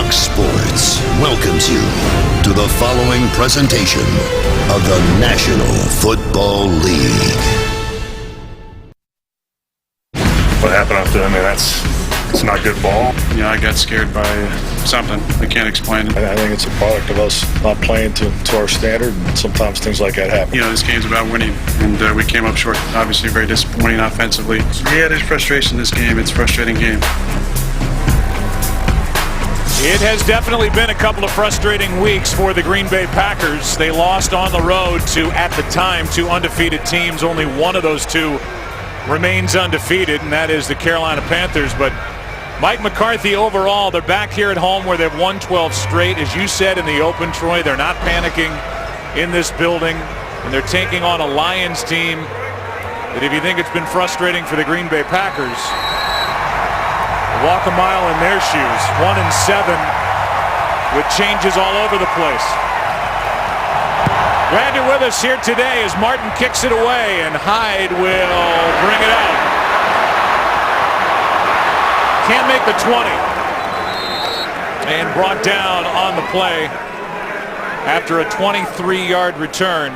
Fox Sports welcomes you to the following presentation of the National Football League. What happened out there, I mean, it's not good ball. You know, I got scared by something. I can't explain it. I think it's a product of us not playing to our standard, and sometimes things like that happen. You know, this game's about winning, and we came up short. Obviously, very disappointing offensively. Yeah, there's frustration in this game. It's a frustrating game. It has definitely been a couple of frustrating weeks for the Green Bay Packers. They lost on the road to, at the time, two undefeated teams. Only one of those two remains undefeated, and that is the Carolina Panthers. But Mike McCarthy, overall, they're back here at home where they've won 12 straight. As you said in the open, Troy, they're not panicking in this building, and they're taking on a Lions team that, if you think it's been frustrating for the Green Bay Packers, walk a mile in their shoes. 1-7 with changes all over the place. Glad you're with us here today as Martin kicks it away, and Hyde will bring it out. Can't make the 20. And brought down on the play after a 23-yard return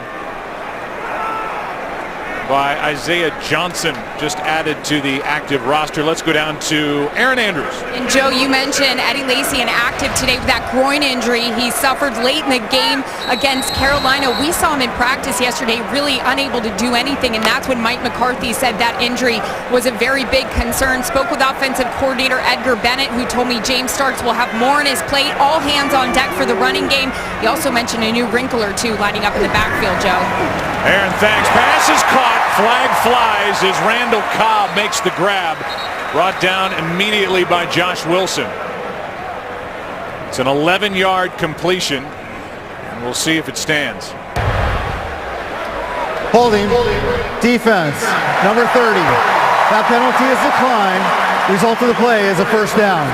by Isaiah Johnson, just added to the active roster. Let's go down to Erin Andrews. And Joe, you mentioned Eddie Lacy inactive today with that groin injury he suffered late in the game against Carolina. We saw him in practice yesterday, really unable to do anything, and that's when Mike McCarthy said that injury was a very big concern. Spoke with offensive coordinator Edgar Bennett, who told me James Starks will have more on his plate, all hands on deck for the running game. He also mentioned a new wrinkle or two lining up in the backfield, Joe. Aaron, thanks. Pass is caught. Flag flies as Randall Cobb makes the grab. Brought down immediately by Josh Wilson. It's an 11-yard completion, and we'll see if it stands. Holding. Defense. Number 30. That penalty is declined. Result of the play is a first down.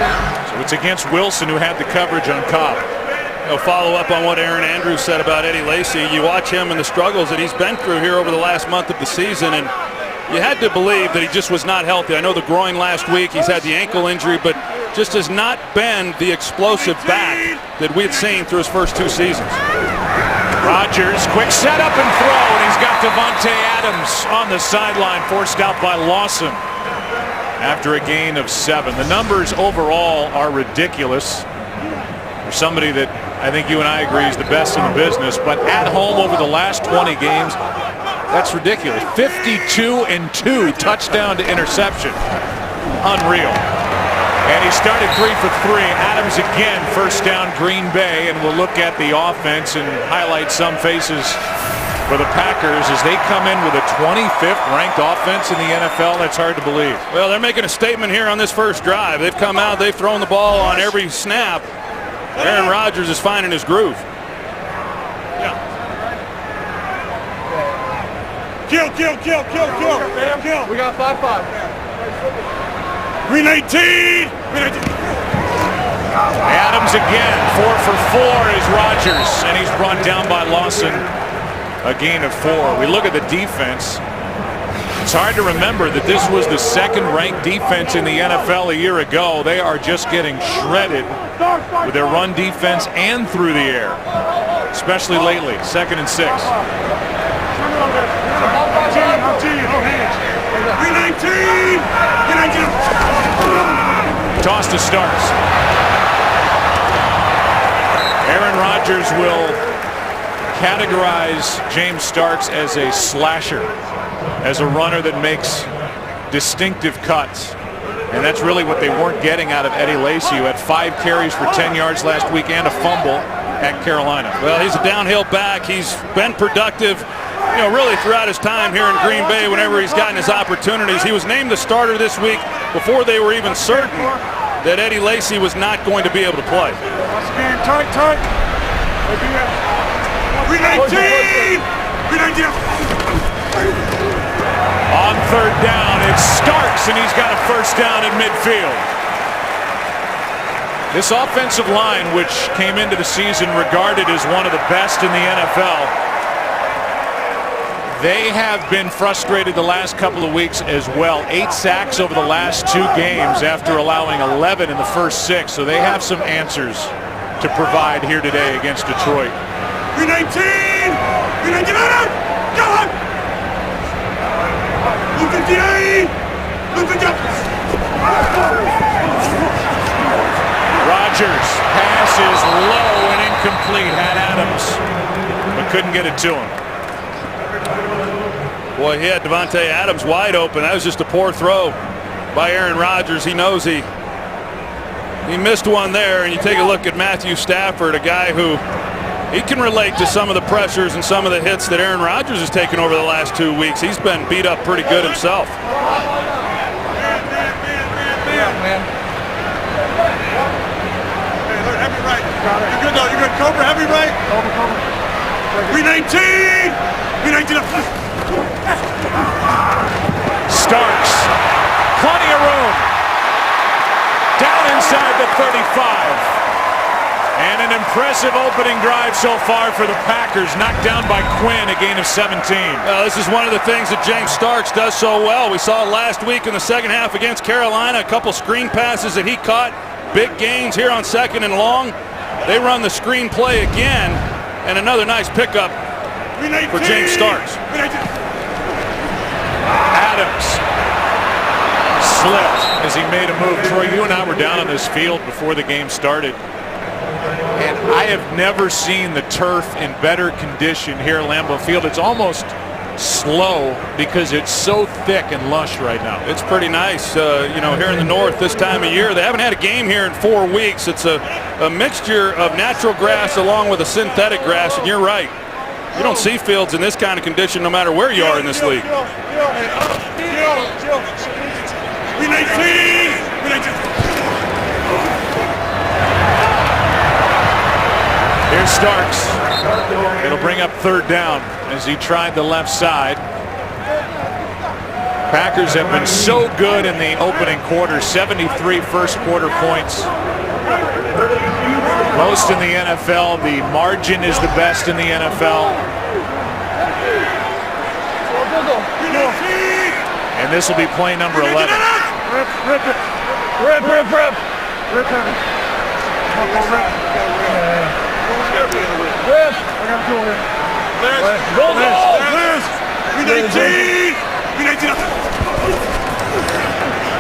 So it's against Wilson, who had the coverage on Cobb. Follow up on what Erin Andrews said about Eddie Lacy. You watch him and the struggles that he's been through here over the last month of the season, and you had to believe that he just was not healthy. I know the groin last week, he's had the ankle injury, but just has not been the explosive back that we had seen through his first two seasons. Rodgers, quick setup and throw, and he's got Devontae Adams on the sideline, forced out by Lawson after a gain of 7. The numbers overall are ridiculous for somebody that I think you and I agree is the best in the business, but at home over the last 20 games, that's ridiculous. 52-2, touchdown to interception. Unreal. And he started 3 for 3. Adams again, first down Green Bay, and we'll look at the offense and highlight some faces for the Packers as they come in with a 25th ranked offense in the NFL. That's hard to believe. Well, they're making a statement here on this first drive. They've come out, they've thrown the ball on every snap. Aaron Rodgers is finding his groove. Yeah. Kill. We got 5-5. Green 18. Adams again, 4 for 4 is Rodgers, and he's brought down by Lawson, a gain of 4. We look at the defense. It's hard to remember that this was the second-ranked defense in the NFL a year ago. They are just getting shredded with their run defense and through the air, especially lately. 2nd and 6. Toss to Starks. Aaron Rodgers will categorize James Starks as a slasher, as a runner that makes distinctive cuts. And that's really what they weren't getting out of Eddie Lacy, who had 5 carries for 10 yards last week and a fumble at Carolina. Well, he's a downhill back. He's been productive, really throughout his time here in Green Bay whenever he's gotten his opportunities. He was named the starter this week before they were even certain that Eddie Lacy was not going to be able to play. Tight. Green 19. On 3rd down, it's Starks, and he's got a first down in midfield. This offensive line, which came into the season regarded as one of the best in the NFL, They have been frustrated the last couple of weeks as well. 8 sacks over the last 2 games after allowing 11 in the first 6. So they have some answers to provide here today against Detroit. 319! 319 out! Go on! 158! 158! Rodgers, pass is low and incomplete. Had Adams, but couldn't get it to him. Boy, he had Davante Adams wide open. That was just a poor throw by Aaron Rodgers. He knows he missed one there. And you take a look at Matthew Stafford, a guy who he can relate to some of the pressures and some of the hits that Aaron Rodgers has taken over the last 2 weeks. He's been beat up pretty good himself. Heavy right. You're good though. You're good. Cobra, heavy right. Cobra. 319! 319 up. Starks, plenty of room. Down inside the 35. And an impressive opening drive so far for the Packers. Knocked down by Quinn, a gain of 17. This is one of the things that James Starks does so well. We saw it last week in the second half against Carolina. A couple screen passes that he caught. Big gains here on 2nd and long. They run the screen play again. And another nice pickup for James Starks. Adams slipped as he made a move. Troy, you and I were down on this field before the game started. And I have never seen the turf in better condition here at Lambeau Field. It's almost slow because it's so thick and lush right now. It's pretty nice, you know, here in the north this time of year. They haven't had a game here in 4 weeks. It's a mixture of natural grass along with a synthetic grass, and you're right. You don't see fields in this kind of condition no matter where you are in this league. Here's Starks. It'll bring up 3rd down as he tried the left side. Packers have been so good in the opening quarter. 73 first quarter points. Most in the NFL. The margin is the best in the NFL. And this will be play number 11.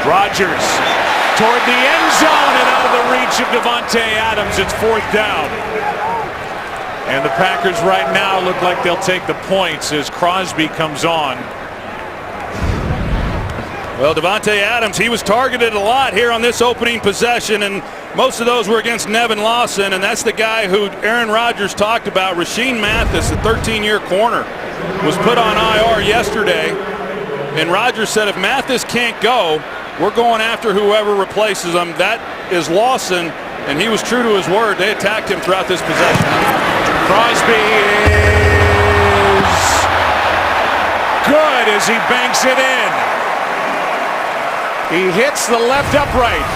Rodgers toward the end zone and out of the reach of Davante Adams. It's 4th down. And the Packers right now look like they'll take the points as Crosby comes on. Well, Davante Adams, he was targeted a lot here on this opening possession, and most of those were against Nevin Lawson, and that's the guy who Aaron Rodgers talked about. Rashean Mathis, the 13-year corner, was put on IR yesterday, and Rodgers said if Mathis can't go, we're going after whoever replaces him. That is Lawson, and he was true to his word. They attacked him throughout this possession. Crosby is good as he banks it in. He hits the left upright.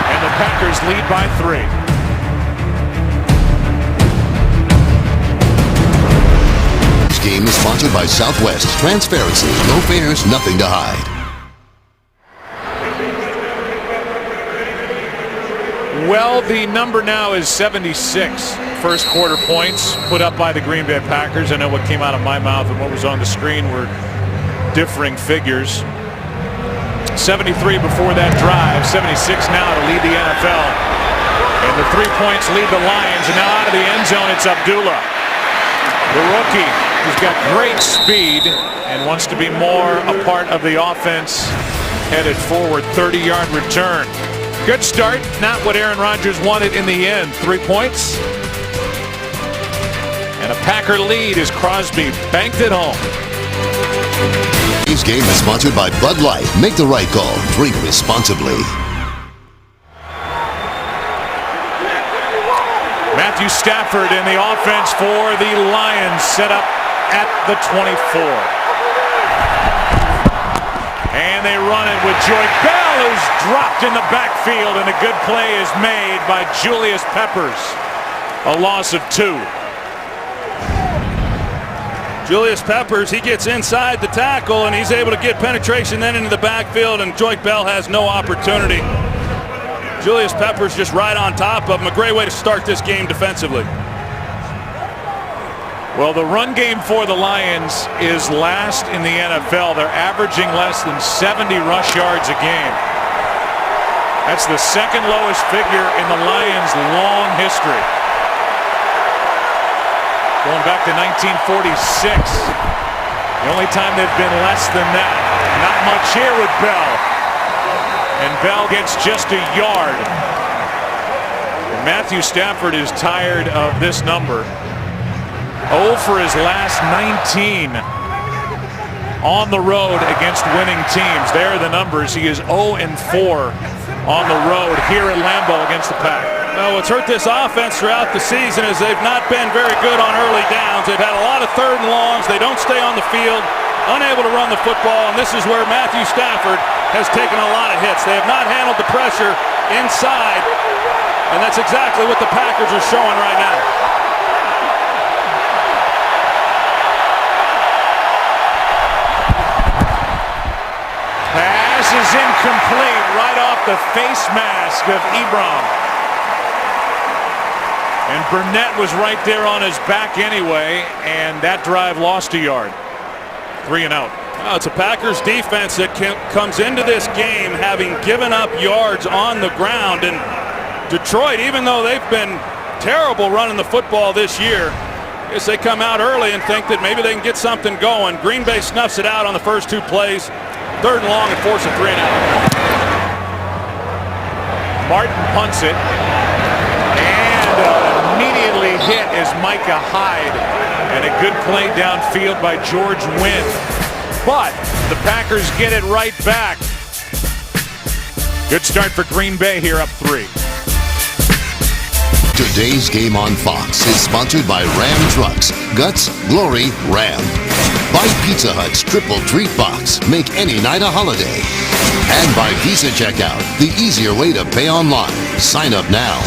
And the Packers lead by 3. This game is sponsored by Southwest. Transparency. No fares, nothing to hide. Well, the number now is 76 first quarter points put up by the Green Bay Packers. I know what came out of my mouth and what was on the screen were differing figures. 73 before that drive, 76 now to lead the NFL. And the 3 points lead the Lions. And now out of the end zone, it's Abdullah, the rookie, who's got great speed and wants to be more a part of the offense. Headed forward, 30-yard return. Good start, not what Aaron Rodgers wanted in the end. 3 points. And a Packer lead as Crosby banked it home. This game is sponsored by Bud Light. Make the right call. Drink responsibly. Matthew Stafford in the offense for the Lions, set up at the 24. And they run it with Joy Bell, who's dropped in the backfield, and a good play is made by Julius Peppers. A loss of 2. Julius Peppers, he gets inside the tackle, and he's able to get penetration then into the backfield, and Joique Bell has no opportunity. Julius Peppers just right on top of him. A great way to start this game defensively. Well, the run game for the Lions is last in the NFL. They're averaging less than 70 rush yards a game. That's the second lowest figure in the Lions' long history. Going back to 1946. The only time they've been less than that. Not much here with Bell. And Bell gets just a yard. And Matthew Stafford is tired of this number. 0 for his last 19 on the road against winning teams. There are the numbers. He is 0-4 on the road here at Lambeau against the Pack. Well, what's hurt this offense throughout the season is they've not been very good on early downs. They've had a lot of 3rd and longs. They don't stay on the field, unable to run the football, and this is where Matthew Stafford has taken a lot of hits. They have not handled the pressure inside, and that's exactly what the Packers are showing right now. Pass is incomplete right off the face mask of Ebron. And Burnett was right there on his back anyway, and that drive lost a yard. 3 and out. Well, it's a Packers defense that comes into this game having given up yards on the ground, and Detroit, even though they've been terrible running the football this year, I guess they come out early and think that maybe they can get something going. Green Bay snuffs it out on the first 2 plays. 3rd and long and force a 3 and out. Martin punts it, and immediately hit is Micah Hyde, and a good play downfield by George Wynn. But the Packers get it right back. Good start for Green Bay here, up 3. Today's game on Fox is sponsored by Ram Trucks. Guts, glory, Ram. By Pizza Hut's Triple Treat Box. Make any night a holiday. And by Visa Checkout, the easier way to pay online. Sign up now.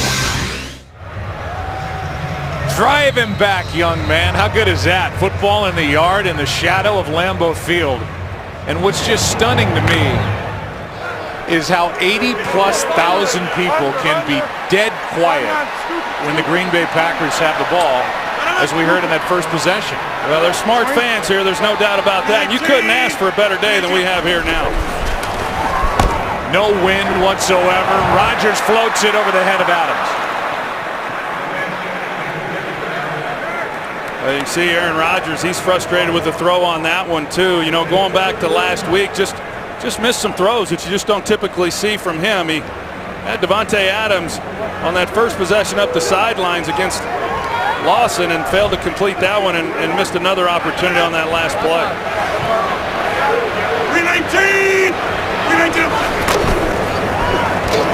Drive him back, young man. How good is that? Football in the yard in the shadow of Lambeau Field. And what's just stunning to me is how 80+ thousand people can be dead quiet when the Green Bay Packers have the ball, as we heard in that first possession. Well, they're smart fans here. There's no doubt about that. And you couldn't ask for a better day than we have here now. No wind whatsoever. Rodgers floats it over the head of Adams. Well, you can see Aaron Rodgers, he's frustrated with the throw on that one too. You know, going back to last week, just missed some throws that you just don't typically see from him. He had Davante Adams on that first possession up the sidelines against Lawson and failed to complete that one and missed another opportunity on that last play. 319! 319!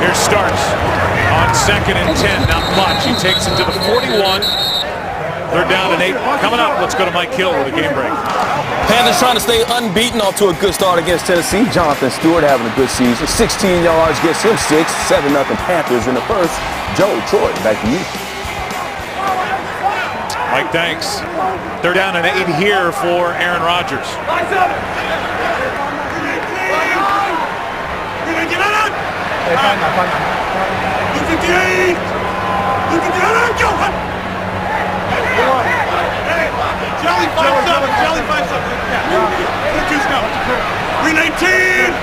Here's Starks on 2nd and 10. Not much. He takes it to the 41. 3rd down and 8. Coming up, let's go to Mike Hill with a game break. Panthers trying to stay unbeaten off to a good start against Tennessee. Jonathan Stewart having a good season. 16 yards gets him 6. 7-0 Panthers in the first. Joe, Troy, back to you. Mike, thanks. 3rd down and 8 here for Aaron Rodgers. 319!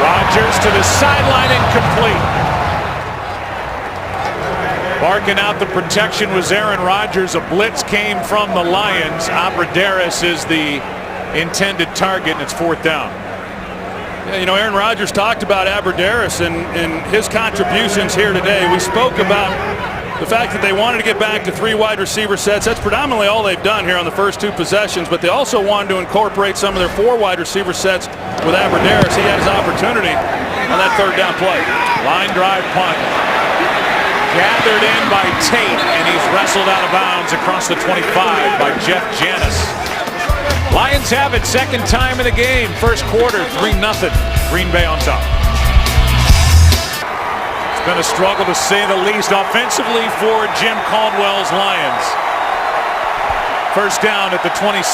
Rodgers to the sideline, incomplete. Barking out the protection was Aaron Rodgers. A blitz came from the Lions. Abradaris is the intended target, and it's 4th down. Yeah, you know, Aaron Rodgers talked about Abradaris and his contributions here today. We spoke about the fact that they wanted to get back to 3 wide receiver sets. That's predominantly all they've done here on the first 2 possessions, but they also wanted to incorporate some of their 4 wide receiver sets with Abradaris. He had his opportunity on that 3rd down play. Line drive punt. Gathered in by Tate, and he's wrestled out of bounds across the 25 by Jeff Janis. Lions have it, 2nd time in the game. First quarter, 3-0. Green Bay on top. been a struggle to say the least offensively for Jim Caldwell's Lions. First down at the 26.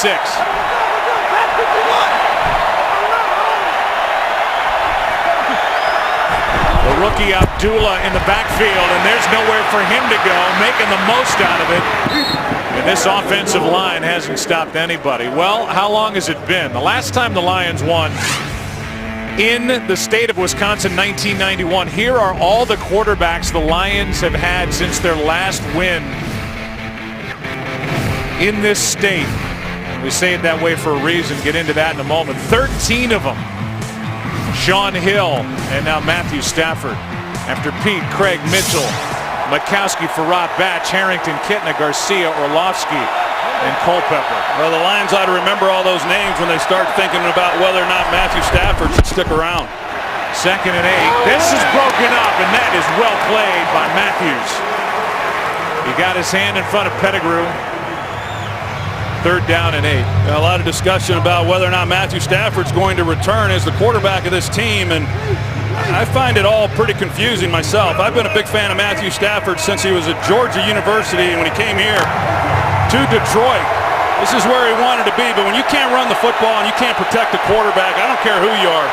The rookie Abdullah in the backfield, and there's nowhere for him to go, making the most out of it. And this offensive line hasn't stopped anybody. Well, how long has it been? The last time the Lions won in the state of Wisconsin, 1991. Here are all the quarterbacks the Lions have had since their last win in this state. We say it that way for a reason. Get into that in a moment. 13 of them. Sean Hill and now Matthew Stafford. After Pete, Craig, Mitchell, Makowski, Farad, Batch, Harrington, Kitna, Garcia, Orlovsky, and Culpepper. Well, the Lions ought to remember all those names when they start thinking about whether or not Matthew Stafford should stick around. 2nd and 8. This is broken up, and that is well played by Matthews. He got his hand in front of Pettigrew. 3rd down and 8. A lot of discussion about whether or not Matthew Stafford's going to return as the quarterback of this team, and I find it all pretty confusing myself. I've been a big fan of Matthew Stafford since he was at Georgia University, and when he came here to Detroit, this is where he wanted to be. But when you can't run the football and you can't protect the quarterback, I don't care who you are,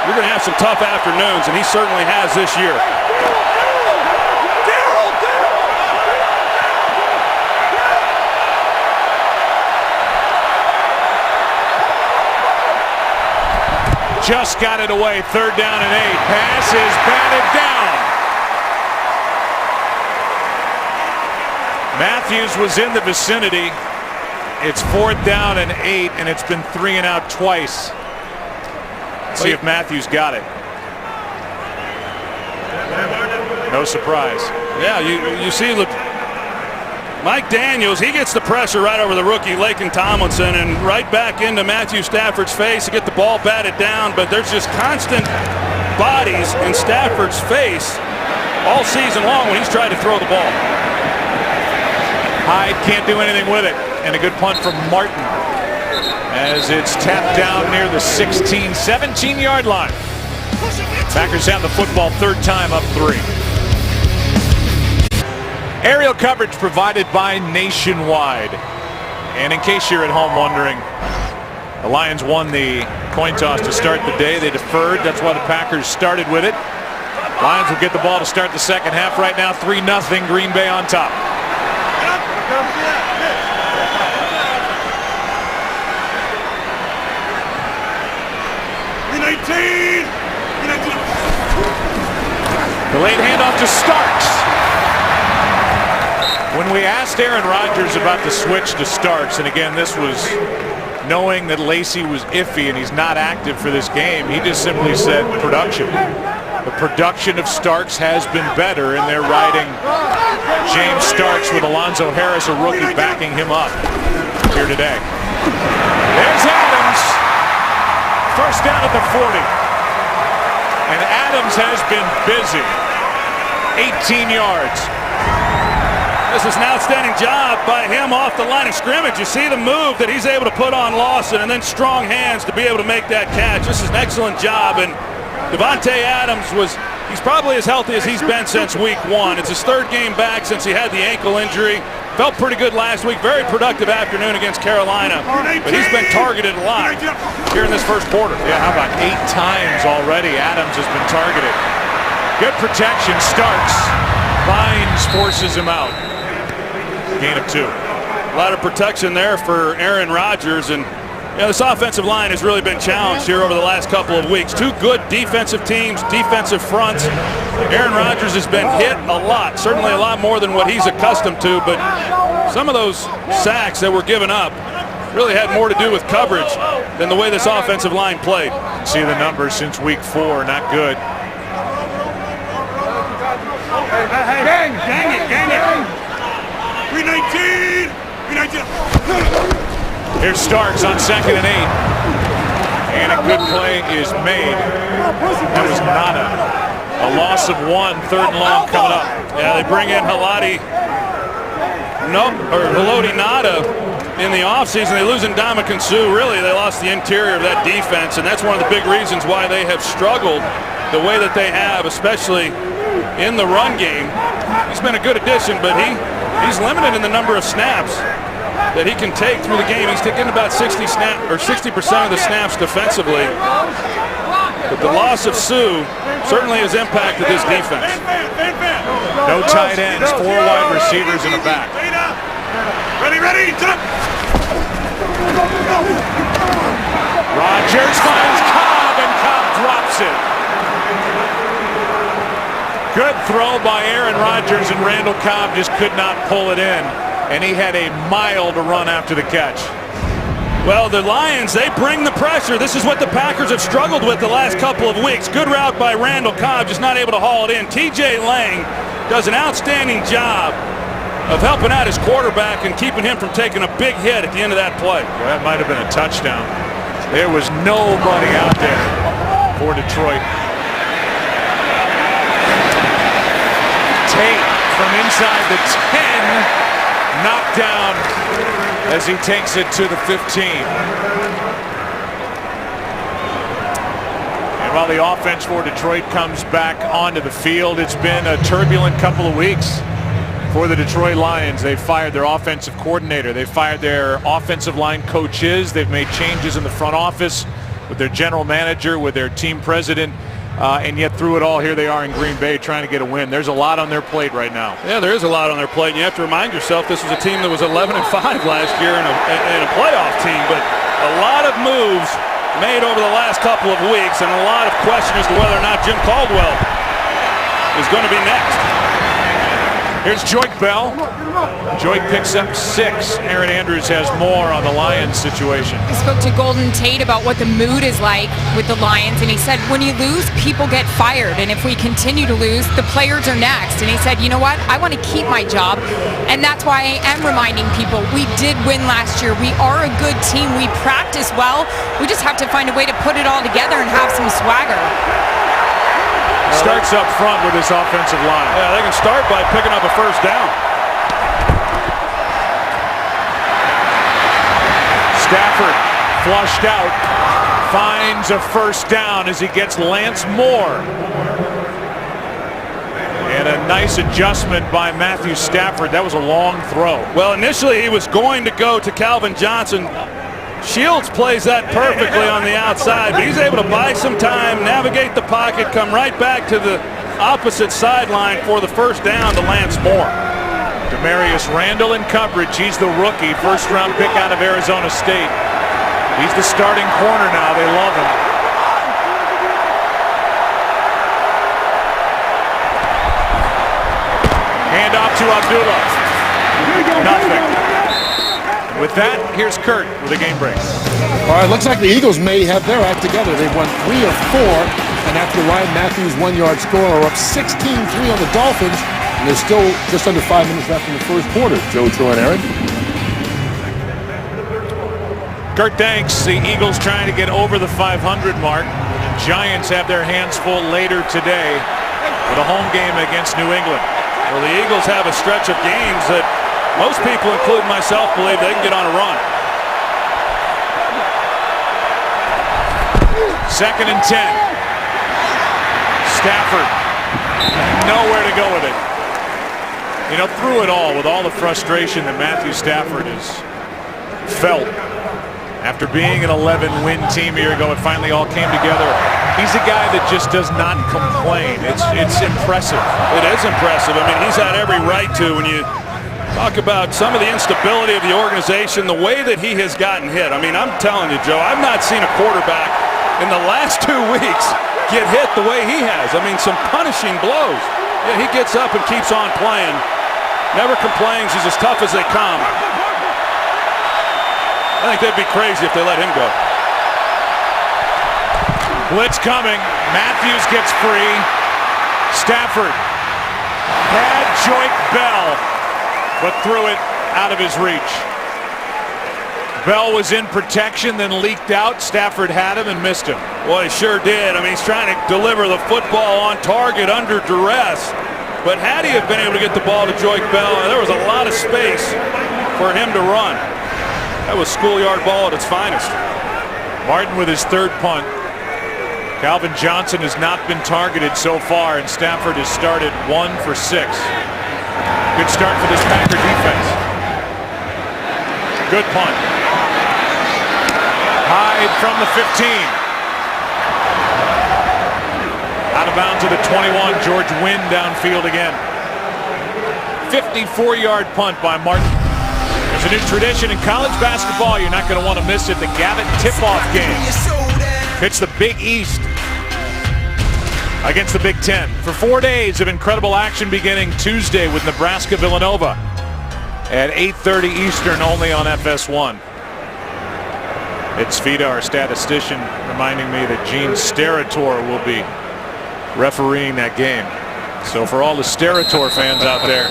you're going to have some tough afternoons, and he certainly has this year. Just got it away. 3rd down and 8. Pass is batted down. Matthews was in the vicinity. It's 4th down and 8, and it's been 3 and out twice. Let's see if Matthews got it. No surprise. Yeah, you see Mike Daniels, he gets the pressure right over the rookie Laken Tomlinson and right back into Matthew Stafford's face to get the ball batted down, but there's just constant bodies in Stafford's face all season long when he's tried to throw the ball. Hyde can't do anything with it, and a good punt from Martin as it's tapped down near the 16, 17-yard line. Packers have the football 3rd time, up 3. Aerial coverage provided by Nationwide. And in case you're at home wondering, the Lions won the coin toss to start the day. They deferred. That's why the Packers started with it. Lions will get the ball to start the second half. Right now, 3-0, Green Bay on top. The late handoff to Starks. When we asked Aaron Rodgers about the switch to Starks, and again, this was knowing that Lacy was iffy and he's not active for this game, he just simply said production. The production of Starks has been better, and they're riding James Starks with Alonzo Harris, a rookie, backing him up here today. There's Adams. First down at the 40. And Adams has been busy. 18 yards. This is an outstanding job by him off the line of scrimmage. You see the move that he's able to put on Lawson, and then strong hands to be able to make that catch. This is an excellent job, and Davante Adams he's probably as healthy as he's been since week 1. It's his 3rd game back since he had the ankle injury. Felt pretty good last week. Very productive afternoon against Carolina, but he's been targeted a lot here in this first quarter. Yeah, how about 8 times already Adams has been targeted. Good protection. Starks. Vines forces him out. Gain of 2. A lot of protection there for Aaron Rodgers, and this offensive line has really been challenged here over the last couple of weeks. 2 good defensive teams, defensive fronts. Aaron Rodgers has been hit a lot, certainly a lot more than what he's accustomed to, but some of those sacks that were given up really had more to do with coverage than the way this offensive line played. See the numbers since week 4, not good. Gang it. 319. 319. Here's Starks on 2nd and 8. And a good play is made. That was Nada. A loss of 1, 3rd and long coming up. Yeah, they bring in Haloti Nada in the offseason. They lose Ndamukong Suh. Really, they lost the interior of that defense, and that's one of the big reasons why they have struggled the way that they have, especially in the run game. He's been a good addition, but he's limited in the number of snaps that he can take through the game. He's taking about 60% of the snaps defensively. But the loss of Sue certainly has impacted this defense. No tight ends, 4 wide receivers in the back. Ready, jump! Rodgers finds Cobb, and Cobb drops it. Good throw by Aaron Rodgers, and Randall Cobb just could not pull it in. And he had a mile to run after the catch. Well, the Lions, they bring the pressure. This is what the Packers have struggled with the last couple of weeks. Good route by Randall Cobb, just not able to haul it in. TJ Lang does an outstanding job of helping out his quarterback and keeping him from taking a big hit at the end of that play. Well, that might have been a touchdown. There was nobody out there for Detroit. Tate from inside the 10. Knocked down as he takes it to the 15. And while the offense for Detroit comes back onto the field, it's been a turbulent couple of weeks for the Detroit Lions. They fired their offensive coordinator. They fired their offensive line coaches. They've made changes in the front office with their general manager, with their team president. And yet through it all, here they are in Green Bay trying to get a win. There's a lot on their plate right now. Yeah, there is a lot on their plate. And you have to remind yourself this was a team that was 11-5 last year and a playoff team. But a lot of moves made over the last couple of weeks and a lot of question as to whether or not Jim Caldwell is going to be next. Here's Joique Bell. Joique picks up 6. Aaron Andrews has more on the Lions situation. I spoke to Golden Tate about what the mood is like with the Lions, and he said when you lose, people get fired, and if we continue to lose, the players are next. And he said, you know what, I want to keep my job, and that's why I am reminding people we did win last year. We are a good team. We practice well. We just have to find a way to put it all together and have some swagger. Starts up front with this offensive line. Yeah, they can start by picking up a first down. Stafford flushed out, finds a first down as he gets Lance Moore. And a nice adjustment by Matthew Stafford. That was a long throw. Well, initially he was going to go to Calvin Johnson. Shields plays that perfectly on the outside, but he's able to buy some time, navigate the pocket, come right back to the opposite sideline for the first down to Lance Moore. Demarius Randall in coverage. He's the rookie, first-round pick out of Arizona State. He's the starting corner now. They love him. Hand off to Abdullah. Nothing. With that, here's Kurt with a game break. All right, looks like the Eagles may have their act together. They've won 3 of 4, and after Ryan Matthews' 1-yard score, are up 16-3 on the Dolphins, and there's still just under 5 minutes left in the first quarter. Joe, Troy, and Aaron. Kurt, thanks. The Eagles trying to get over the 500 mark. The Giants have their hands full later today with a home game against New England. Well, the Eagles have a stretch of games that most people, including myself, believe they can get on a run. 2nd and 10. Stafford, nowhere to go with it. You know, through it all, with all the frustration that Matthew Stafford has felt after being an 11-win team a year ago, it finally all came together. He's a guy that just does not complain. It's impressive. It is impressive. I mean, he's had every right to. When you talk about some of the instability of the organization, the way that he has gotten hit. I mean, I'm telling you, Joe, I've not seen a quarterback in the last 2 weeks get hit the way he has. I mean, some punishing blows. Yeah, he gets up and keeps on playing. Never complains. He's as tough as they come. I think they'd be crazy if they let him go. Blitz coming. Matthews gets free. Stafford had Joique Bell, but threw it out of his reach. Bell was in protection, then leaked out. Stafford had him and missed him. Well, he sure did. I mean, he's trying to deliver the football on target under duress. But had he have been able to get the ball to Joique Bell, there was a lot of space for him to run. That was schoolyard ball at its finest. Martin with his 3rd punt. Calvin Johnson has not been targeted so far, and Stafford has started 1 for 6. Good start for this Packer defense. Good punt. Hyde from the 15. Out of bounds to the 21. George Wynn downfield again. 54-yard punt by Martin. There's a new tradition in college basketball. You're not going to want to miss it. The Gavitt tip-off game. It's the Big East against the Big Ten. For 4 days of incredible action beginning Tuesday with Nebraska-Villanova at 8:30 Eastern only on FS1. It's Fida, our statistician, reminding me that Gene Steratore will be refereeing that game. So for all the Steratore fans out there,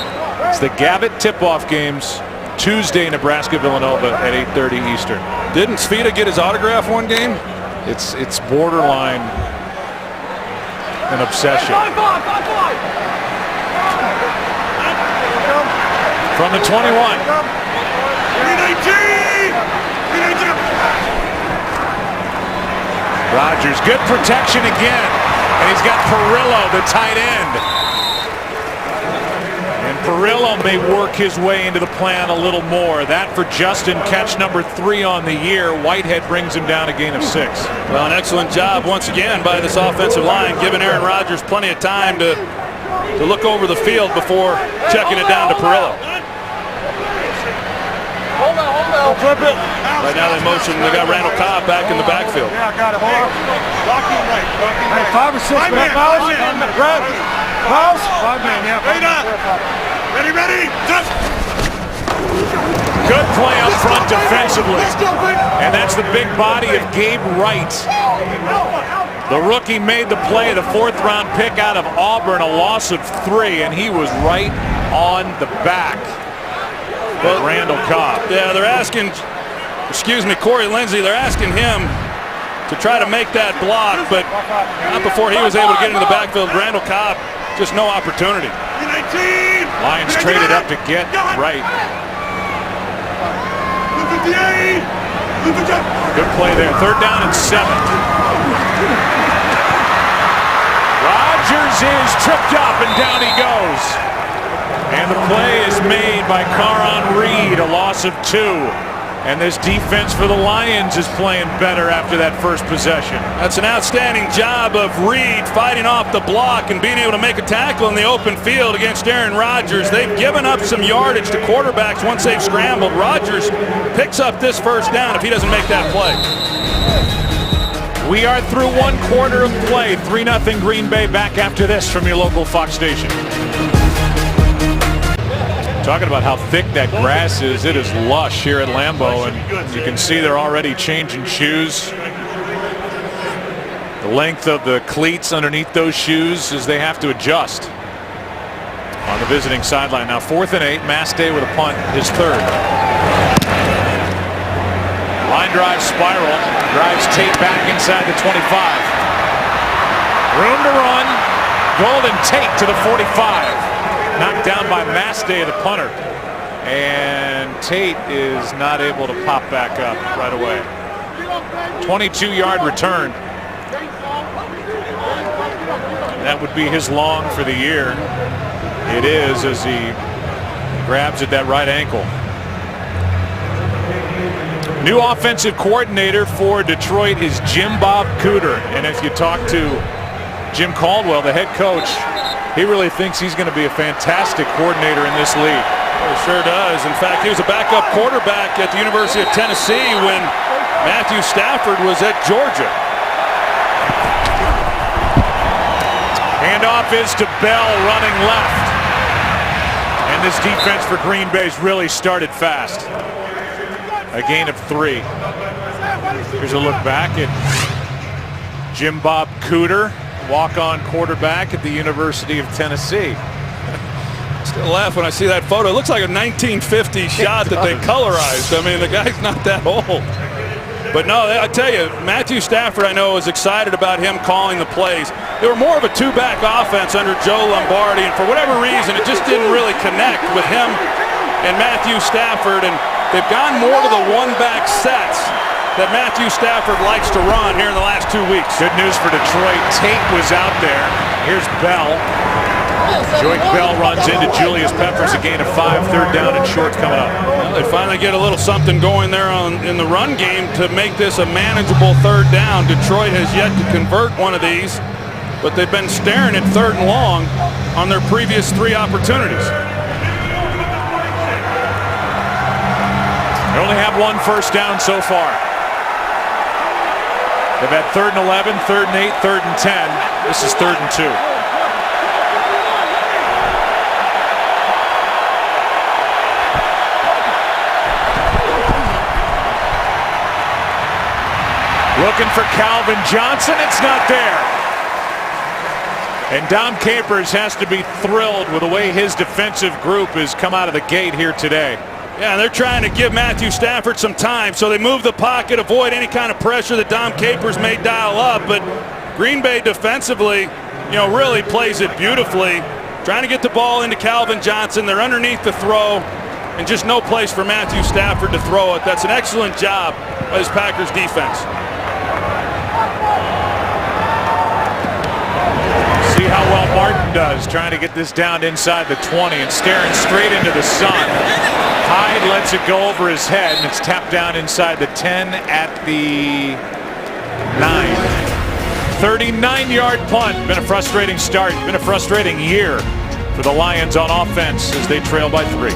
it's the Gavitt tip-off games Tuesday, Nebraska-Villanova at 8:30 Eastern. Didn't Sfida get his autograph one game? It's borderline an obsession. From the 21. Rodgers, good protection again. And he's got Perillo, the tight end. And Perillo may work his way into the plan a little more. That for Justin, catch number 3 on the year. Whitehead brings him down a gain of 6. Well, an excellent job once again by this offensive line, giving Aaron Rodgers plenty of time to look over the field before checking it down to Perillo. Right now they motion, they got Randall Cobb back in the backfield. Yeah, I got it. Blocking right. Blocking right. 5 or 6 man. Pause. 5 man, yeah. Ready. Just. Good play up front defensively. And that's the big body of Gabe Wright. The rookie made the play, the 4th-round pick out of Auburn, a loss of 3, and he was right on the back. Well, Randall Cobb. Yeah, they're asking, Corey Lindsey, they're asking him to try to make that block, but not before he was able to get into the backfield. Randall Cobb, just no opportunity. Lions traded up to get Wright. Good play there. 3rd down and 7. Rodgers is tripped up and down he goes. And the play is made by Karan Reed, a loss of 2. And this defense for the Lions is playing better after that first possession. That's an outstanding job of Reed fighting off the block and being able to make a tackle in the open field against Aaron Rodgers. They've given up some yardage to quarterbacks once they've scrambled. Rodgers picks up this first down if he doesn't make that play. We are through 1 quarter of play. 3-0 Green Bay. Back after this from your local Fox station. Talking about how thick that grass is, it is lush here at Lambeau, and you can see they're already changing shoes. The length of the cleats underneath those shoes as they have to adjust on the visiting sideline. Now 4th and 8, Mastay with a punt, his 3rd. Line drive spiral, drives Tate back inside the 25. Room to run, Golden Tate to the 45. Knocked down by Mastay, the punter. And Tate is not able to pop back up right away. 22-yard return. That would be his long for the year. It is, as he grabs at that right ankle. New offensive coordinator for Detroit is Jim Bob Cooter. And if you talk to Jim Caldwell, the head coach, he really thinks he's going to be a fantastic coordinator in this league. Well, sure does. In fact, he was a backup quarterback at the University of Tennessee when Matthew Stafford was at Georgia. Handoff is to Bell, running left. And this defense for Green Bay's really started fast. A gain of 3. Here's a look back at Jim Bob Cooter, walk-on quarterback at the University of Tennessee. Still laugh when I see that photo. It looks like a 1950 shot that they colorized. I mean, the guy's not that old. But no, I tell you, Matthew Stafford, I know, is excited about him calling the plays. They were more of a 2-back offense under Joe Lombardi, and for whatever reason, it just didn't really connect with him and Matthew Stafford, and they've gone more to the 1-back sets. that Matthew Stafford likes to run here in the last 2 weeks. Good news for Detroit. Tate was out there. Here's Bell. Joyce Bell runs into Julius Peppers, a gain of 5, third down and short coming up. Well, they finally get a little something going there in the run game to make this a manageable third down. Detroit has yet to convert one of these, but they've been staring at third and long on their previous 3 opportunities. They only have 1 first down so far. They've had 3rd and 11, 3rd and 8, 3rd and 10. This is 3rd and 2. Looking for Calvin Johnson. It's not there. And Dom Capers has to be thrilled with the way his defensive group has come out of the gate here today. Yeah, they're trying to give Matthew Stafford some time, so they move the pocket, avoid any kind of pressure that Dom Capers may dial up. But Green Bay defensively, really plays it beautifully, trying to get the ball into Calvin Johnson. They're underneath the throw, and just no place for Matthew Stafford to throw it. That's an excellent job by this Packers defense. See how well Martin does, trying to get this down inside the 20 and staring straight into the sun. Hyde lets it go over his head, and it's tapped down inside the 10 at the 9. 39-yard punt. Been a frustrating start. Been a frustrating year for the Lions on offense as they trail by 3.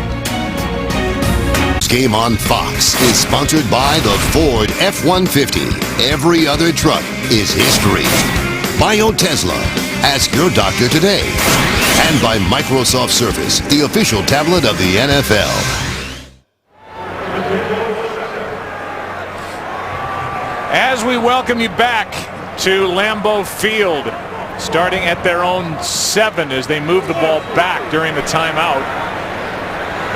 This game on Fox is sponsored by the Ford F-150. Every other truck is history. Bio Tesla. Ask your doctor today. And by Microsoft Surface, the official tablet of the NFL. As we welcome you back to Lambeau Field, starting at their own 7 as they move the ball back during the timeout.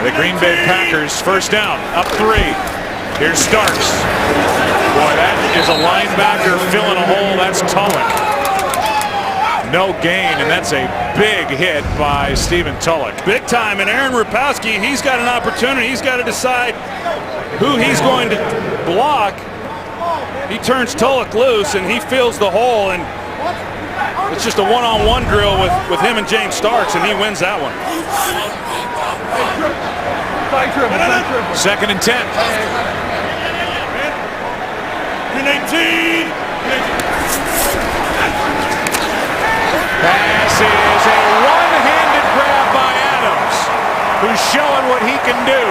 The Green Bay Packers first down, up 3. Here's Starks. Boy, that is a linebacker filling a hole. That's Tulloch. No gain, and that's a big hit by Stephen Tulloch. Big time, and Aaron Rapowski, he's got an opportunity. He's got to decide who he's going to block. He turns Tulloch loose, and he fills the hole, and it's just a one-on-one drill with him and James Starks, and he wins that one. 2nd and 10. 18. Pass is a one-handed grab by Adams, who's showing what he can do.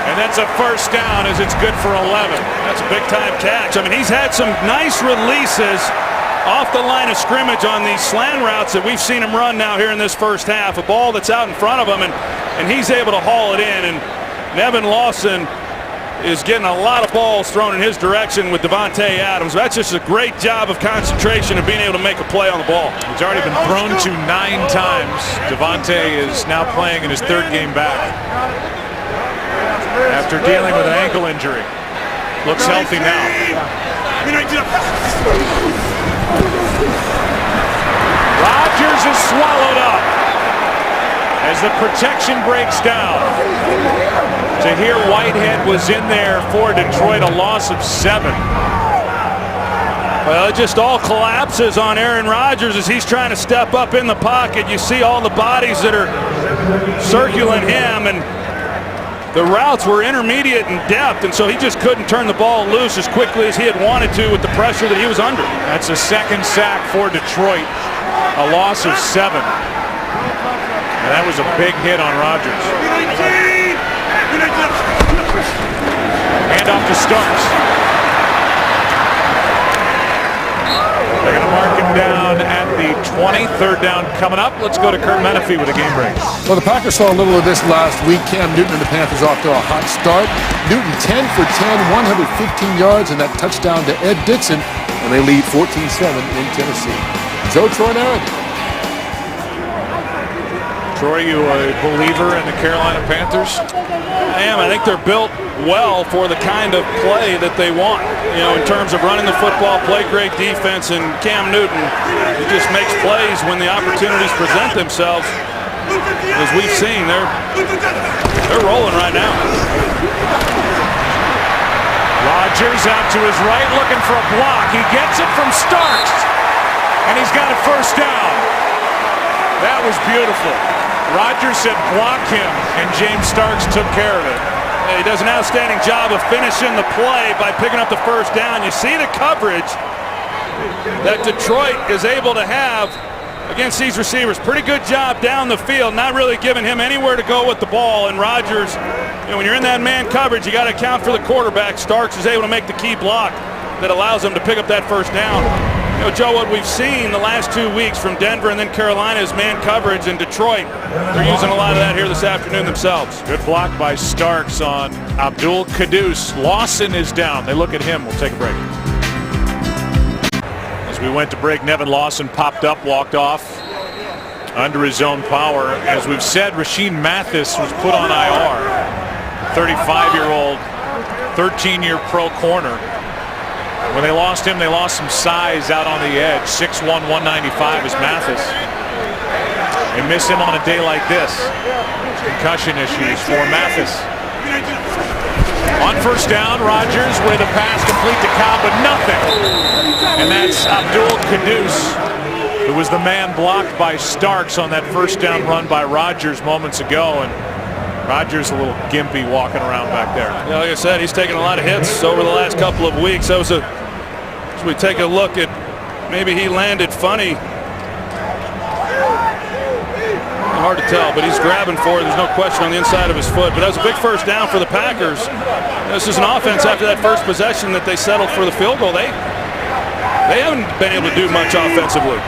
And that's a first down as it's good for 11. That's a big-time catch. I mean, he's had some nice releases off the line of scrimmage on these slant routes that we've seen him run now here in this first half. A ball that's out in front of him, and he's able to haul it in. And Nevin Lawson is getting a lot of balls thrown in his direction with Davante Adams. That's just a great job of concentration and being able to make a play on the ball. He's already been thrown to 9 times. Davante is now playing in his 3rd game back after dealing with an ankle injury. Looks healthy now. Rodgers is swallowed up as the protection breaks down. Tahir Whitehead was in there for Detroit, a loss of 7. Well, it just all collapses on Aaron Rodgers as he's trying to step up in the pocket. You see all the bodies that are circling him, and the routes were intermediate in depth, and so he just couldn't turn the ball loose as quickly as he had wanted to with the pressure that he was under. That's a 2nd sack for Detroit, a loss of 7. And that was a big hit on Rodgers. Hand off to Starks. They're going to mark him down at the 20. 3rd down coming up. Let's go to Kurt Menefee with a game break. Well, the Packers saw a little of this last week. Cam Newton and the Panthers off to a hot start. Newton 10 for 10, 115 yards, and that touchdown to Ed Dixon, and they lead 14-7 in Tennessee. Joe Troy-Narrant. Troy, you a believer in the Carolina Panthers? I am. I think they're built well for the kind of play that they want. In terms of running the football, play great defense, and Cam Newton, he just makes plays when the opportunities present themselves. As we've seen, they're rolling right now. Rodgers out to his right looking for a block. He gets it from Starks, and he's got a first down. That was beautiful. Rodgers said block him, and James Starks took care of it. He does an outstanding job of finishing the play by picking up the first down. You see the coverage that Detroit is able to have against these receivers. Pretty good job down the field, not really giving him anywhere to go with the ball. And Rodgers, when you're in that man coverage, you got to account for the quarterback. Starks is able to make the key block that allows him to pick up that first down. Joe, what we've seen the last 2 weeks from Denver and then Carolina is man coverage, and Detroit, they're using a lot of that here this afternoon themselves. Good block by Starks on Abdul Quddus. Lawson is down. They look at him. We'll take a break. As we went to break, Nevin Lawson popped up, walked off under his own power. As we've said, Rashean Mathis was put on IR. 35-year-old, 13-year pro corner. When they lost him, they lost some size out on the edge. 6'1", 195 is Mathis. They miss him on a day like this. Concussion issues for Mathis. On first down, Rodgers with a pass complete to Cobb, but nothing. And that's Abdul Quddus, who was the man blocked by Starks on that first down run by Rodgers moments ago. And Rodgers a little gimpy walking around back there. Yeah, like I said, he's taken a lot of hits over the last couple of weeks. That was as we take a look at maybe he landed funny. Hard to tell, but he's grabbing for it. There's no question on the inside of his foot. But that was a big first down for the Packers. This is an offense after that first possession that they settled for the field goal. They haven't been able to do much offensively.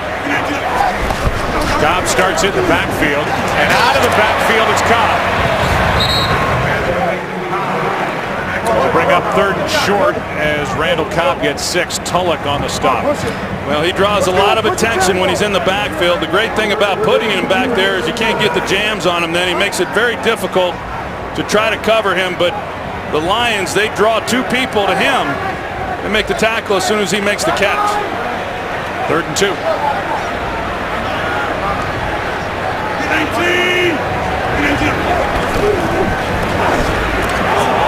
Cobb starts in the backfield, and out of the backfield it's Cobb. We'll bring up third and short as Randall Cobb gets 6. Tulloch on the stop. Well, he draws a lot of attention when he's in the backfield. The great thing about putting him back there is you can't get the jams on him then. He makes it very difficult to try to cover him, but the Lions, they draw 2 people to him and make the tackle as soon as he makes the catch. Third and 2. 19.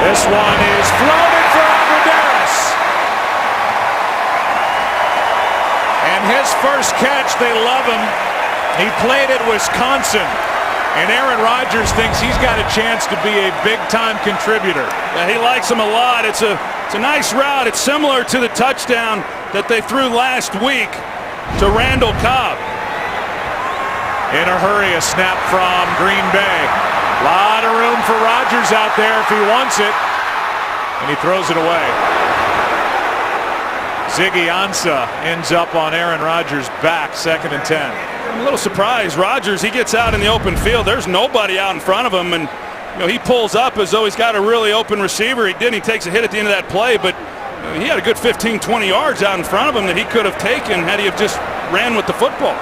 This one is floated for Abrederis. And his first catch, they love him. He played at Wisconsin. And Aaron Rodgers thinks he's got a chance to be a big-time contributor. Yeah, he likes him a lot. It's a nice route. It's similar to the touchdown that they threw last week to Randall Cobb. In a hurry, a snap from Green Bay. A lot of room for Rodgers out there if he wants it. And he throws it away. Ziggy Ansah ends up on Aaron Rodgers' back, 2nd and 10. I'm a little surprised. Rodgers, he gets out in the open field. There's nobody out in front of him. And he pulls up as though he's got a really open receiver. He did. He takes a hit at the end of that play. But he had a good 15, 20 yards out in front of him that he could have taken had he have just ran with the football.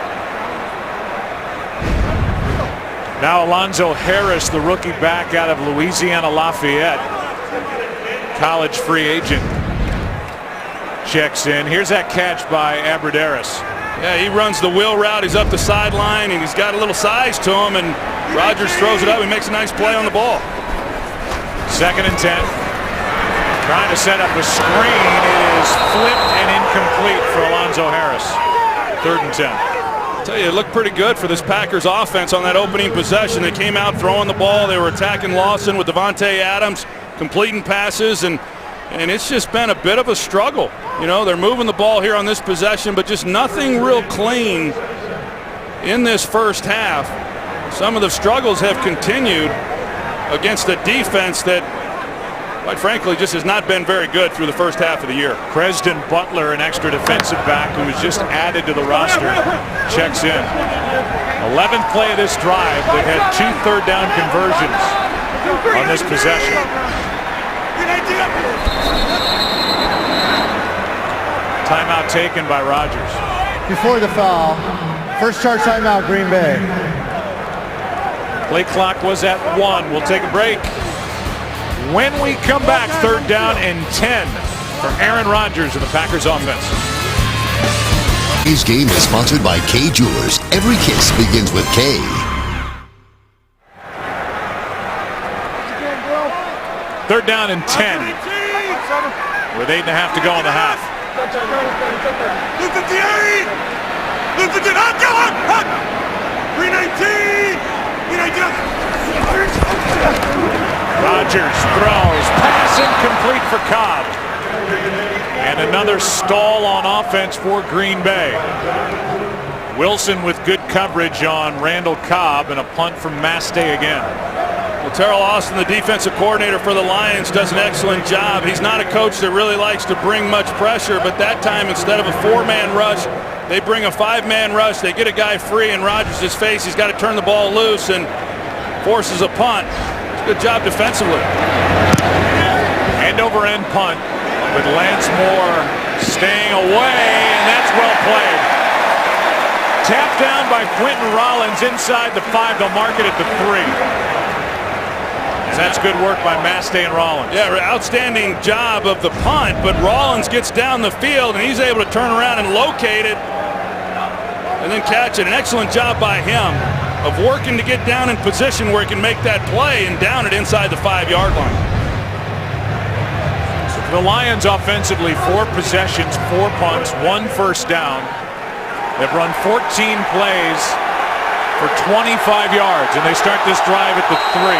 Now Alonzo Harris, the rookie back out of Louisiana Lafayette. College free agent. Checks in. Here's that catch by Abrederis. Yeah, he runs the wheel route. He's up the sideline, and he's got a little size to him, and Rodgers throws it up. He makes a nice play on the ball. 2nd and 10. Trying to set up a screen. It is flipped and incomplete for Alonzo Harris. 3rd and 10. I tell you, it looked pretty good for this Packers offense on that opening possession. They came out throwing the ball. They were attacking Lawson with Davante Adams, completing passes, and it's just been a bit of a struggle. They're moving the ball here on this possession, but just nothing real clean in this first half. Some of the struggles have continued against a defense that, quite frankly, just has not been very good through the first half of the year. Preston Butler, an extra defensive back who was just added to the roster, checks in. 11th play of this drive. They've had 2 third-down conversions on this possession. Timeout taken by Rodgers. Before the foul, first charge timeout, Green Bay. Play clock was at 1. We'll take a break. When we come back, 3rd down and 10 for Aaron Rodgers and the Packers offense. Today's game is sponsored by Kay Jewelers. Every kiss begins with K. Third down and 10. with 8.5 to go in the half. 258! 258! Hot, go on! Hot! 319! 319! Rodgers throws. Pass incomplete for Cobb. And another stall on offense for Green Bay. Wilson with good coverage on Randall Cobb and a punt from Mastay again. Well, Terrell Austin, the defensive coordinator for the Lions, does an excellent job. He's not a coach that really likes to bring much pressure, but that time instead of a 4-man rush, they bring a 5-man rush. They get a guy free in Rodgers' face. He's got to turn the ball loose and forces a punt. Good job defensively. End-over-end punt with Lance Moore staying away, and that's well played. Tapped down by Quentin Rollins inside the 5. They'll mark it at the 3. And that's good work by Mastay and Rollins. Yeah, outstanding job of the punt, but Rollins gets down the field, and he's able to turn around and locate it and then catch it. An excellent job by him of working to get down in position where he can make that play and down it inside the 5-yard line. The Lions offensively, 4 possessions, 4 punts, 1 first down. They've run 14 plays for 25 yards, and they start this drive at the 3.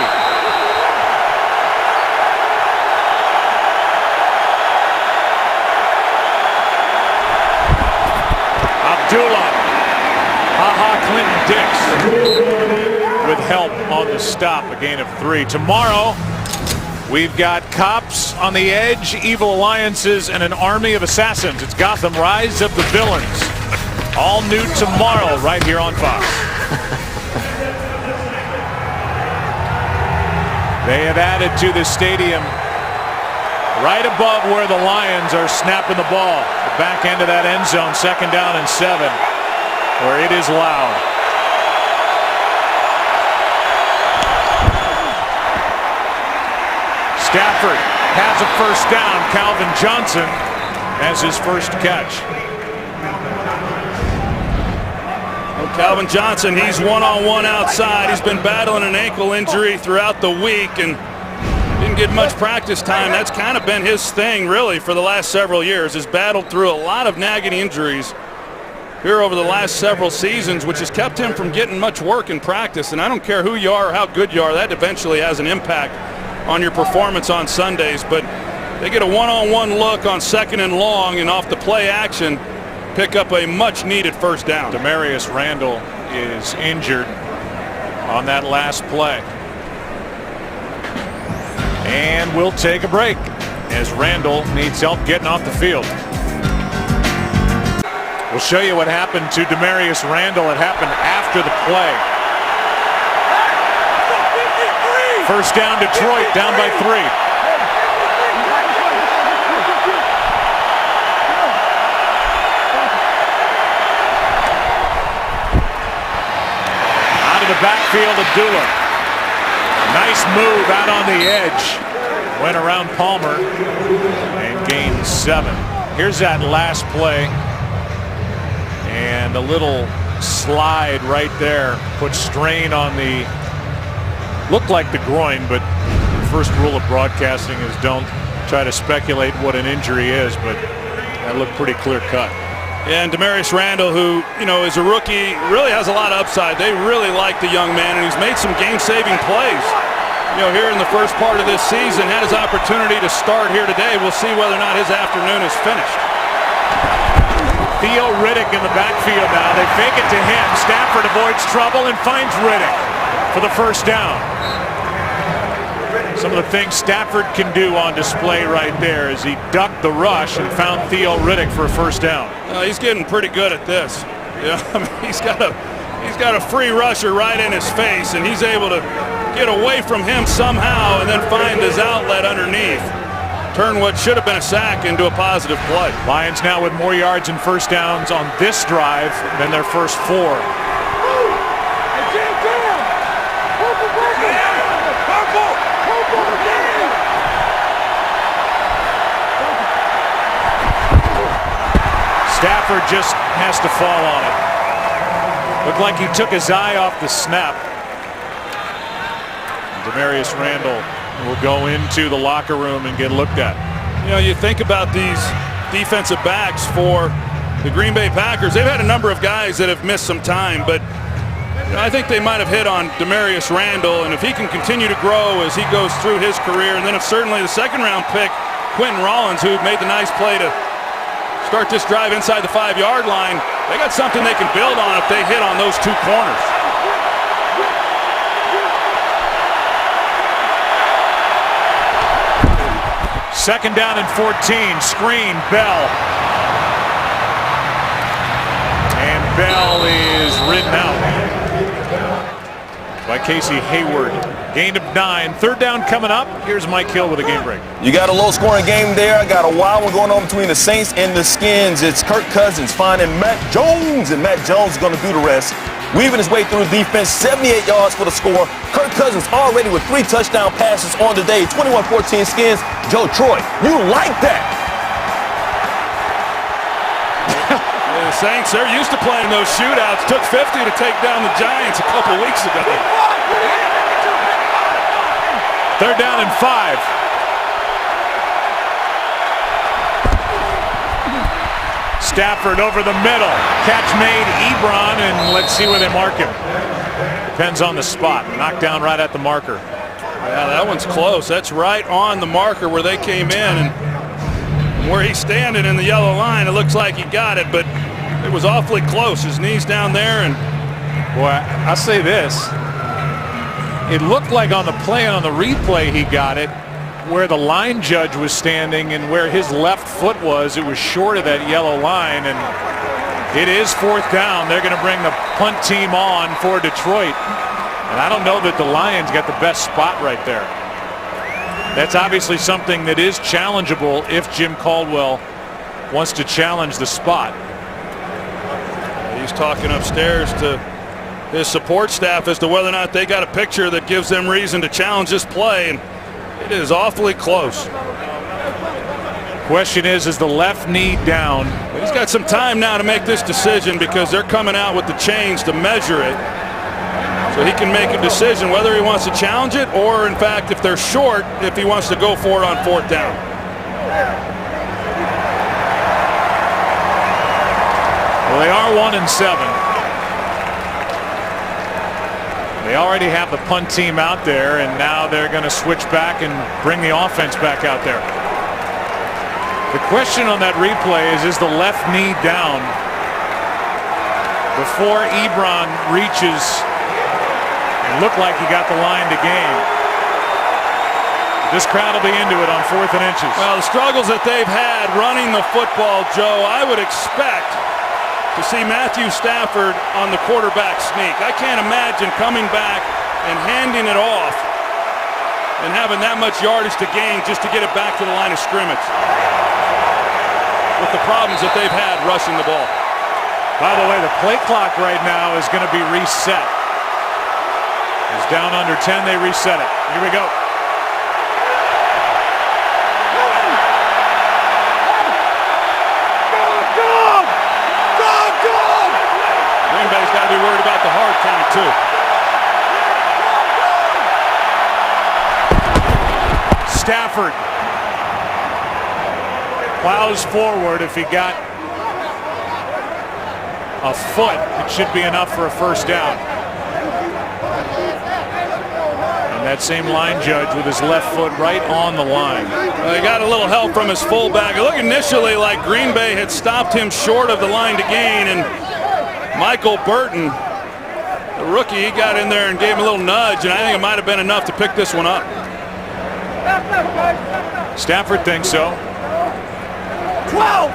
Abdullah. Clinton Dix with help on the stop, a gain of 3. Tomorrow, we've got cops on the edge, evil alliances, and an army of assassins. It's Gotham: Rise of the Villains. All new tomorrow right here on Fox. They have added to the stadium right above where the Lions are snapping the ball. The back end of that end zone, 2nd down and 7, where it is loud. Stafford has a first down. Calvin Johnson has his first catch. Well, Calvin Johnson, he's one-on-one outside. He's been battling an ankle injury throughout the week and didn't get much practice time. That's kind of been his thing, really, for the last several years. He's battled through a lot of nagging injuries here over the last several seasons, which has kept him from getting much work in practice. And I don't care who you are or how good you are, that eventually has an impact on your performance on Sundays. But they get a one-on-one look on 2nd and long, and off the play action, pick up a much-needed first down. Demarius Randall is injured on that last play. And we'll take a break as Randall needs help getting off the field. We'll show you what happened to Demarius Randall. It happened after the play. First down, Detroit, down by 3. Out of the backfield, Abdullah. Nice move out on the edge. Went around Palmer and gained 7. Here's that last play. And a little slide right there. Put strain on the, looked like the groin, but the first rule of broadcasting is don't try to speculate what an injury is, but that looked pretty clear cut. Yeah, and Demarius Randall, who, you know, is a rookie, really has a lot of upside. They really like the young man, and he's made some game-saving plays. You know, here in the first part of this season, had his opportunity to start here today. We'll see whether or not his afternoon is finished. Theo Riddick in the backfield now. They fake it to him. Stafford avoids trouble and finds Riddick for the first down. Some of the things Stafford can do on display right there as he ducked the rush and found Theo Riddick for a first down. He's getting pretty good at this. Yeah, I mean, he's got a free rusher right in his face, and he's able to get away from him somehow and then find his outlet underneath. Turn what should have been a sack into a positive play. Lions now with more yards and first downs on this drive than their first 4. Stafford just has to fall on it. Looked like he took his eye off the snap. Demarius Randall will go into the locker room and get looked at. You know, you think about these defensive backs for the Green Bay Packers. They've had a number of guys that have missed some time, but you know, I think they might have hit on Demarius Randall, and if he can continue to grow as he goes through his career, and then if certainly the second-round pick, Quentin Rollins, who made the nice play to start this drive inside the 5-yard line, they got something they can build on if they hit on those two corners. Second down and 14. Screen, Bell. And Bell is ridden out by Casey Hayward. Gain of 9. Third down coming up. Here's Mike Hill with a game break. You got a low-scoring game there. I got a wild one going on between the Saints and the Skins. It's Kirk Cousins finding Matt Jones, and Matt Jones is going to do the rest. Weaving his way through the defense, 78 yards for the score. Kirk Cousins already with 3 touchdown passes on the day. 21-14 Skins. Joe Troy, you like that? Yeah, the Saints, they're used to playing those shootouts. Took 50 to take down the Giants a couple weeks ago. Third down and 5. Stafford over the middle. Catch made, Ebron, and let's see where they mark him. Depends on the spot. Knocked down right at the marker. Yeah, that one's close. That's right on the marker where they came in, and where he's standing in the yellow line, it looks like he got it, but it was awfully close. His knee's down there, and boy, I'll say this. It looked like on the play and on the replay he got it. Where the line judge was standing and where his left foot was, it was short of that yellow line, and it is fourth down. They're going to bring the punt team on for Detroit, and I don't know that the Lions got the best spot right there. That's obviously something that is challengeable if Jim Caldwell wants to challenge the spot. He's talking upstairs to his support staff as to whether or not they got a picture that gives them reason to challenge this play, and it is awfully close. Question is the left knee down? He's got some time now to make this decision because they're coming out with the chains to measure it. So he can make a decision whether he wants to challenge it or, in fact, if they're short, if he wants to go for it on fourth down. Well, they are 1-7. They already have the punt team out there, and now they're going to switch back and bring the offense back out there. The question on that replay is the left knee down before Ebron reaches and looked like he got the line to gain. This crowd will be into it on 4th and inches. Well, the struggles that they've had running the football, Joe, I would expect to see Matthew Stafford on the quarterback sneak. I can't imagine coming back and handing it off and having that much yardage to gain just to get it back to the line of scrimmage with the problems that they've had rushing the ball. By the way, the play clock right now is going to be reset. It's down under 10, they reset it. Here we go. Green Bay's got to be worried about the hard count, too. Stafford plows forward. If he got a foot, it should be enough for a first down. And that same line judge with his left foot right on the line. Well, he got a little help from his fullback. It looked initially like Green Bay had stopped him short of the line to gain, and Michael Burton, the rookie, he got in there and gave him a little nudge, and I think it might have been enough to pick this one up. Stafford thinks so. 12!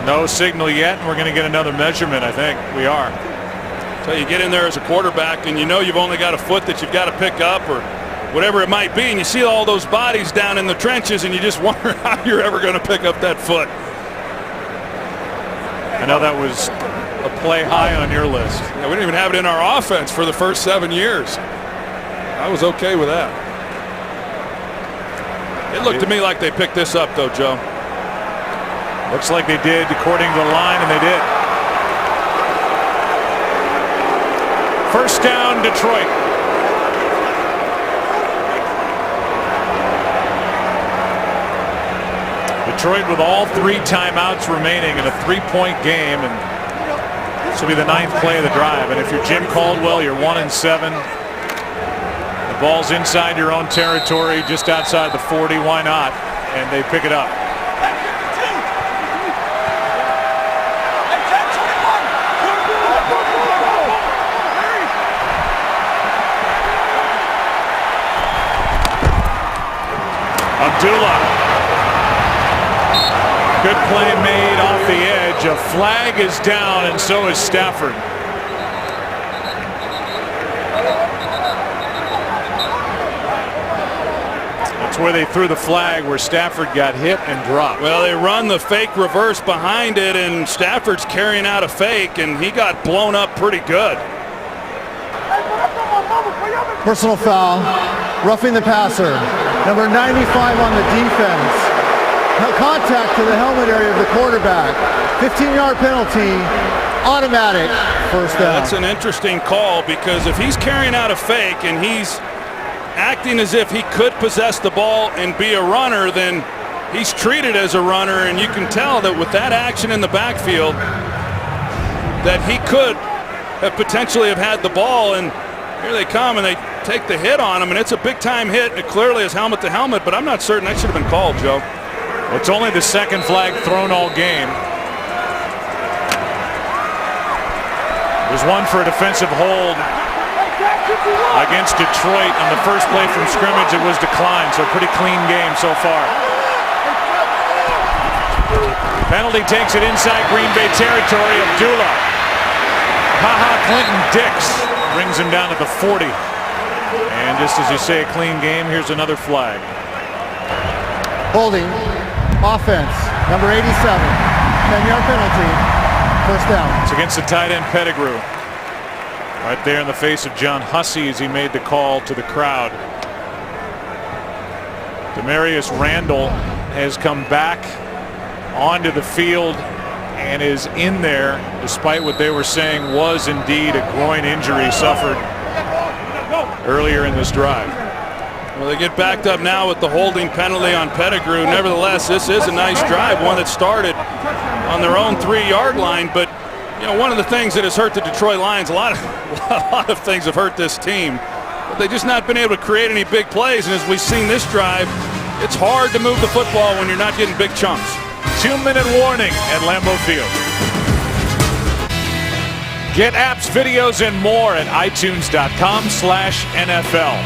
No signal yet, and we're going to get another measurement, I think. We are. So you get in there as a quarterback, and you know you've only got a foot that you've got to pick up or whatever it might be, and you see all those bodies down in the trenches, and you just wonder how you're ever going to pick up that foot. I know that was a play high on your list. Yeah, we didn't even have it in our offense for the first 7 years. I was okay with that. It looked to me like they picked this up, though, Joe. Looks like they did, according to the line, and they did. First down, Detroit. Detroit with all 3 timeouts remaining in a 3-point game, and this will be the 9th play of the drive. And if you're Jim Caldwell, you're 1-7. The ball's inside your own territory, just outside the 40. Why not? And they pick it up. Abdullah. Good play made off the edge. A flag is down, and so is Stafford. That's where they threw the flag, where Stafford got hit and dropped. Well, they run the fake reverse behind it, and Stafford's carrying out a fake, and he got blown up pretty good. Personal foul, roughing the passer. Number 95 on the defense. Contact to the helmet area of the quarterback. 15-yard penalty, automatic first down. That's an interesting call, because if he's carrying out a fake and he's acting as if he could possess the ball and be a runner, then he's treated as a runner, and you can tell that with that action in the backfield that he could have potentially have had the ball, and here they come and they take the hit on him, and it's a big-time hit. It clearly is helmet to helmet, but I'm not certain that should have been called, Joe. Well, it's only the second flag thrown all game. There's one for a defensive hold against Detroit on the first play from scrimmage. It was declined, so pretty clean game so far. Penalty takes it inside Green Bay territory. Abdullah. Clinton Dix brings him down to the 40. And just as you say, a clean game, here's another flag. Holding, offense, number 87, 10-yard penalty, first down. It's against the tight end Pettigrew. Right there in the face of John Hussey as he made the call to the crowd. Demarius Randall has come back onto the field and is in there, despite what they were saying was indeed a groin injury suffered earlier in this drive. Well, they get backed up now with the holding penalty on Pettigrew. Nevertheless, this is a nice drive, one that started on their own 3-yard line. But you know, one of the things that has hurt the Detroit Lions, a lot of things have hurt this team, but they've just not been able to create any big plays. And as we've seen this drive, it's hard to move the football when you're not getting big chunks. 2-minute warning at Lambeau Field. Get apps, videos, and more at itunes.com/NFL.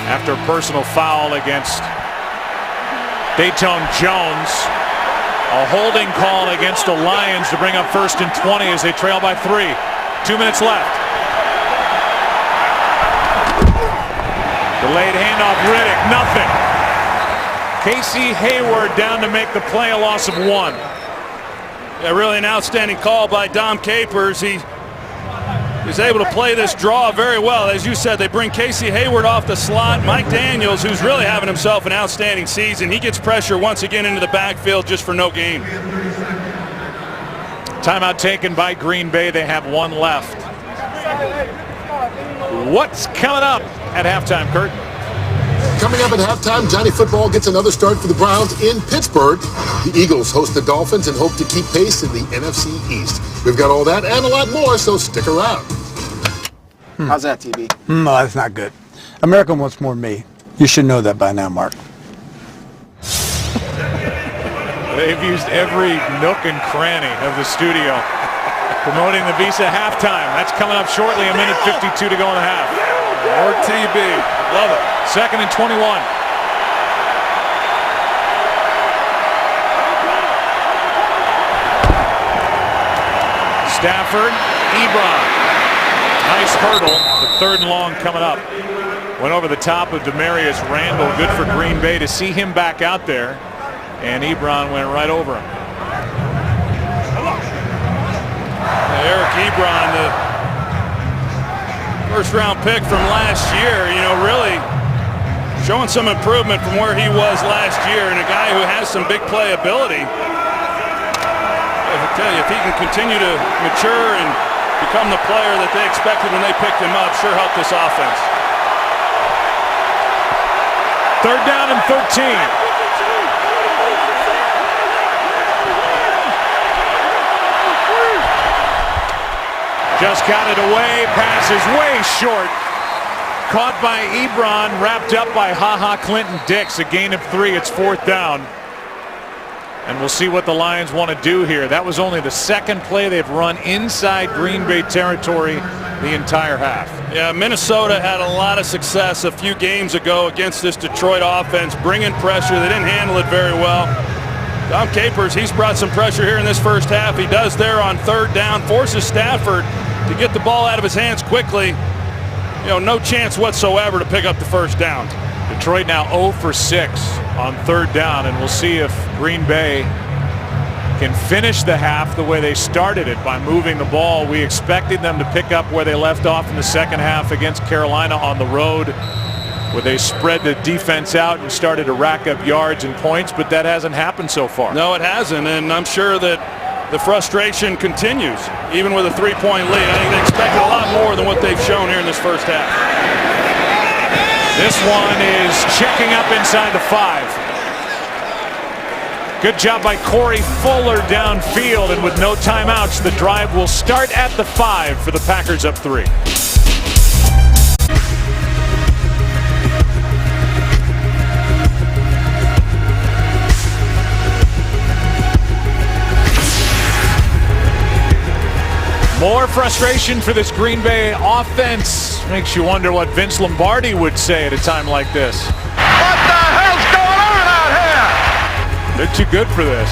After a personal foul against Dayton Jones, a holding call against the Lions to bring up 1st and 20 as they trail by 3. 2 minutes left. Delayed handoff, Riddick, nothing. Casey Hayward down to make the play, a loss of 1. Yeah, really an outstanding call by Dom Capers. He is able to play this draw very well. As you said, they bring Casey Hayward off the slot. Mike Daniels, who's really having himself an outstanding season, he gets pressure once again into the backfield just for no gain. Timeout taken by Green Bay. They have 1 left. What's coming up at halftime, Kurt? Coming up at halftime, Johnny Football gets another start for the Browns in Pittsburgh. The Eagles host the Dolphins and hope to keep pace in the NFC East. We've got all that and a lot more, so stick around. How's that, TB? No, that's not good. America wants more than me. You should know that by now, Mark. They've used every nook and cranny of the studio promoting the Visa halftime. That's coming up shortly, 1:52 to go in the half. More TB. Love it. 2nd and 21. Stafford, Ebron. Nice hurdle. The 3rd and long coming up. Went over the top of Demarius Randall. Good for Green Bay to see him back out there. And Ebron went right over him. Eric Ebron, the first-round pick from last year, you know, really showing some improvement from where he was last year, and a guy who has some big play ability. I tell you, if he can continue to mature and become the player that they expected when they picked him up, sure help this offense. 3rd down and 13. Just got it away. Pass is way short. Caught by Ebron, wrapped up by Clinton Dix. A gain of 3. It's 4th down. And we'll see what the Lions want to do here. That was only the second play they've run inside Green Bay territory the entire half. Yeah, Minnesota had a lot of success a few games ago against this Detroit offense, bringing pressure. They didn't handle it very well. Dom Capers, he's brought some pressure here in this first half. He does there on 3rd down, forces Stafford to get the ball out of his hands quickly. No chance whatsoever to pick up the first down. Detroit now 0 for 6 on 3rd down, and we'll see if Green Bay can finish the half the way they started it by moving the ball. We expected them to pick up where they left off in the second half against Carolina on the road, where they spread the defense out and started to rack up yards and points, but that hasn't happened so far. No, it hasn't, and I'm sure that the frustration continues, even with a 3-point lead. I think they expected a lot more than what they've shown here in this first half. This one is checking up inside the 5. Good job by Corey Fuller downfield, and with no timeouts, the drive will start at the 5 for the Packers up 3. More frustration for this Green Bay offense. Makes you wonder what Vince Lombardi would say at a time like this. What the hell's going on out here? They're too good for this.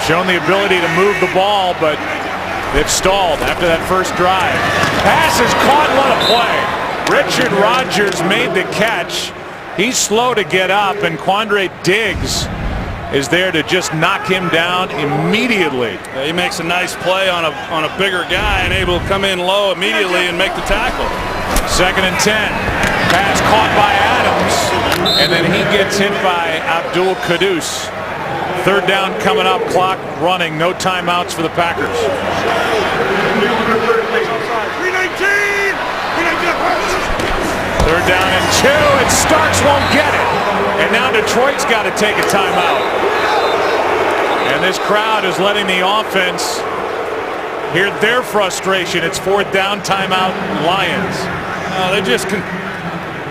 Shown the ability to move the ball, but they've stalled after that first drive. Pass is caught. What a play. Richard Rodgers made the catch. He's slow to get up, and Quandre Diggs is there to just knock him down immediately. Yeah, he makes a nice play on a bigger guy and able to come in low immediately and make the tackle. 2nd and 10. Pass caught by Adams, and then he gets hit by Abdul Quddus. 3rd down coming up, clock running, no timeouts for the Packers. 3rd down and 2, and Starks won't get it. And now Detroit's got to take a timeout. And this crowd is letting the offense hear their frustration. It's 4th down, timeout, Lions.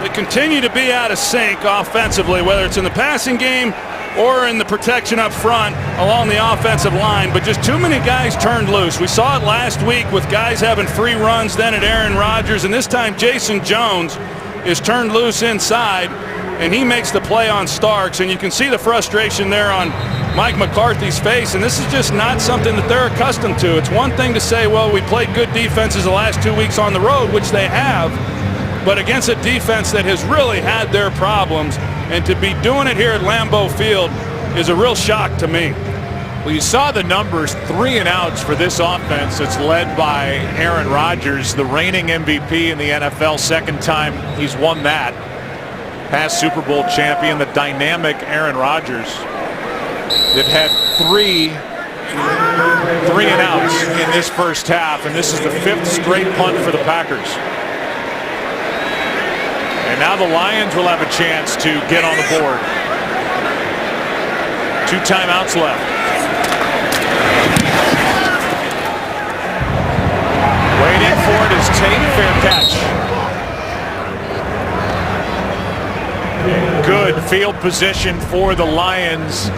They continue to be out of sync offensively, whether it's in the passing game or in the protection up front along the offensive line, but just too many guys turned loose. We saw it last week with guys having free runs then at Aaron Rodgers, and this time Jason Jones is turned loose inside, and he makes the play on Starks, and you can see the frustration there on Mike McCarthy's face, and this is just not something that they're accustomed to. It's one thing to say, well, we played good defenses the last 2 weeks on the road, which they have, but against a defense that has really had their problems, and to be doing it here at Lambeau Field is a real shock to me. Well, you saw the numbers, 3 and outs for this offense. It's led by Aaron Rodgers, the reigning MVP in the NFL, 2nd time he's won that. Past Super Bowl champion, the dynamic Aaron Rodgers. They've had 3 and outs in this first half, and this is the 5th straight punt for the Packers. And now the Lions will have a chance to get on the board. 2 timeouts left. Waiting for it is Tate, fair catch. Good field position for the Lions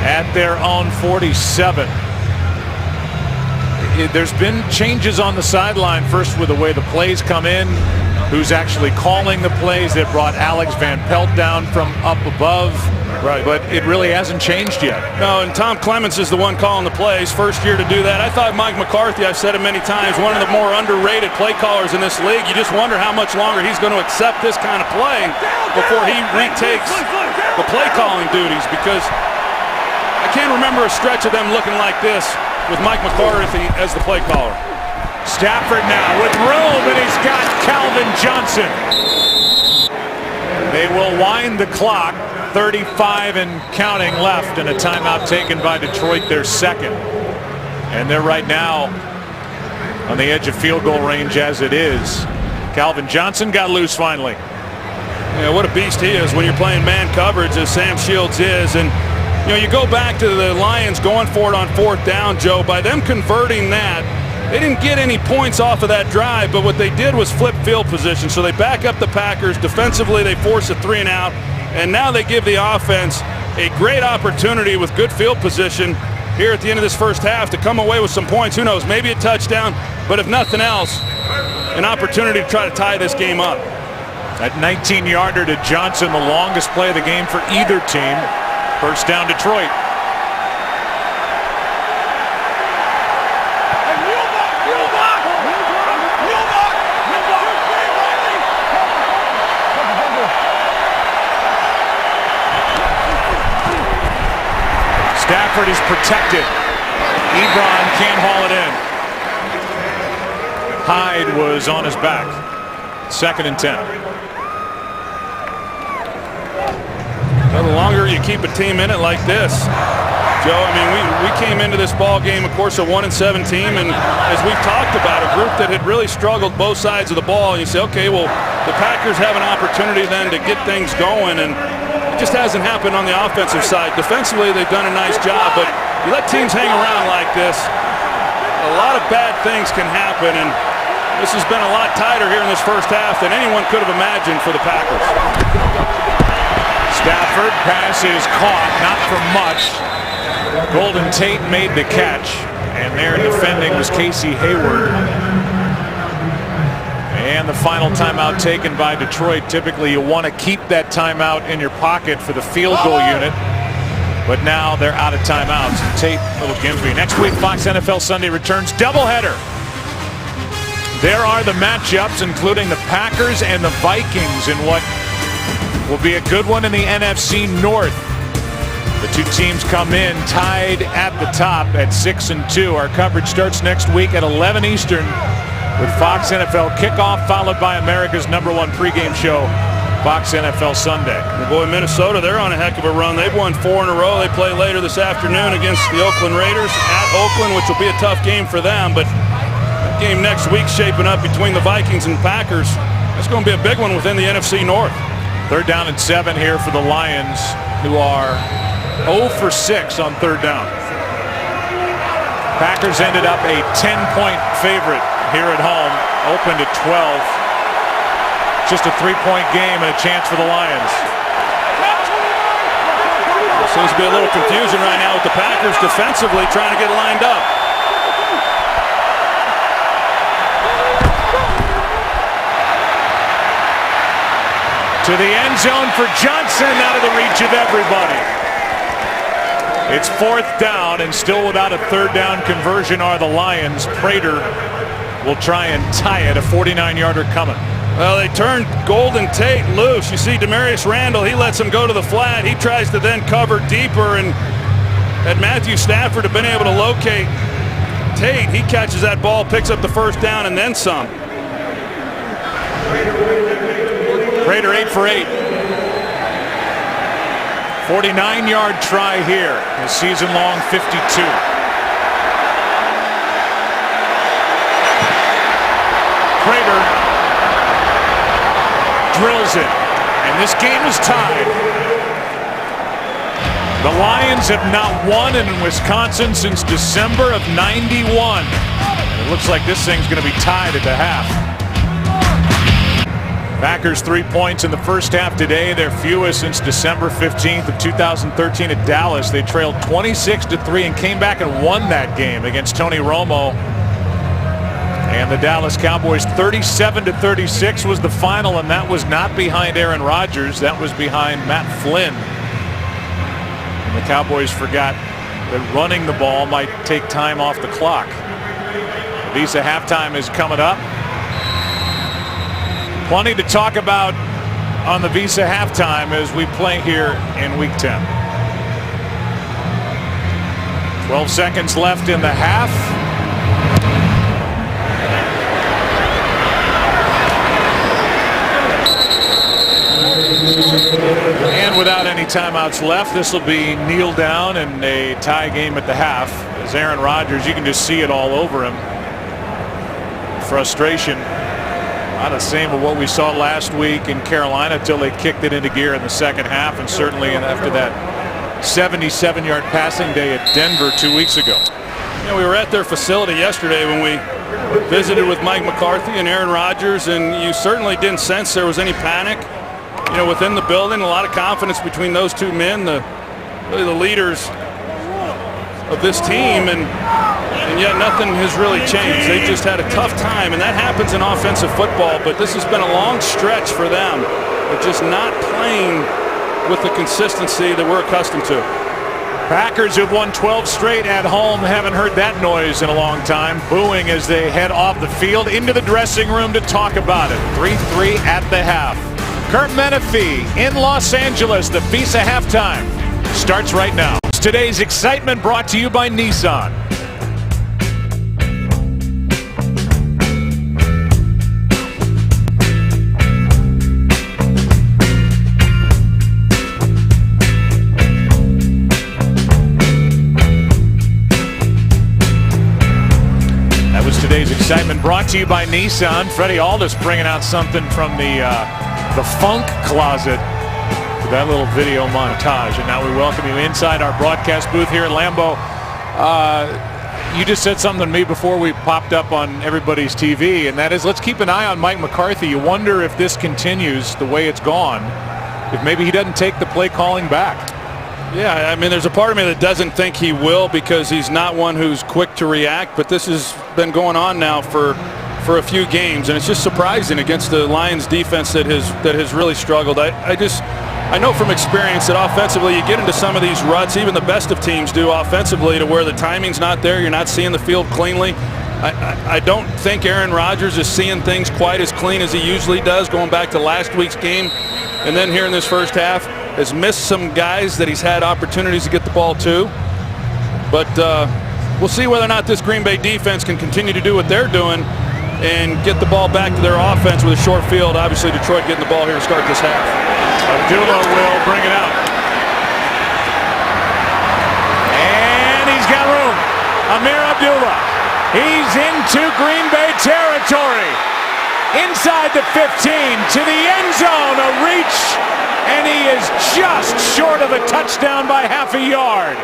at their own 47. There's been changes on the sideline, first with the way the plays come in, who's actually calling the plays. They brought Alex Van Pelt down from up above. Right. But it really hasn't changed yet. No, and Tom Clements is the one calling the plays. First year to do that. I thought Mike McCarthy, I've said it many times, one of the more underrated play callers in this league. You just wonder how much longer he's going to accept this kind of play before he retakes the play calling duties, because I can't remember a stretch of them looking like this with Mike McCarthy as the play caller. Stafford now with room, and he's got Calvin Johnson. They will wind the clock. 35 and counting left, and a timeout taken by Detroit, their 2nd. And they're right now on the edge of field goal range as it is. Calvin Johnson got loose finally. Yeah, what a beast he is when you're playing man coverage as Sam Shields is. And You know, you go back to the Lions going for it on 4th down, Joe. By them converting that, they didn't get any points off of that drive, but what they did was flip field position. So they back up the Packers. Defensively, they force a 3 and out, and now they give the offense a great opportunity with good field position here at the end of this first half to come away with some points. Who knows, maybe a touchdown, but if nothing else, an opportunity to try to tie this game up. That 19-yarder to Johnson, the longest play of the game for either team. First down, Detroit. Stafford is protected. Ebron can't haul it in. Hyde was on his back. 2nd and 10. Well, the longer you keep a team in it like this, Joe, I mean, we came into this ball game, of course, a 1-7 team, and as we've talked about, a group that had really struggled both sides of the ball. And you say, okay, well, the Packers have an opportunity then to get things going, and it just hasn't happened on the offensive side. Defensively, they've done a nice job, but you let teams hang around like this, a lot of bad things can happen, and this has been a lot tighter here in this first half than anyone could have imagined for the Packers. Stafford, pass is caught, not for much. Golden Tate made the catch, and there defending was Casey Hayward. And the final timeout taken by Detroit. Typically you want to keep that timeout in your pocket for the field goal unit, but now they're out of timeouts. Tate, little Ginsby. Next week, Fox NFL Sunday returns doubleheader. There are the matchups, including the Packers and the Vikings in what will be a good one in the NFC North. The two teams come in tied at the top at 6-2. Our coverage starts next week at 11 Eastern with Fox NFL Kickoff, followed by America's #1 pregame show, Fox NFL Sunday. And boy, Minnesota, they're on a heck of a run. They've won 4 in a row. They play later this afternoon against the Oakland Raiders at Oakland, which will be a tough game for them. But that game next week shaping up between the Vikings and Packers. That's going to be a big one within the NFC North. 3rd down and 7 here for the Lions, who are 0 for 6 on 3rd down. Packers ended up a 10-point favorite here at home, opened at 12. Just a 3-point game and a chance for the Lions. Seems to be a little confusion right now with the Packers defensively trying to get lined up. To the end zone for Johnson, out of the reach of everybody. It's 4th down, and still without a 3rd down conversion are the Lions. Prater will try and tie it, a 49-yarder coming. Well, they turned Golden Tate loose. You see Demarius Randall, he lets him go to the flat. He tries to then cover deeper, and had Matthew Stafford have been able to locate Tate, he catches that ball, picks up the 1st down, and then some. Prater 8 for 8. 49-yard try here. His season-long 52. Prater drills it, and this game is tied. The Lions have not won in Wisconsin since December of '91. And it looks like this thing's going to be tied at the half. Packers 3 points in the first half today, their fewest since December 15th of 2013 at Dallas. They trailed 26-3 and came back and won that game against Tony Romo. And the Dallas Cowboys 37-36 was the final, and that was not behind Aaron Rodgers. That was behind Matt Flynn. And the Cowboys forgot that running the ball might take time off the clock. The Visa halftime is coming up. Plenty to talk about on the Visa halftime as we play here in Week 10. 12 seconds left in the half. And without any timeouts left, this will be kneel down and a tie game at the half. As Aaron Rodgers, you can just see it all over him. Frustration. Not the same of what we saw last week in Carolina until they kicked it into gear in the second half, and certainly after that 77-yard passing day at Denver 2 weeks ago. We were at their facility yesterday when we visited with Mike McCarthy and Aaron Rodgers, and you certainly didn't sense there was any panic, within the building. A lot of confidence between those two men, really the leaders of this team, and yet nothing has really changed. They just had a tough time, and that happens in offensive football, but this has been a long stretch for them. They're just not playing with the consistency that we're accustomed to. Packers, who've won 12 straight at home, haven't heard that noise in a long time. Booing as they head off the field into the dressing room to talk about it. 3-3 at the half. Kurt Menefee in Los Angeles. The Visa halftime starts right now. Today's excitement brought to you by Nissan. Today's excitement brought to you by Nissan. Freddie Aldis bringing out something from the funk closet for that little video montage. And now we welcome you inside our broadcast booth here at Lambeau. You just said something to me before we popped up on everybody's TV, and that is, let's keep an eye on Mike McCarthy. You wonder if this continues the way it's gone, if maybe he doesn't take the play calling back. Yeah, I mean, there's a part of me that doesn't think he will, because he's not one who's quick to react, but this has been going on now for a few games, and it's just surprising against the Lions defense that has really struggled. I know from experience that offensively you get into some of these ruts, even the best of teams do offensively, to where the timing's not there, you're not seeing the field cleanly. I don't think Aaron Rodgers is seeing things quite as clean as he usually does, going back to last week's game, and then here in this first half has missed some guys that he's had opportunities to get the ball to. But we'll see whether or not this Green Bay defense can continue to do what they're doing and get the ball back to their offense with a short field. Obviously, Detroit getting the ball here to start this half. Abdullah will bring it out. And he's got room. Ameer Abdullah. He's into Green Bay territory. Inside the 15 to the end zone. A reach. And he is just short of a touchdown by half a yard.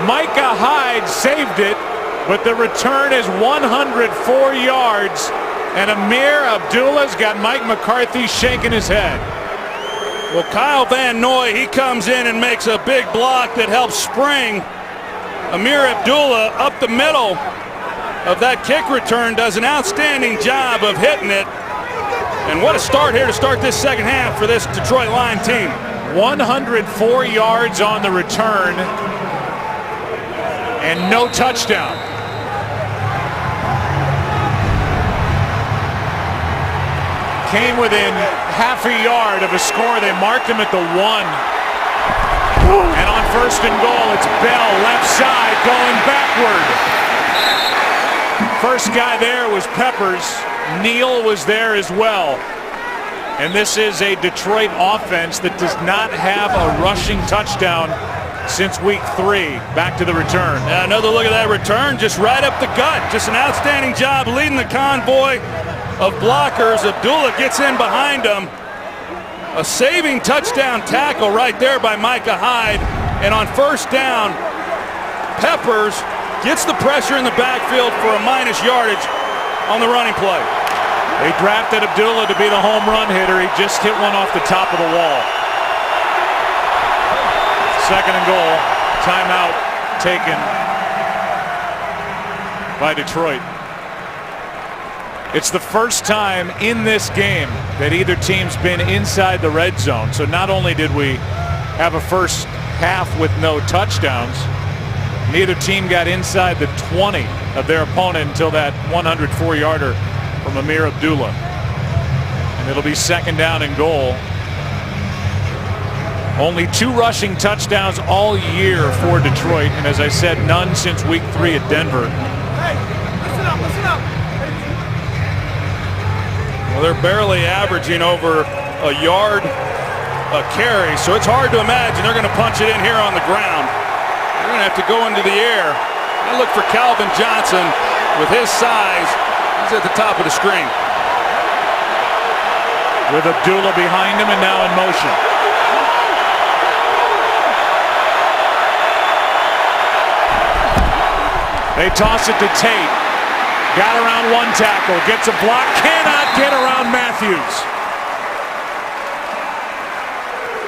Micah Hyde saved it, but the return is 104 yards. And Ameer Abdullah's got Mike McCarthy shaking his head. Well, Kyle Van Noy, he comes in and makes a big block that helps spring Ameer Abdullah up the middle of that kick return. Does an outstanding job of hitting it. And what a start here to start this second half for this Detroit Lion team. 104 yards on the return and no touchdown. Came within half a yard of a score. They marked him at the 1. And on first and goal, it's Bell left side going backward. First guy there was Peppers. Neal was there as well. And this is a Detroit offense that does not have a rushing touchdown since week 3. Back to the return. Yeah, another look at that return, just right up the gut. Just an outstanding job leading the convoy of blockers. Abdullah gets in behind him. A saving touchdown tackle right there by Micah Hyde. And on first down, Peppers gets the pressure in the backfield for a minus yardage on the running play. They drafted Abdullah to be the home run hitter. He just hit one off the top of the wall. Second and goal. Timeout taken by Detroit. It's the first time in this game that either team's been inside the red zone. So not only did we have a first half with no touchdowns, neither team got inside the 20 of their opponent until that 104-yarder from Ameer Abdullah. And it'll be second down and goal. Only 2 rushing touchdowns all year for Detroit, and as I said, none since week 3 at Denver. Hey, listen up, listen up. Well, they're barely averaging over a yard a carry, so it's hard to imagine they're going to punch it in here on the ground. They're going to have to go into the air. I look for Calvin Johnson with his size. He's at the top of the screen. With Abdullah behind him and now in motion. They toss it to Tate. Got around one tackle. Gets a block. Cannot get around Matthews.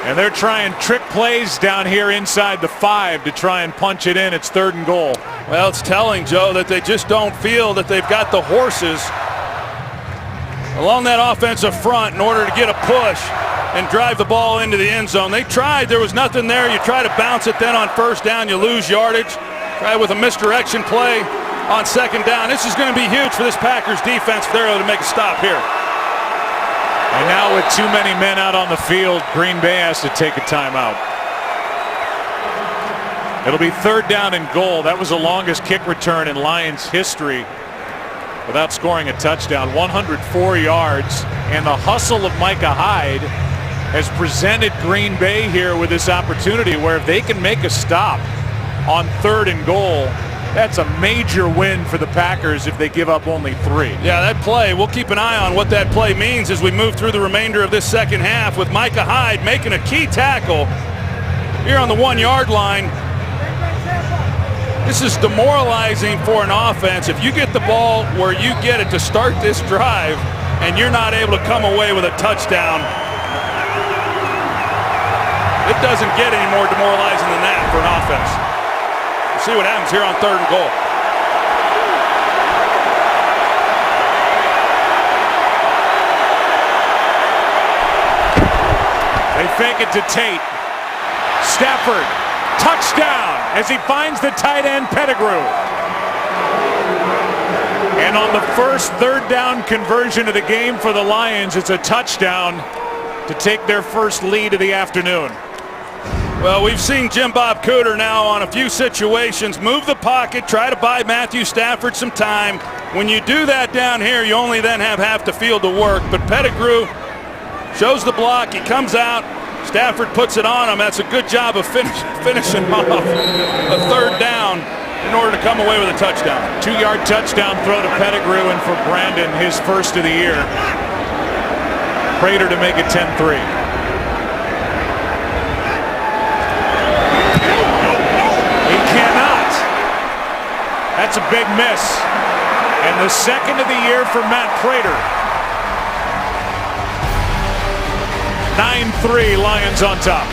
And they're trying trick plays down here inside the 5 to try and punch it in. It's 3rd and goal. Well, it's telling, Joe, that they just don't feel that they've got the horses along that offensive front in order to get a push and drive the ball into the end zone. They tried. There was nothing there. You try to bounce it, then on 1st down, you lose yardage. Try with a misdirection play on 2nd down. This is going to be huge for this Packers defense if they're able to make a stop here. And now with too many men out on the field, Green Bay has to take a timeout. It'll be 3rd down and goal. That was the longest kick return in Lions history without scoring a touchdown. 104 yards. And the hustle of Micah Hyde has presented Green Bay here with this opportunity where if they can make a stop on 3rd and goal, that's a major win for the Packers if they give up only 3. Yeah, that play, we'll keep an eye on what that play means as we move through the remainder of this 2nd half with Micah Hyde making a key tackle here on the 1-yard line. This is demoralizing for an offense. If you get the ball where you get it to start this drive and you're not able to come away with a touchdown, it doesn't get any more demoralizing than that for an offense. See what happens here on 3rd and goal. They fake it to Tate. Stafford, touchdown as he finds the tight end Pettigrew. And on the first 3rd down conversion of the game for the Lions, it's a touchdown to take their first lead of the afternoon. Well, we've seen Jim Bob Cooter now on a few situations move the pocket, try to buy Matthew Stafford some time. When you do that down here, you only then have half the field to work. But Pettigrew shows the block. He comes out. Stafford puts it on him. That's a good job of finishing off a 3rd down in order to come away with a touchdown. 2-yard touchdown throw to Pettigrew, and for Brandon, his first of the year. Prater to make it 10-3. That's a big miss. And the 2nd of the year for Matt Prater. 9-3, Lions on top.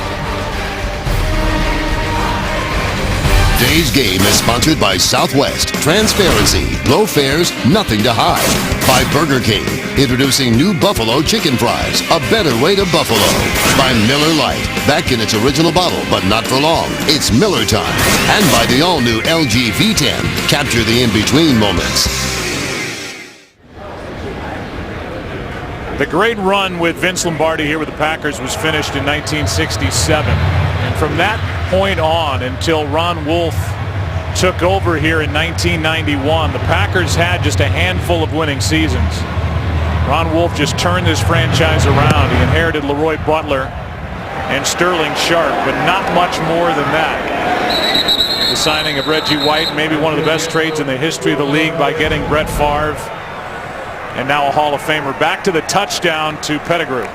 Today's game is sponsored by Southwest. Transparency, low fares, nothing to hide. By Burger King, introducing new Buffalo chicken fries, a better way to Buffalo. By Miller Lite, back in its original bottle, but not for long. It's Miller time. And by the all-new LG V10, capture the in-between moments. The great run with Vince Lombardi here with the Packers was finished in 1967. And from that point on until Ron Wolf took over here in 1991, the Packers had just a handful of winning seasons. Ron Wolf just turned this franchise around. He inherited Leroy Butler and Sterling Sharp, but not much more than that. The signing of Reggie White, maybe one of the best trades in the history of the league by getting Brett Favre, and now a Hall of Famer. Back to the touchdown to Pettigrew.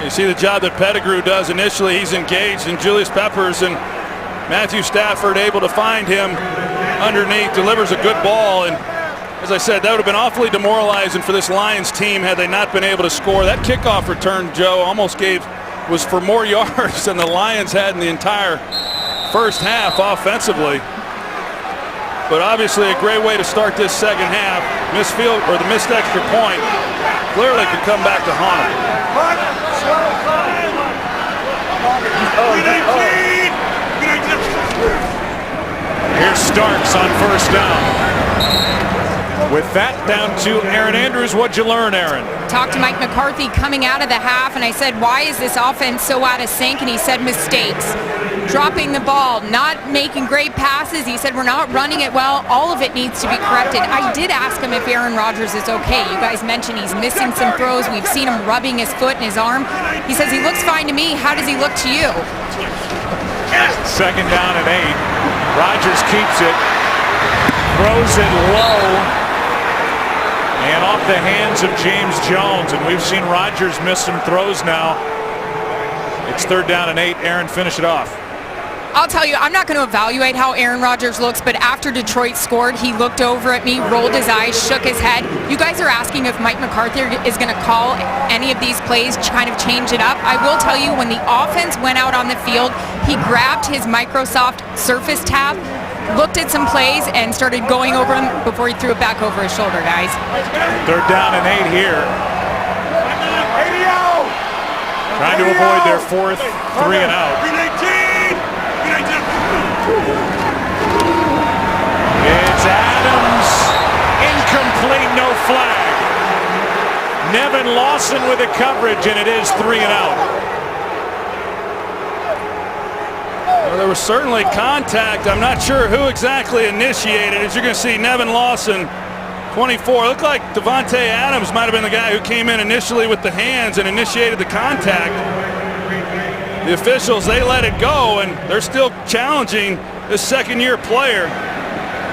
You see the job that Pettigrew does initially. He's engaged in Julius Peppers, and Matthew Stafford able to find him underneath, delivers a good ball. And as I said, that would have been awfully demoralizing for this Lions team had they not been able to score. That kickoff return, Joe, almost was for more yards than the Lions had in the entire first half offensively. But obviously a great way to start this 2nd half. Missed field, or the missed extra point, clearly could come back to haunt them. Here's Starks on 1st down. With that down to Aaron Andrews. What'd you learn, Aaron? Talked to Mike McCarthy coming out of the half, and I said, why is this offense so out of sync? And he said, mistakes. Dropping the ball, not making great passes. He said, we're not running it well. All of it needs to be corrected. I did ask him if Aaron Rodgers is okay. You guys mentioned he's missing some throws. We've seen him rubbing his foot and his arm. He says he looks fine to me. How does he look to you? 2nd down and 8. Rodgers keeps it. Throws it low. And off the hands of James Jones. And we've seen Rodgers miss some throws now. It's 3rd down and 8. Aaron, finish it off. I'll tell you, I'm not going to evaluate how Aaron Rodgers looks, but after Detroit scored, he looked over at me, rolled his eyes, shook his head. You guys are asking if Mike McCarthy is going to call any of these plays, kind of change it up. I will tell you, when the offense went out on the field, he grabbed his Microsoft Surface tab, looked at some plays, and started going over them before he threw it back over his shoulder, guys. They're down and 8 here. Trying to avoid their fourth 3 and out. It's Adams. Incomplete, no flag. Nevin Lawson with the coverage, and it is 3 and out. Well, there was certainly contact. I'm not sure who exactly initiated. As you're going to see, Nevin Lawson, 24. Looked like Davante Adams might have been the guy who came in initially with the hands and initiated the contact. The officials, they let it go, and they're still challenging this second-year player,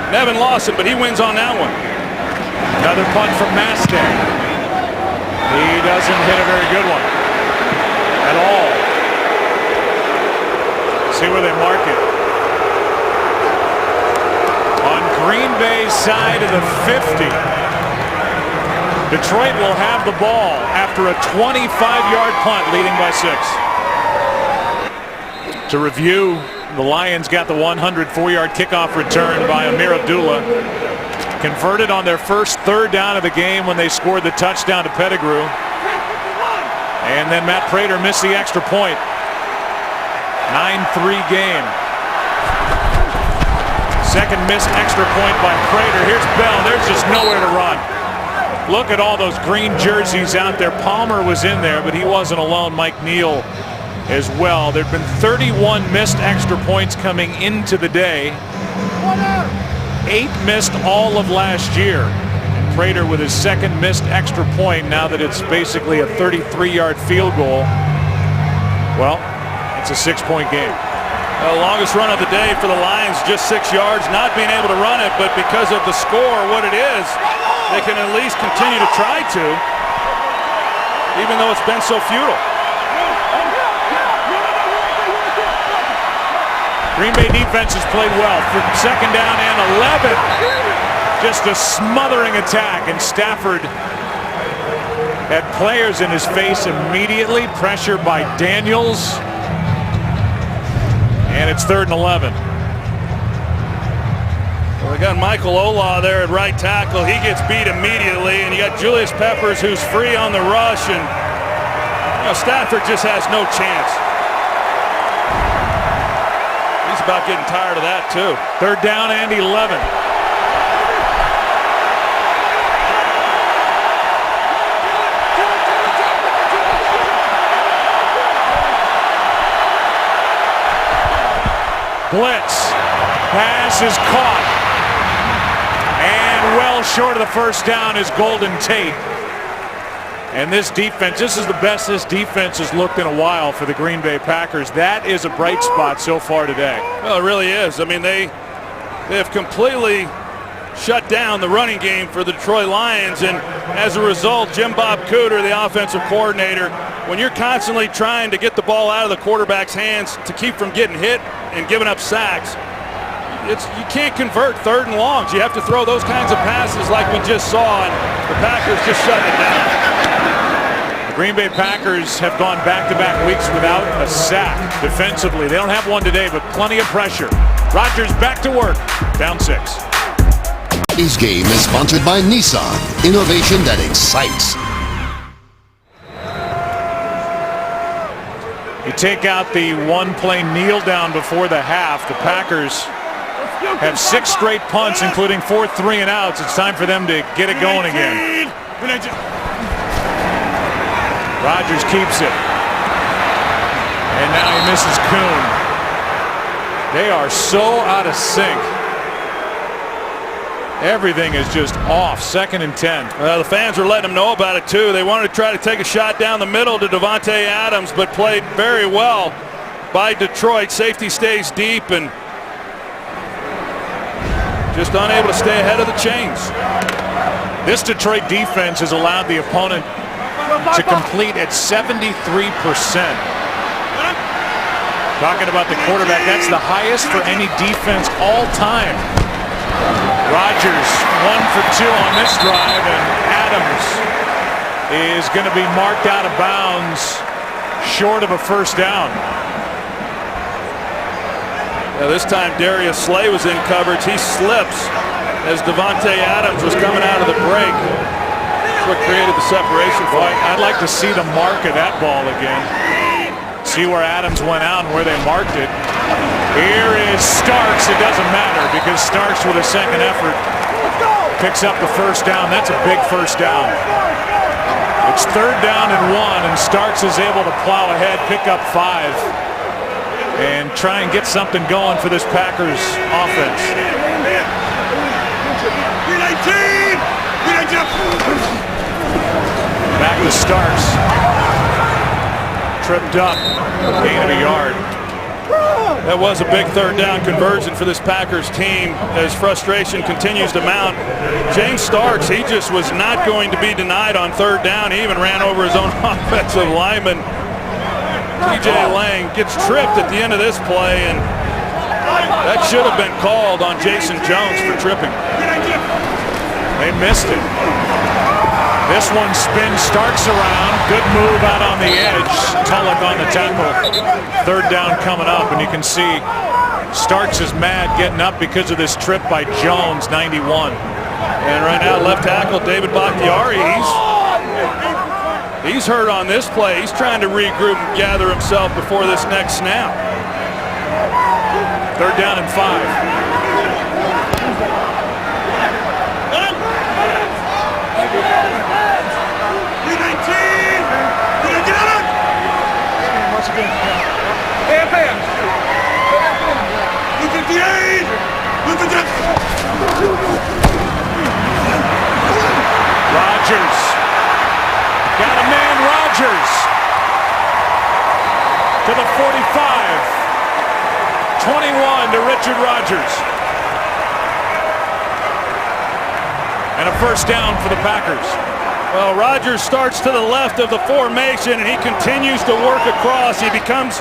Nevin Lawson, but he wins on that one. Another punt from Mastang. He doesn't hit a very good one at all. See where they mark it. On Green Bay's side of the 50. Detroit will have the ball after a 25-yard punt, leading by 6. To review, the Lions got the 104-yard kickoff return by Amir Abdullah. Converted on their first 3rd down of the game when they scored the touchdown to Pettigrew. And then Matt Prater missed the extra point. 9-3 game. Second missed extra point by Prater. Here's Bell. There's just nowhere to run. Look at all those green jerseys out there. Palmer was in there, but he wasn't alone. Mike Neal as well. There'd been 31 missed extra points coming into the day. 8 missed all of last year. And Prater with his second missed extra point now that it's basically a 33-yard field goal. Well, it's a 6-point game. The longest run of the day for the Lions, just 6 yards, not being able to run it, but because of the score, what it is, they can at least continue to try to, even though it's been so futile. Green Bay defense has played well. For 2nd down and 11. Just a smothering attack, and Stafford had players in his face immediately. Pressure by Daniels. And it's 3rd and 11. Well, they got Michael Olah there at right tackle. He gets beat immediately, and you got Julius Peppers who's free on the rush, and Stafford just has no chance. He's about getting tired of that too. 3rd down and 11. Blitz. Pass is caught. And well short of the first down is Golden Tate. And this defense, this is the best this defense has looked in a while for the Green Bay Packers. That is a bright spot so far today. Well, it really is. I mean, they have completely shut down the running game for the Detroit Lions, and as a result, Jim Bob Cooter, the offensive coordinator, when you're constantly trying to get the ball out of the quarterback's hands to keep from getting hit and giving up sacks, you can't convert 3rd and longs. You have to throw those kinds of passes like we just saw, and the Packers just shut it down. The Green Bay Packers have gone back-to-back weeks without a sack defensively. They don't have one today, but plenty of pressure. Rodgers back to work, down 6. Today's game is sponsored by Nissan. Innovation that excites. You take out the one-play kneel down before the half. The Packers have 6 straight punts, including 4 3 and outs. It's time for them to get it going again. Rodgers keeps it. And now he misses Kuhn. They are so out of sync. Everything is just off. 2nd and 10. Well, the fans were letting them know about it too. They wanted to try to take a shot down the middle to Davante Adams, but played very well by Detroit. Safety stays deep and just unable to stay ahead of the chains. This Detroit defense has allowed the opponent to complete at 73%. Talking about the quarterback, that's the highest for any defense all time. Rodgers 1 for 2 on this drive, and Adams is going to be marked out of bounds short of a first down. This time Darius Slay was in coverage. He slips as Davante Adams was coming out of the break. That's what created the separation fight. I'd like to see the mark of that ball again. See where Adams went out and where they marked it. Here is Starks. It doesn't matter because Starks with a second effort picks up the first down. That's a big first down. It's 3rd down and 1, and Starks is able to plow ahead, pick up 5, and try and get something going for this Packers offense. Back to Starks. Tripped up, gain of a yard. That was a big 3rd down conversion for this Packers team as frustration continues to mount. James Starks, he just was not going to be denied on 3rd down. He even ran over his own offensive lineman. TJ Lang gets tripped at the end of this play, and that should have been called on Jason Jones for tripping. They missed it. This one spins Starks around. Good move out on the edge. Tulloch on the tackle. 3rd down coming up, and you can see Starks is mad getting up because of this trip by Jones, 91. And right now, left tackle David Bakhtiari, he's hurt on this play. He's trying to regroup and gather himself before this next snap. 3rd down and 5. Rodgers. Got a man, Rodgers. To the 45. 21 to Richard Rodgers. And a first down for the Packers. Well, Rodgers starts to the left of the formation, and he continues to work across. He becomes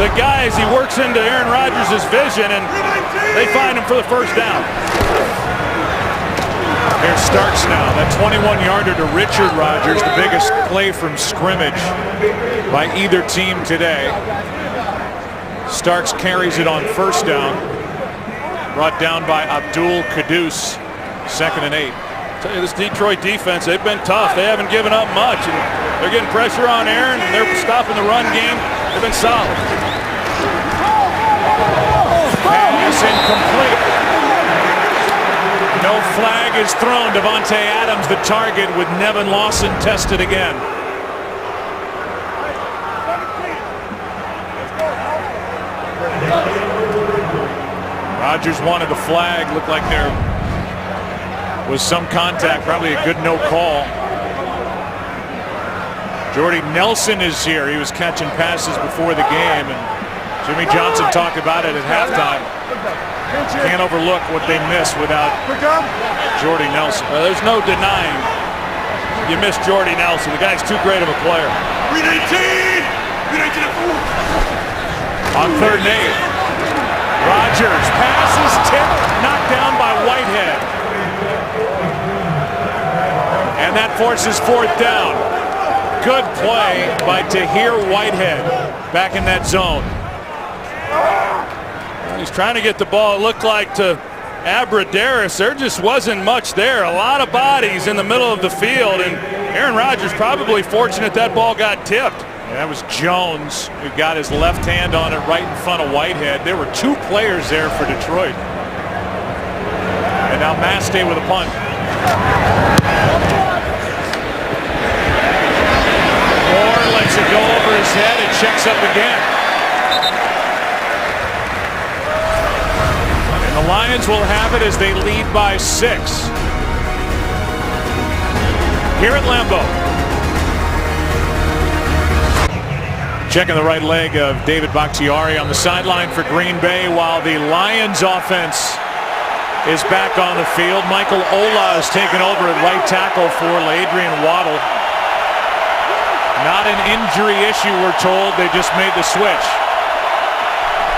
the guy as he works into Aaron Rodgers' vision, and they find him for the first down. Here's Starks now. That 21-yarder to Richard Rodgers, the biggest play from scrimmage by either team today. Starks carries it on first down. Brought down by Abdul Quddus. 2nd and 8. I tell you, this Detroit defense, they've been tough. They haven't given up much, and they're getting pressure on Aaron, and they're stopping the run game. They've been solid. Pass incomplete. No flag is thrown. Davante Adams, the target, with Nevin Lawson tested again. Rodgers wanted the flag. Looked like there was some contact, probably a good no call. Jordy Nelson is here. He was catching passes before the game, and Jimmy Johnson talked about it at halftime. Can't overlook what they miss without Jordy Nelson. There's no denying you miss Jordy Nelson. The guy's too great of a player. On 3rd and 8. Rodgers passes tipped, knocked down by Whitehead. And that forces 4th down. Good play by Tahir Whitehead back in that zone. He's trying to get the ball, it looked like, to Abradaris. There just wasn't much there. A lot of bodies in the middle of the field, and Aaron Rodgers probably fortunate that ball got tipped. Yeah, that was Jones who got his left hand on it right in front of Whitehead. There were 2 players there for Detroit. And now Mastay with a punt. Moore lets it go over his head. It checks up again. And the Lions will have it as they lead by 6. Here at Lambeau. Checking the right leg of David Bakhtiari on the sideline for Green Bay while the Lions offense is back on the field. Michael Ola is taken over at right tackle for Adrian Waddle. Not an injury issue, we're told. They just made the switch.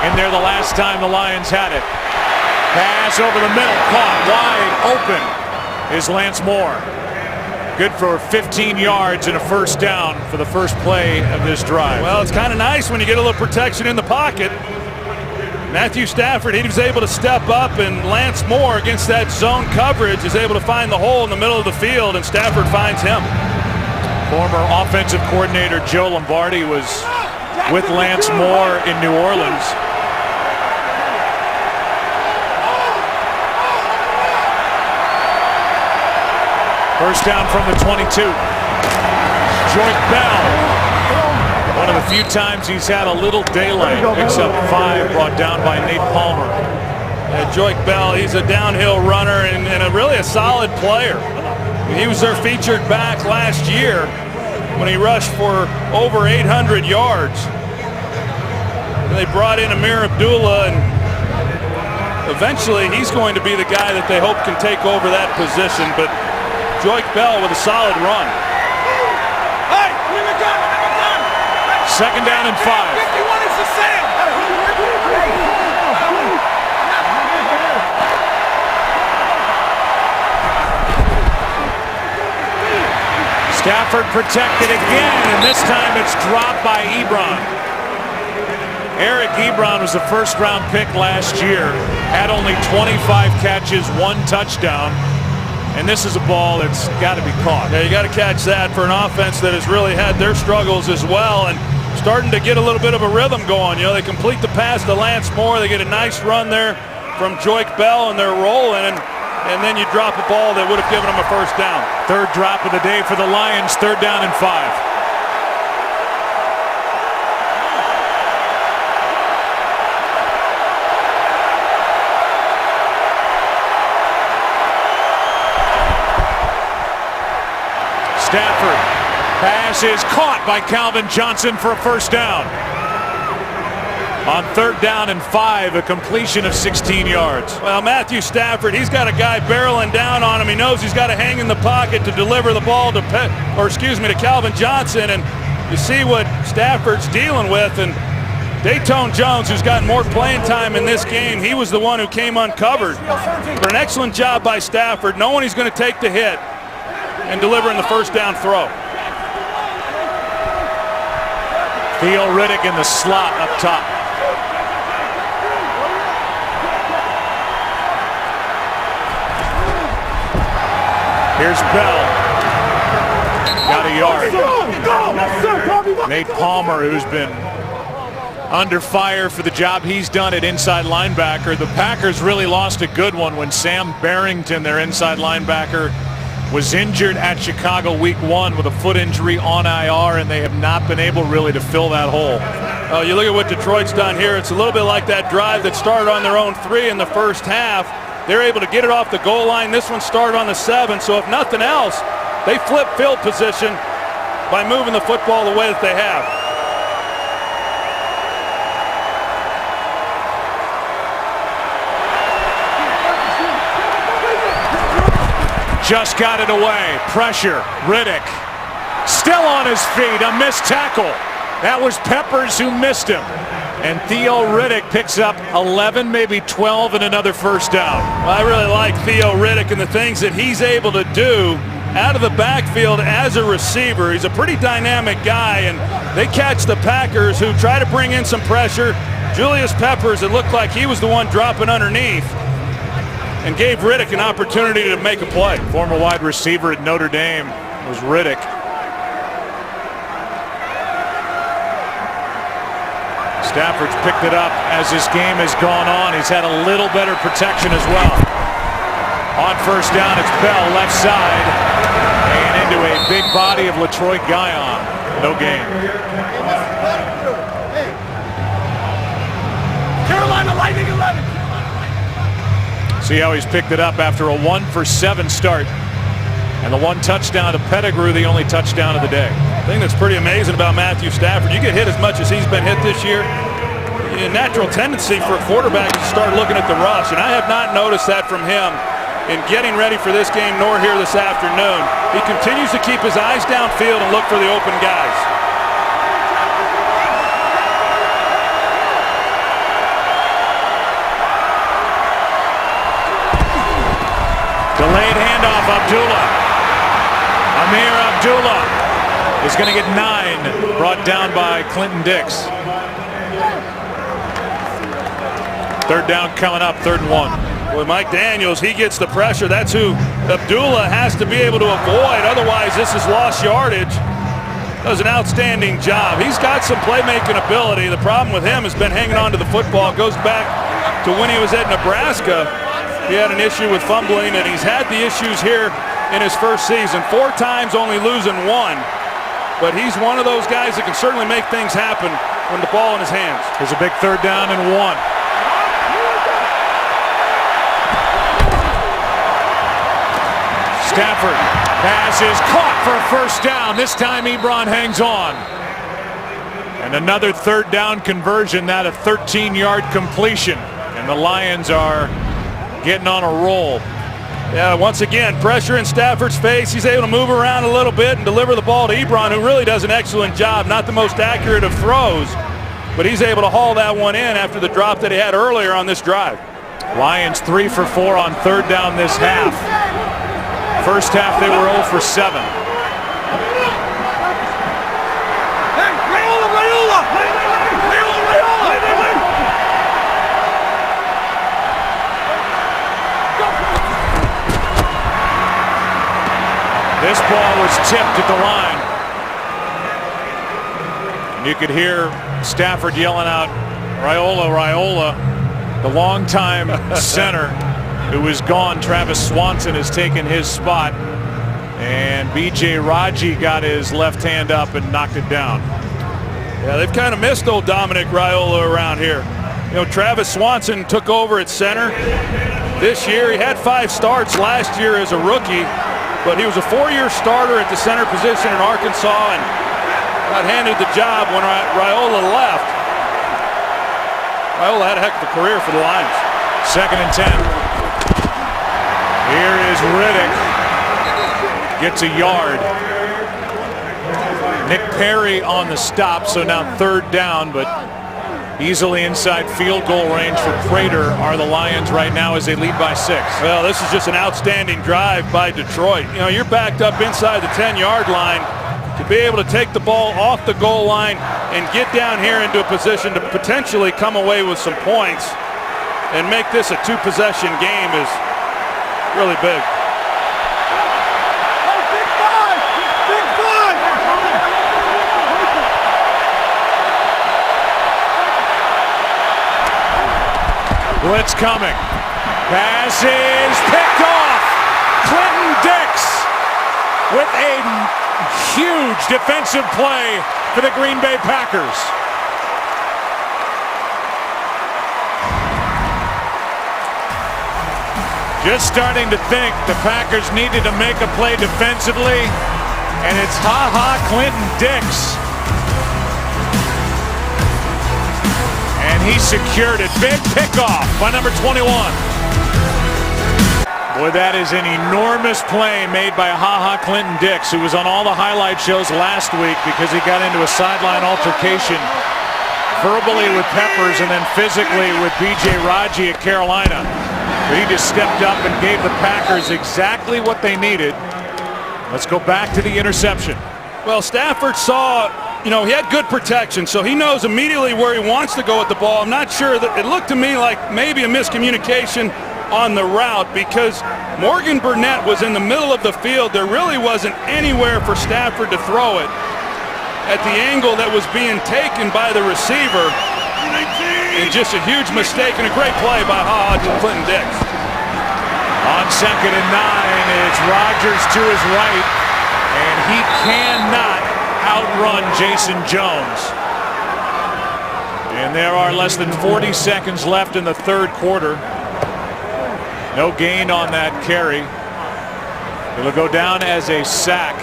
in there the last time the Lions had it. Pass over the middle, caught wide open is Lance Moore. Good for 15 yards and a first down for the first play of this drive. Well, it's kind of nice when you get a little protection in the pocket. Matthew Stafford, he was able to step up, and Lance Moore against that zone coverage is able to find the hole in the middle of the field, and Stafford finds him. Former offensive coordinator Joe Lombardi was with Lance Moore in New Orleans. First down from the 22. Joyke Bell. One of the few times he's had a little daylight. Picks up 5, brought down by Nate Palmer. Joyke Bell, he's a downhill runner and really a solid player. He was their featured back last year when he rushed for over 800 yards. They brought in Amir Abdullah, and eventually he's going to be the guy that they hope can take over that position. But Joyke Bell with a solid run. Hey, we're done. Second down and 5. 51 is the sale. Stafford protected again, and this time it's dropped by Ebron. Eric Ebron was a first-round pick last year, had only 25 catches, 1 touchdown, and this is a ball that's got to be caught. Yeah, you got to catch that for an offense that has really had their struggles as well, and starting to get a little bit of a rhythm going. You know, they complete the pass to Lance Moore, they get a nice run there from Joyke Bell, and they're rolling, and then you drop a ball that would have given them a first down. Third drop of the day for the Lions, third down and 5. Stafford, pass is caught by Calvin Johnson for a first down. On third down and 5, a completion of 16 yards. Well, Matthew Stafford, he's got a guy barreling down on him. He knows he's got to hang in the pocket to deliver the ball to Calvin Johnson, and you see what Stafford's dealing with. And Dayton Jones, who's gotten more playing time in this game, he was the one who came uncovered. But an excellent job by Stafford, knowing he's going to take the hit and delivering the first down throw. Theo Riddick in the slot up top. Here's Bell. Got a yard. Nate Palmer, who's been under fire for the job he's done at inside linebacker. The Packers really lost a good one when Sam Barrington, their inside linebacker, was injured at Chicago week 1 with a foot injury on IR, and they have not been able really to fill that hole. You look at what Detroit's done here. It's a little bit like that drive that started on their own 3 in the first half. They're able to get it off the goal line. This one started on the 7, so if nothing else, they flip field position by moving the football the way that they have. Just got it away. Pressure. Riddick still on his feet. A missed tackle. That was Peppers who missed him. And Theo Riddick picks up 11, maybe 12, and another first down. Well, I really like Theo Riddick and the things that he's able to do out of the backfield as a receiver. He's a pretty dynamic guy, and they catch the Packers, who try to bring in some pressure. Julius Peppers, it looked like he was the one dropping underneath, and gave Riddick an opportunity to make a play. Former wide receiver at Notre Dame was Riddick. Stafford's picked it up as this game has gone on. He's had a little better protection as well. On first down, it's Bell, left side, and into a big body of LaTroy Guion. No gain. Carolina Lightning 11. See how he's picked it up after a 1-for-7 start. And the 1 touchdown to Pettigrew, the only touchdown of the day. The thing that's pretty amazing about Matthew Stafford, you get hit as much as he's been hit this year, a natural tendency for a quarterback is to start looking at the rush, and I have not noticed that from him in getting ready for this game nor here this afternoon. He continues to keep his eyes downfield and look for the open guys. Delayed handoff, Abdullah. Amir Abdullah is going to get 9, brought down by Clinton Dix. Third down coming up, 3rd and 1. With Mike Daniels, he gets the pressure. That's who Abdullah has to be able to avoid. Otherwise, this is lost yardage. Does an outstanding job. He's got some playmaking ability. The problem with him has been hanging on to the football. Goes back to when he was at Nebraska. He had an issue with fumbling, and he's had the issues here in his first season. 4 times, only losing 1. But he's one of those guys that can certainly make things happen when the ball in his hands. There's a big 3rd down and 1. Stafford pass is caught for a 1st down. This time Ebron hangs on. And another 3rd down conversion, that a 13-yard completion. And the Lions are getting on a roll. Yeah, once again, pressure in Stafford's face. He's able to move around a little bit and deliver the ball to Ebron, who really does an excellent job. Not the most accurate of throws, but he's able to haul that one in after the drop that he had earlier on this drive. Lions 3 for 4 on 3rd down this half. First half they were 0 for 7. This ball was tipped at the line. And you could hear Stafford yelling out, Raiola, Raiola. The longtime center who is gone, Travis Swanson, has taken his spot. And B.J. Raji got his left hand up and knocked it down. Yeah, they've kind of missed old Dominic Raiola around here. You know, Travis Swanson took over at center this year. He had 5 starts last year as a rookie. But he was a 4-year starter at the center position in Arkansas and got handed the job when Raiola left. Raiola had a heck of a career for the Lions. 2nd and 10. Here is Riddick. Gets a yard. Nick Perry on the stop, so now 3rd down, but easily inside field goal range for Prater are the Lions right now as they lead by 6. Well, this is just an outstanding drive by Detroit. You know, you're backed up inside the 10-yard line. To be able to take the ball off the goal line and get down here into a position to potentially come away with some points and make this a 2-possession game is really big. Blitz coming. Pass is picked off. Clinton Dix with a huge defensive play for the Green Bay Packers. Just starting to think the Packers needed to make a play defensively, and it's Clinton Dix. And he secured it. Big pickoff by number 21. Boy, that is an enormous play made by Clinton Dix, who was on all the highlight shows last week because he got into a sideline altercation verbally with Peppers and then physically with B.J. Raji at Carolina. But he just stepped up and gave the Packers exactly what they needed. Let's go back to the interception. Well, Stafford saw, you know, he had good protection, so he knows immediately where he wants to go with the ball. I'm not sure that it looked to me like maybe a miscommunication on the route because Morgan Burnett was in the middle of the field. There really wasn't anywhere for Stafford to throw it at the angle that was being taken by the receiver. And just a huge mistake and a great play by Clinton Dix. On 2nd and 9, it's Rodgers to his right, and he cannot outrun Jason Jones. And there are less than 40 seconds left in the 3rd quarter. No gain on that carry. It'll go down as a sack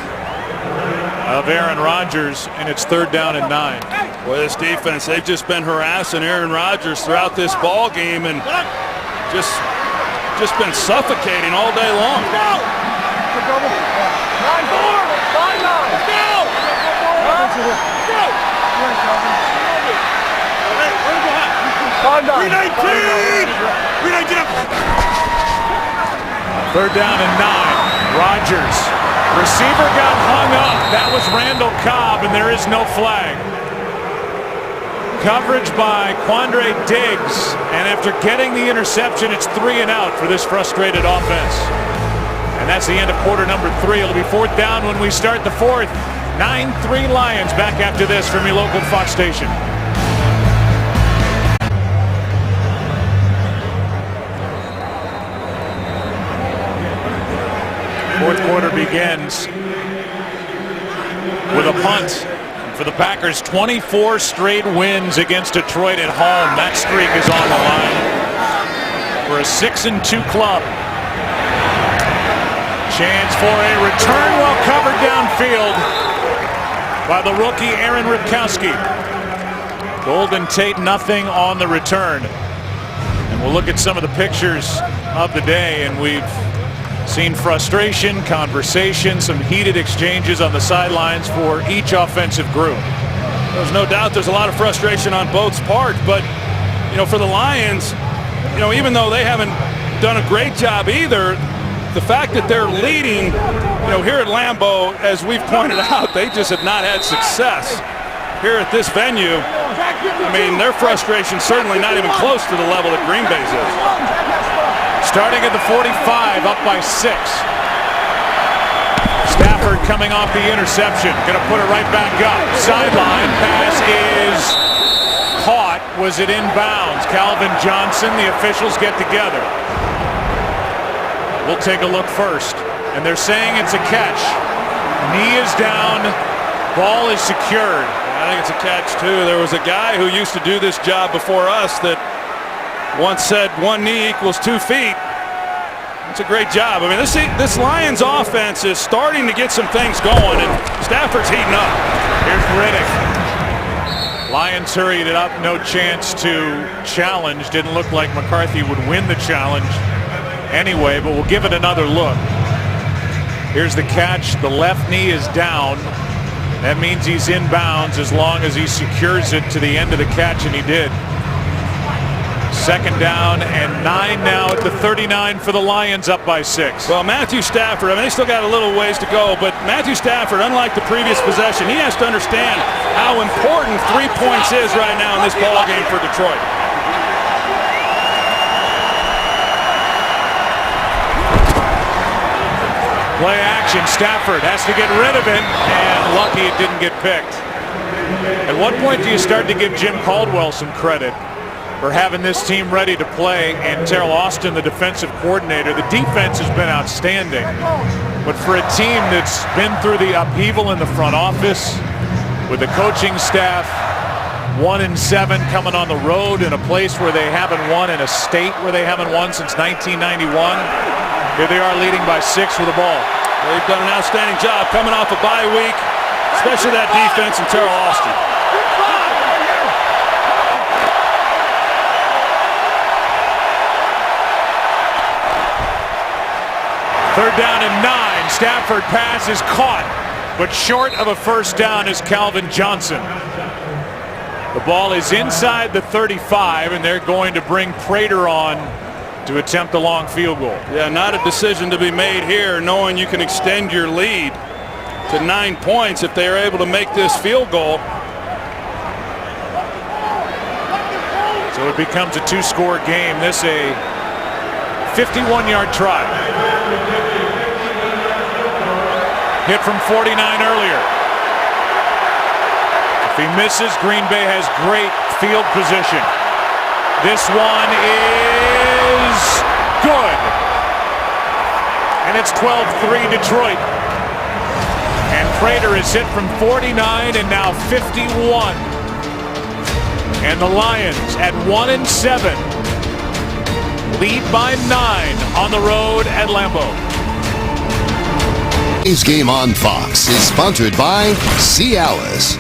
of Aaron Rodgers, and it's 3rd down and 9. Boy, this defense, they've just been harassing Aaron Rodgers throughout this ball game and just been suffocating all day long. Third down and 9. Rodgers. Receiver got hung up. That was Randall Cobb, and there is no flag. Coverage by Quandre Diggs, and after getting the interception, it's 3 and out for this frustrated offense. And that's the end of quarter number 3. It'll be 4th down when we start the 4th. 9-3 Lions. Back after this from your local Fox station. Fourth quarter begins with a punt for the Packers. 24 straight wins against Detroit at home. That streak is on the line for a 6-2 club. Chance for a return, well covered downfield by the rookie Aaron Ripkowski. Golden Tate nothing on the return. And we'll look at some of the pictures of the day, and we've seen frustration, conversation, some heated exchanges on the sidelines for each offensive group. There's no doubt there's a lot of frustration on both parts, but for the Lions, even though they haven't done a great job either, the fact that they're leading, here at Lambeau, as we've pointed out, they just have not had success here at this venue. I mean, their frustration certainly not even close to the level that Green Bay's is. Starting at the 45, up by 6. Stafford coming off the interception, going to put it right back up. Sideline pass is caught. Was it inbounds? Calvin Johnson, the officials get together. We'll take a look first, and they're saying it's a catch. Knee is down, ball is secured. I think it's a catch too. There was a guy who used to do this job before us that once said 1 knee equals 2 feet. It's a great job. I mean, this Lions offense is starting to get some things going, and Stafford's heating up. Here's Riddick. Lions hurried it up, no chance to challenge. Didn't look like McCarthy would win the challenge anyway, but we'll give it another look. Here's the catch. The left knee is down. That means he's in bounds as long as he secures it to the end of the catch, and he did. Second down and 9 now at the 39 for the Lions, up by 6. Well, Matthew Stafford, I mean, they still got a little ways to go, but Matthew Stafford, unlike the previous possession, he has to understand how important 3 points is right now in this ball game for Detroit. Play action. Stafford has to get rid of it, and lucky it didn't get picked. At what point do you start to give Jim Caldwell some credit for having this team ready to play, and Terrell Austin, the defensive coordinator? The defense has been outstanding, but for a team that's been through the upheaval in the front office with the coaching staff, 1-7 coming on the road in a place where they haven't won, in a state where they haven't won since 1991. Here they are leading by 6 with the ball. They've done an outstanding job coming off a bye week, especially that defense and Terrell Austin. Third down and 9. Stafford pass is caught, but short of a first down is Calvin Johnson. The ball is inside the 35, and they're going to bring Prater on to attempt a long field goal. Yeah, not a decision to be made here, knowing you can extend your lead to 9 points if they are able to make this field goal. So it becomes a 2-score game. This a 51-yard try. Hit from 49 earlier. If he misses, Green Bay has great field position. This one is good. And it's 12-3 Detroit. And Prater is hit from 49 and now 51. And the Lions at 1-7 lead by 9 on the road at Lambeau. Today's game on Fox is sponsored by Cialis,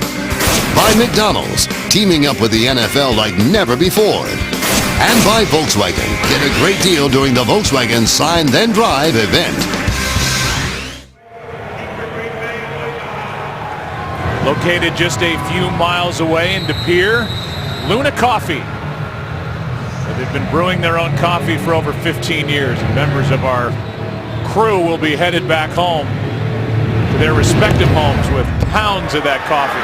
by McDonald's, teaming up with the NFL like never before, and by Volkswagen. Get a great deal during the Volkswagen Sign Then Drive event. Located just a few miles away in De Pere, Luna Coffee. They've been brewing their own coffee for over 15 years, and members of our crew will be headed back home to their respective homes with pounds of that coffee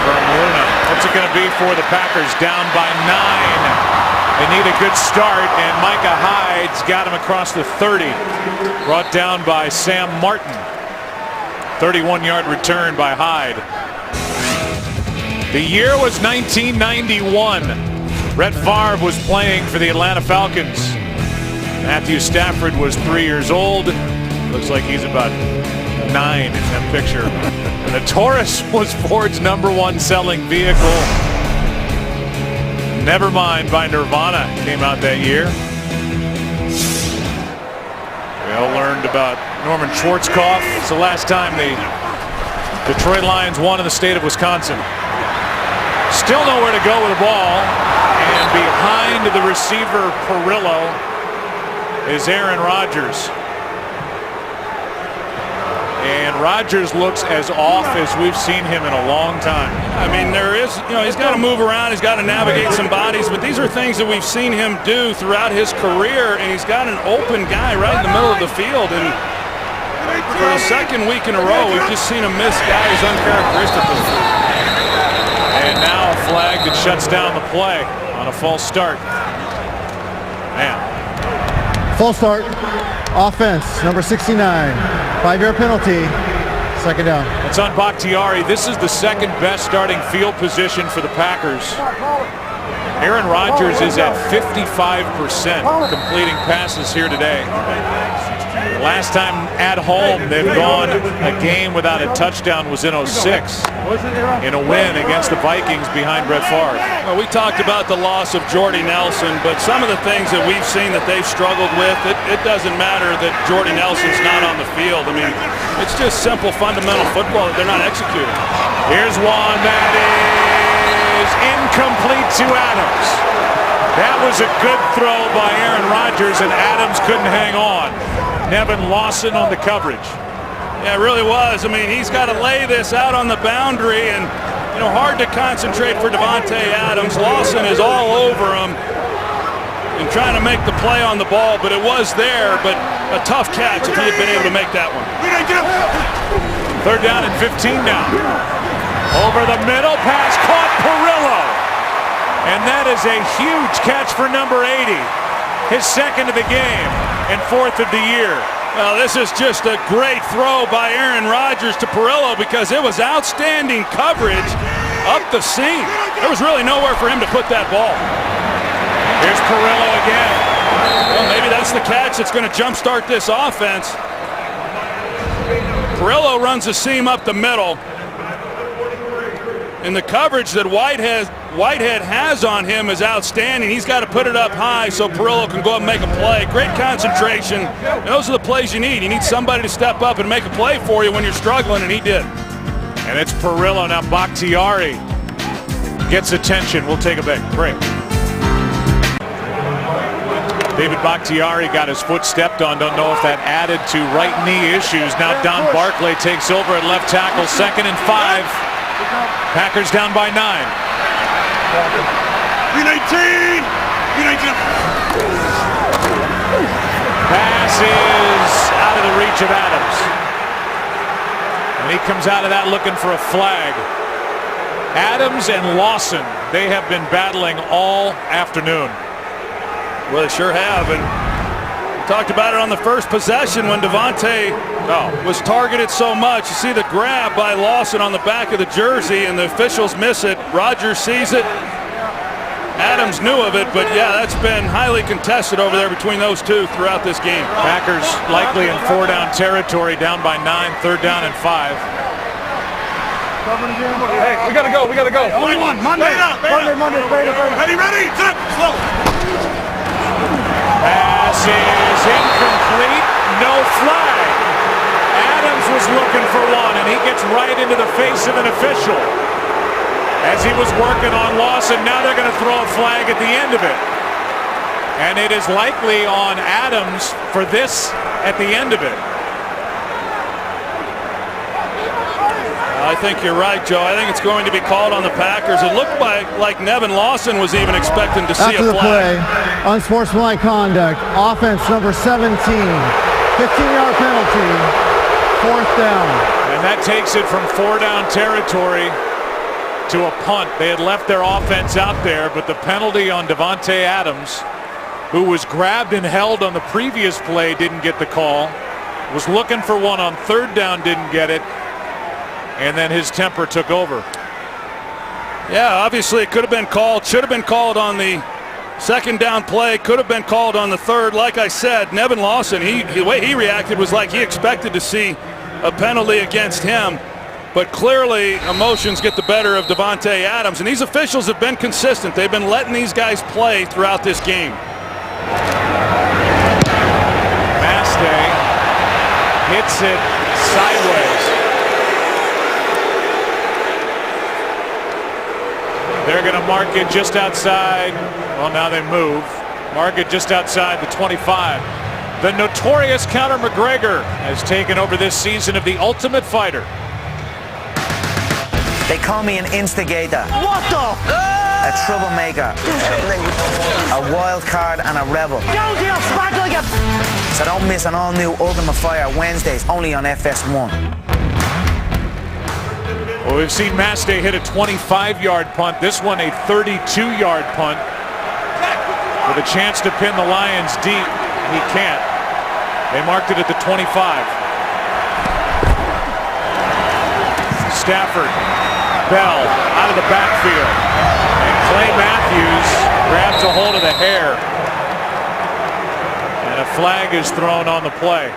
from Luna. What's it going to be for the Packers? Down by 9. They need a good start, and Micah Hyde's got him across the 30. Brought down by Sam Martin. 31-yard return by Hyde. The year was 1991. Brett Favre was playing for the Atlanta Falcons. Matthew Stafford was 3 years old. Looks like he's about 9 in that picture. And the Taurus was Ford's #1 selling vehicle. Nevermind by Nirvana came out that year. We all learned about Norman Schwarzkopf. It's the last time the Detroit Lions won in the state of Wisconsin. Still nowhere to go with the ball. And behind the receiver Perillo is Aaron Rodgers. And Rodgers looks as off as we've seen him in a long time. I mean, there is, he's got to move around, he's got to navigate some bodies, but these are things that we've seen him do throughout his career, and he's got an open guy right in the middle of the field, and for the second week in a row, we've just seen him miss guys uncharacteristically. And now a flag that shuts down the play on a false start. Man. False start. Offense, number 69. 5-yard penalty. Second down. It's on Bakhtiari. This is the second best starting field position for the Packers. Aaron Rodgers is at 55% completing passes here today. Last time at home they've gone a game without a touchdown was in 06 in a win against the Vikings behind Brett Favre. Well, we talked about the loss of Jordy Nelson, but some of the things that we've seen that they've struggled with, it doesn't matter that Jordy Nelson's not on the field. I mean, it's just simple fundamental football that they're not executing. Here's one that is incomplete to Adams. That was a good throw by Aaron Rodgers, and Adams couldn't hang on. Nevin Lawson on the coverage. Yeah, it really was. I mean, he's got to lay this out on the boundary, and hard to concentrate for Davante Adams. Lawson is all over him and trying to make the play on the ball, but it was there, but a tough catch if he had been able to make that one. Third down and 15 now. Over the middle, pass caught Perillo. And that is a huge catch for number 80. His second of the game and fourth of the year. Well, this is just a great throw by Aaron Rodgers to Perillo because it was outstanding coverage up the seam. There was really nowhere for him to put that ball. Here's Perillo again. Well, maybe that's the catch that's going to jumpstart this offense. Perillo runs the seam up the middle. And the coverage that Whitehead has on him is outstanding. He's got to put it up high so Perillo can go up and make a play. Great concentration. And those are the plays you need. You need somebody to step up and make a play for you when you're struggling, and he did. And it's Perillo. Now Bakhtiari gets attention. We'll take a break. David Bakhtiari got his foot stepped on. Don't know if that added to right knee issues. Now Don Barclay takes over at left tackle. 2nd and 5. Packers down by 9. V19! Pass is out of the reach of Adams. And he comes out of that looking for a flag. Adams and Lawson, they have been battling all afternoon. Well, they sure have. And we talked about it on the first possession when Davante was targeted so much. You see the grab by Lawson on the back of the jersey, and the officials miss it. Rodgers sees it. Adams knew of it, but yeah, that's been highly contested over there between those two throughout this game. Packers likely in 4-down territory, down by 9, 3rd down and 5. Hey, we gotta go. Only one. Monday. Ready. Set. Slow. Pass is incomplete. No flag. Adams was looking for one, and he gets right into the face of an official. As he was working on Lawson, now they're going to throw a flag at the end of it. And it is likely on Adams for this at the end of it. I think you're right, Joe. I think it's going to be called on the Packers. It looked like Nevin Lawson was even expecting to see After a flag. After the play, unsportsmanlike conduct, offense number 17, 15-yard penalty, 4th down. And that takes it from 4-down territory to a punt. They had left their offense out there, but the penalty on Davante Adams, who was grabbed and held on the previous play, didn't get the call. Was looking for one on 3rd down, didn't get it. And then his temper took over. Yeah, obviously it could have been called, should have been called on the 2nd down play, could have been called on the 3rd. Like I said, Nevin Lawson, the way he reacted was like he expected to see a penalty against him. But clearly emotions get the better of Davante Adams, and these officials have been consistent. They've been letting these guys play throughout this game. Mastay hits it sideways. They're going to mark it just outside. Well, now they move. Mark it just outside the 25. The notorious Conor McGregor has taken over this season of The Ultimate Fighter. They call me an instigator. What the? A troublemaker. A wild card and a rebel. So don't miss an all-new Ultimate Fighter Wednesdays, only on FS1. Well, we've seen Mastay hit a 25-yard punt. This one a 32-yard punt. With a chance to pin the Lions deep. He can't. They marked it at the 25. Stafford. Bell out of the backfield. And Clay Matthews grabs a hold of the hair. And a flag is thrown on the play.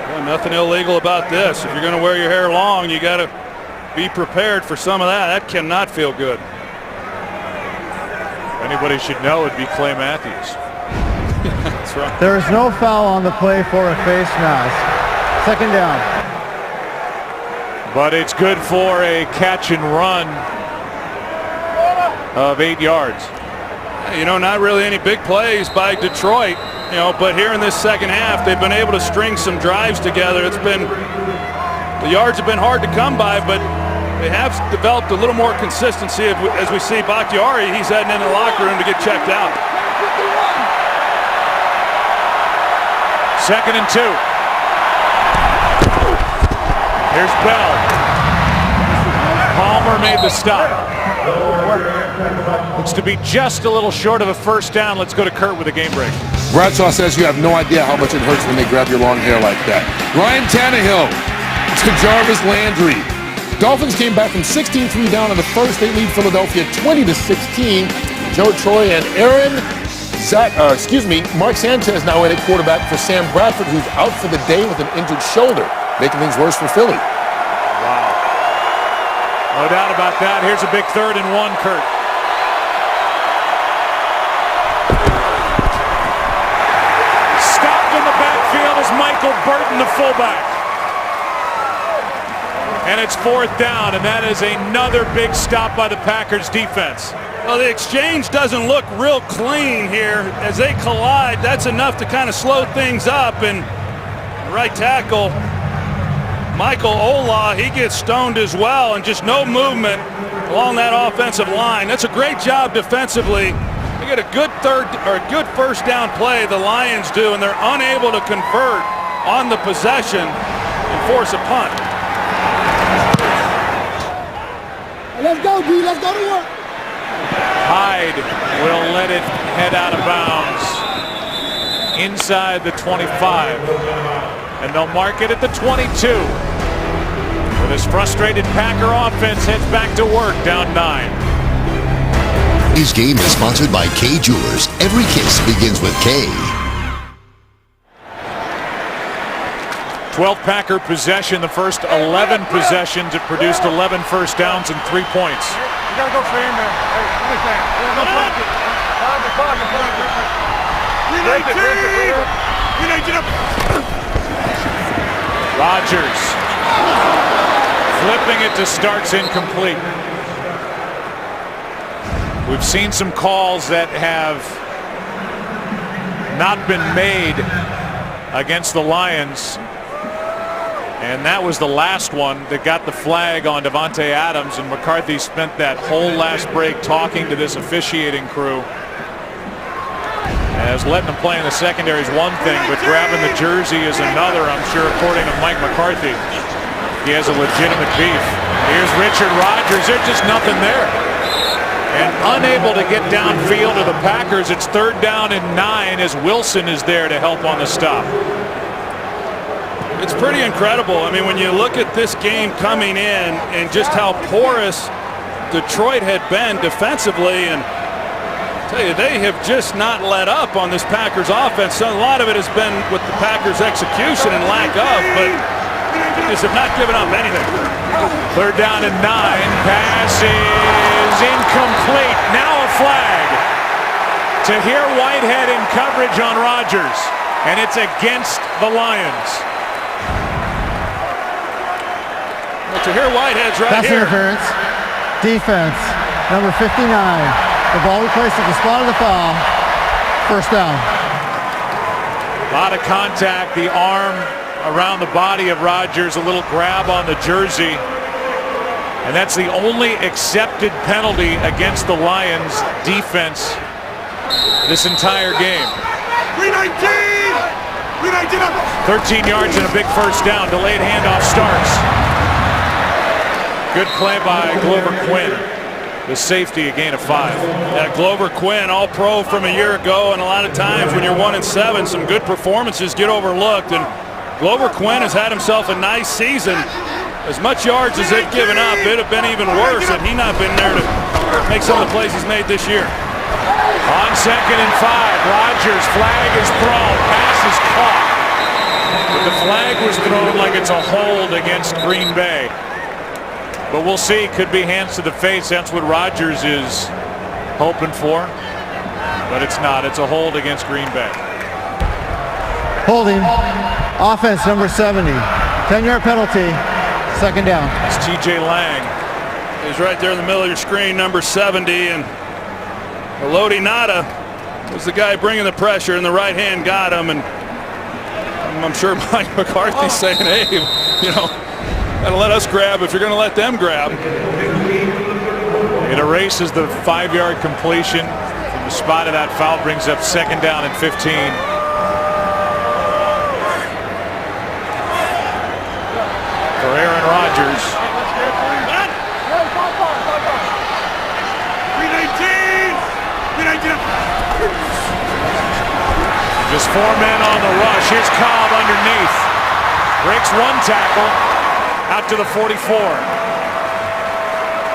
Well, nothing illegal about this. If you're going to wear your hair long, you got to be prepared for some of that. That cannot feel good. If anybody should know, it'd be Clay Matthews. That's right. There is no foul on the play for a face mask. 2nd down. But it's good for a catch and run of 8 yards. You know, not really any big plays by Detroit, you know, but here in this second half, they've been able to string some drives together. It's been, the yards have been hard to come by, but they have developed a little more consistency as we see Bakhtiari. He's heading into the locker room to get checked out. 2nd and 2. Here's Bell. Palmer made the stop. Looks to be just a little short of a 1st down. Let's go to Kurt with a game break. Bradshaw says you have no idea how much it hurts when they grab your long hair like that. Ryan Tannehill to Jarvis Landry. Dolphins came back from 16-3 down in the 1st. They lead Philadelphia 20-16. Joe Troy and Mark Sanchez now in at quarterback for Sam Bradford, who's out for the day with an injured shoulder, making things worse for Philly. Wow. No doubt about that. Here's a big 3rd and 1, Kurt. Stopped in the backfield is Michael Burton, the fullback. And it's 4th down, and that is another big stop by the Packers defense. Well, the exchange doesn't look real clean here. As they collide, that's enough to kind of slow things up. And right tackle, Michael Ola, he gets stoned as well, and just no movement along that offensive line. That's a great job defensively. They get a good 1st down play, the Lions do, and they're unable to convert on the possession and force a punt. Let's go, D. Let's go to work. Hyde will let it head out of bounds inside the 25. And they'll mark it at the 22. With this frustrated Packer offense heads back to work, down 9. This game is sponsored by Kay Jewelers. Every kiss begins with K. 12th Packer possession, the first 11 possessions. It produced 11 1st downs and 3 points. You gotta go for him, man. Hey, understand. No pocket. Rodgers flipping it to Starks, incomplete. We've seen some calls that have not been made against the Lions. And that was the last one that got the flag on Davante Adams, and McCarthy spent that whole last break talking to this officiating crew. As letting him play in the secondary is one thing, but grabbing the jersey is another, I'm sure, according to Mike McCarthy. He has a legitimate beef. Here's Richard Rodgers. There's just nothing there. And unable to get downfield to the Packers. It's 3rd down and 9 as Wilson is there to help on the stop. It's pretty incredible. I mean, when you look at this game coming in and just how porous Detroit had been defensively, and I tell you, they have just not let up on this Packers offense. So a lot of it has been with the Packers' execution and lack of, but they just have not given up anything. 3rd down and 9. Pass is incomplete. Now a flag. Tahir Whitehead in coverage on Rodgers, and it's against the Lions. Well, Tahir Whitehead's right Pass here. interference. Defense, number 59. The ball we placed at the spot of the foul. 1st down. A lot of contact. The arm around the body of Rodgers. A little grab on the jersey. And that's the only accepted penalty against the Lions defense this entire game. 13 yards and a big 1st down. Delayed handoff starts. Good play by Glover Quinn. The safety, a gain of 5. Yeah, Glover Quinn, all pro from a year ago, and a lot of times when you're 1-7, some good performances get overlooked. And Glover Quinn has had himself a nice season. As much yards as they've given up, it'd have been even worse had he not been there to make some of the plays he's made this year. On 2nd and 5, Rodgers, flag is thrown, pass is caught. But the flag was thrown like it's a hold against Green Bay. But we'll see, could be hands to the face. That's what Rodgers is hoping for. But it's not, it's a hold against Green Bay. Holding. Offense, number 70. 10-yard penalty. 2nd down. It's TJ Lang. He's right there in the middle of your screen, number 70. And Elodie Nada was the guy bringing the pressure, and the right hand got him. And I'm sure Mike McCarthy's saying, hey, you know, gotta let us grab if you're gonna let them grab. It erases the 5-yard completion from the spot of that foul, brings up 2nd down and 15. For Aaron Rodgers. 319. Just 4 men on the rush. Here's Cobb underneath. Breaks 1 tackle. Out to the 44.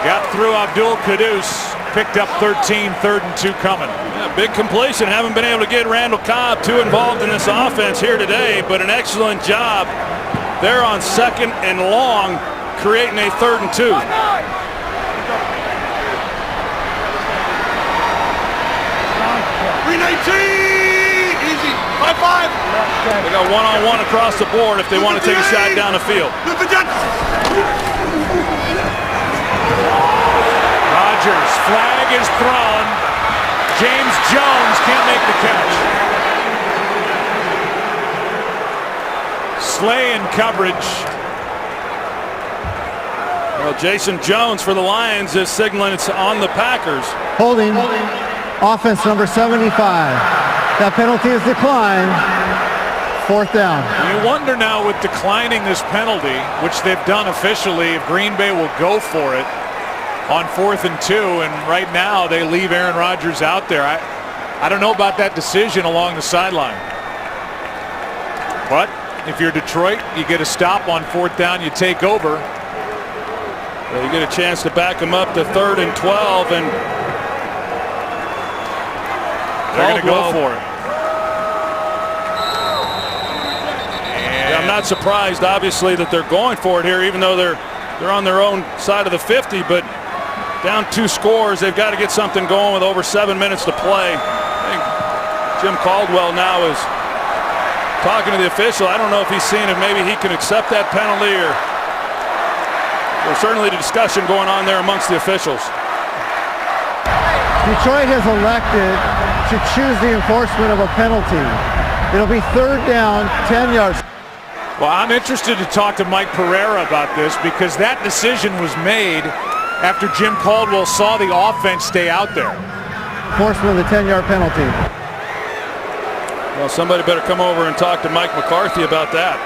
Got through Abdul Quddus. Picked up 13, 3rd and 2 coming. Yeah, big completion. Haven't been able to get Randall Cobb too involved in this offense here today, but an excellent job there on 2nd and long, creating a 3rd and 2. 319. Easy. 5-5. They got one-on-one across the board if they want to take a shot down the field. Rodgers, flag is thrown. James Jones can't make the catch. Slay in coverage. Well, Jason Jones for the Lions is signaling it's on the Packers. Holding. Offense, number 75. That penalty is declined. 4th down. You wonder now, with declining this penalty, which they've done officially, if Green Bay will go for it on 4th and 2, and right now they leave Aaron Rodgers out there. I don't know about that decision along the sideline. But if you're Detroit, you get a stop on 4th down, you take over. Well, you get a chance to back them up to 3rd and 12, and they're going to go for it. Yeah, I'm not surprised, obviously, that they're going for it here, even though they're on their own side of the 50. But down 2 scores, they've got to get something going with over 7 minutes to play. I think Jim Caldwell now is talking to the official. I don't know if he's seeing if maybe he can accept that penalty, or there's certainly a discussion going on there amongst the officials. Detroit has elected to choose the enforcement of a penalty. It'll be 3rd down, 10 yards. Well, I'm interested to talk to Mike Pereira about this, because that decision was made after Jim Caldwell saw the offense stay out there. Enforcement of the 10-yard penalty. Well, somebody better come over and talk to Mike McCarthy about that.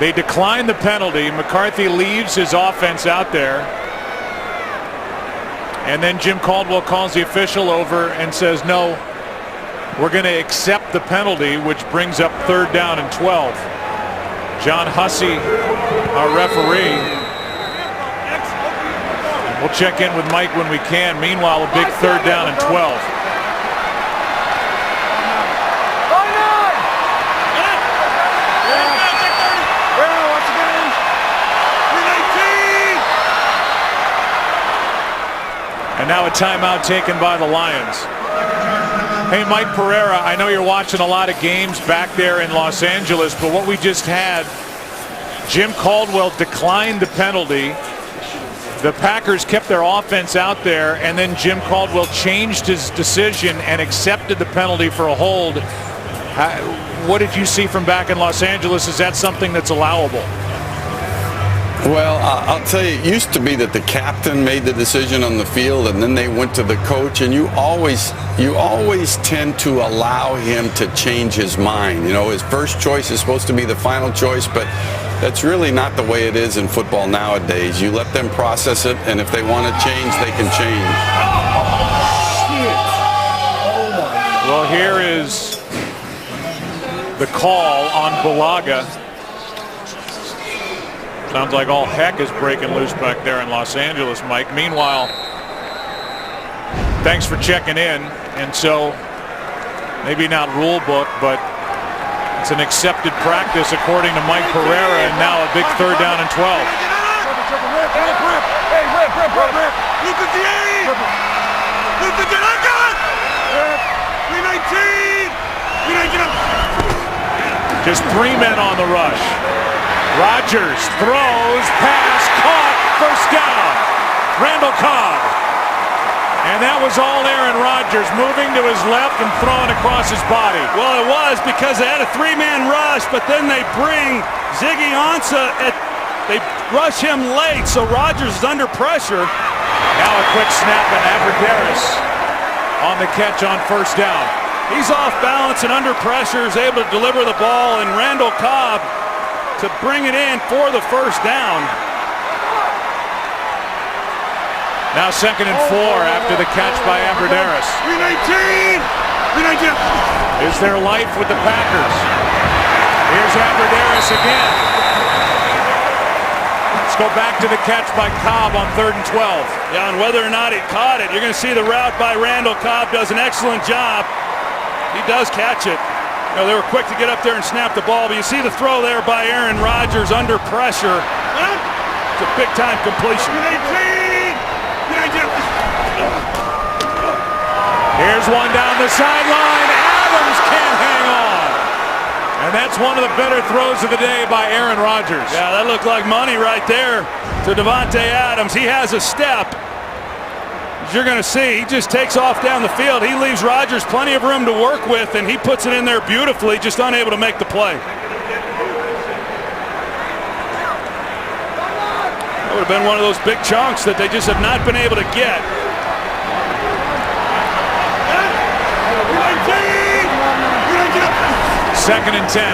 They decline the penalty. McCarthy leaves his offense out there. And then Jim Caldwell calls the official over and says, no, we're going to accept the penalty, which brings up 3rd down and 12. John Hussey, our referee. We'll check in with Mike when we can. Meanwhile, a big 3rd down and 12. And now a timeout taken by the Lions. Hey, Mike Pereira, I know you're watching a lot of games back there in Los Angeles, but what we just had, Jim Caldwell declined the penalty. The Packers kept their offense out there, and then Jim Caldwell changed his decision and accepted the penalty for a hold. What did you see from back in Los Angeles? Is that something that's allowable? Well, I'll tell you, it used to be that the captain made the decision on the field, and then they went to the coach, and you always tend to allow him to change his mind. You know, his first choice is supposed to be the final choice, but that's really not the way it is in football nowadays. You let them process it, and if they want to change, they can change. Well, here is the call on Bulaga. Sounds like all heck is breaking loose back there in Los Angeles, Mike. Meanwhile, thanks for checking in. And so, maybe not rule book, but it's an accepted practice according to Mike Pereira, and now a big 3rd down and 12. Just 3 men on the rush. Rodgers throws, pass, caught, 1st down. Randall Cobb. And that was all Aaron Rodgers, moving to his left and throwing across his body. Well, it was because they had a 3-man rush, but then they bring Ziggy Ansah. They rush him late, so Rodgers is under pressure. Now a quick snap, and Abradaris on the catch on 1st down. He's off balance and under pressure, is able to deliver the ball, and Randall Cobb to bring it in for the 1st down. Now 2nd and 4 after the catch by Abradaris. 319! Is there life with the Packers? Here's Abradaris again. Let's go back to the catch by Cobb on 3rd and 12. Yeah, and whether or not he caught it, you're going to see the route by Randall Cobb does an excellent job. He does catch it. You know, they were quick to get up there and snap the ball, but you see the throw there by Aaron Rodgers under pressure. It's a big-time completion. Here's one down the sideline. Adams can't hang on. And that's one of the better throws of the day by Aaron Rodgers. Yeah, that looked like money right there to Davante Adams. He has a step. As you're going to see, he just takes off down the field. He leaves Rodgers plenty of room to work with, and he puts it in there beautifully, just unable to make the play. That would have been one of those big chunks that they just have not been able to get. Second and 10.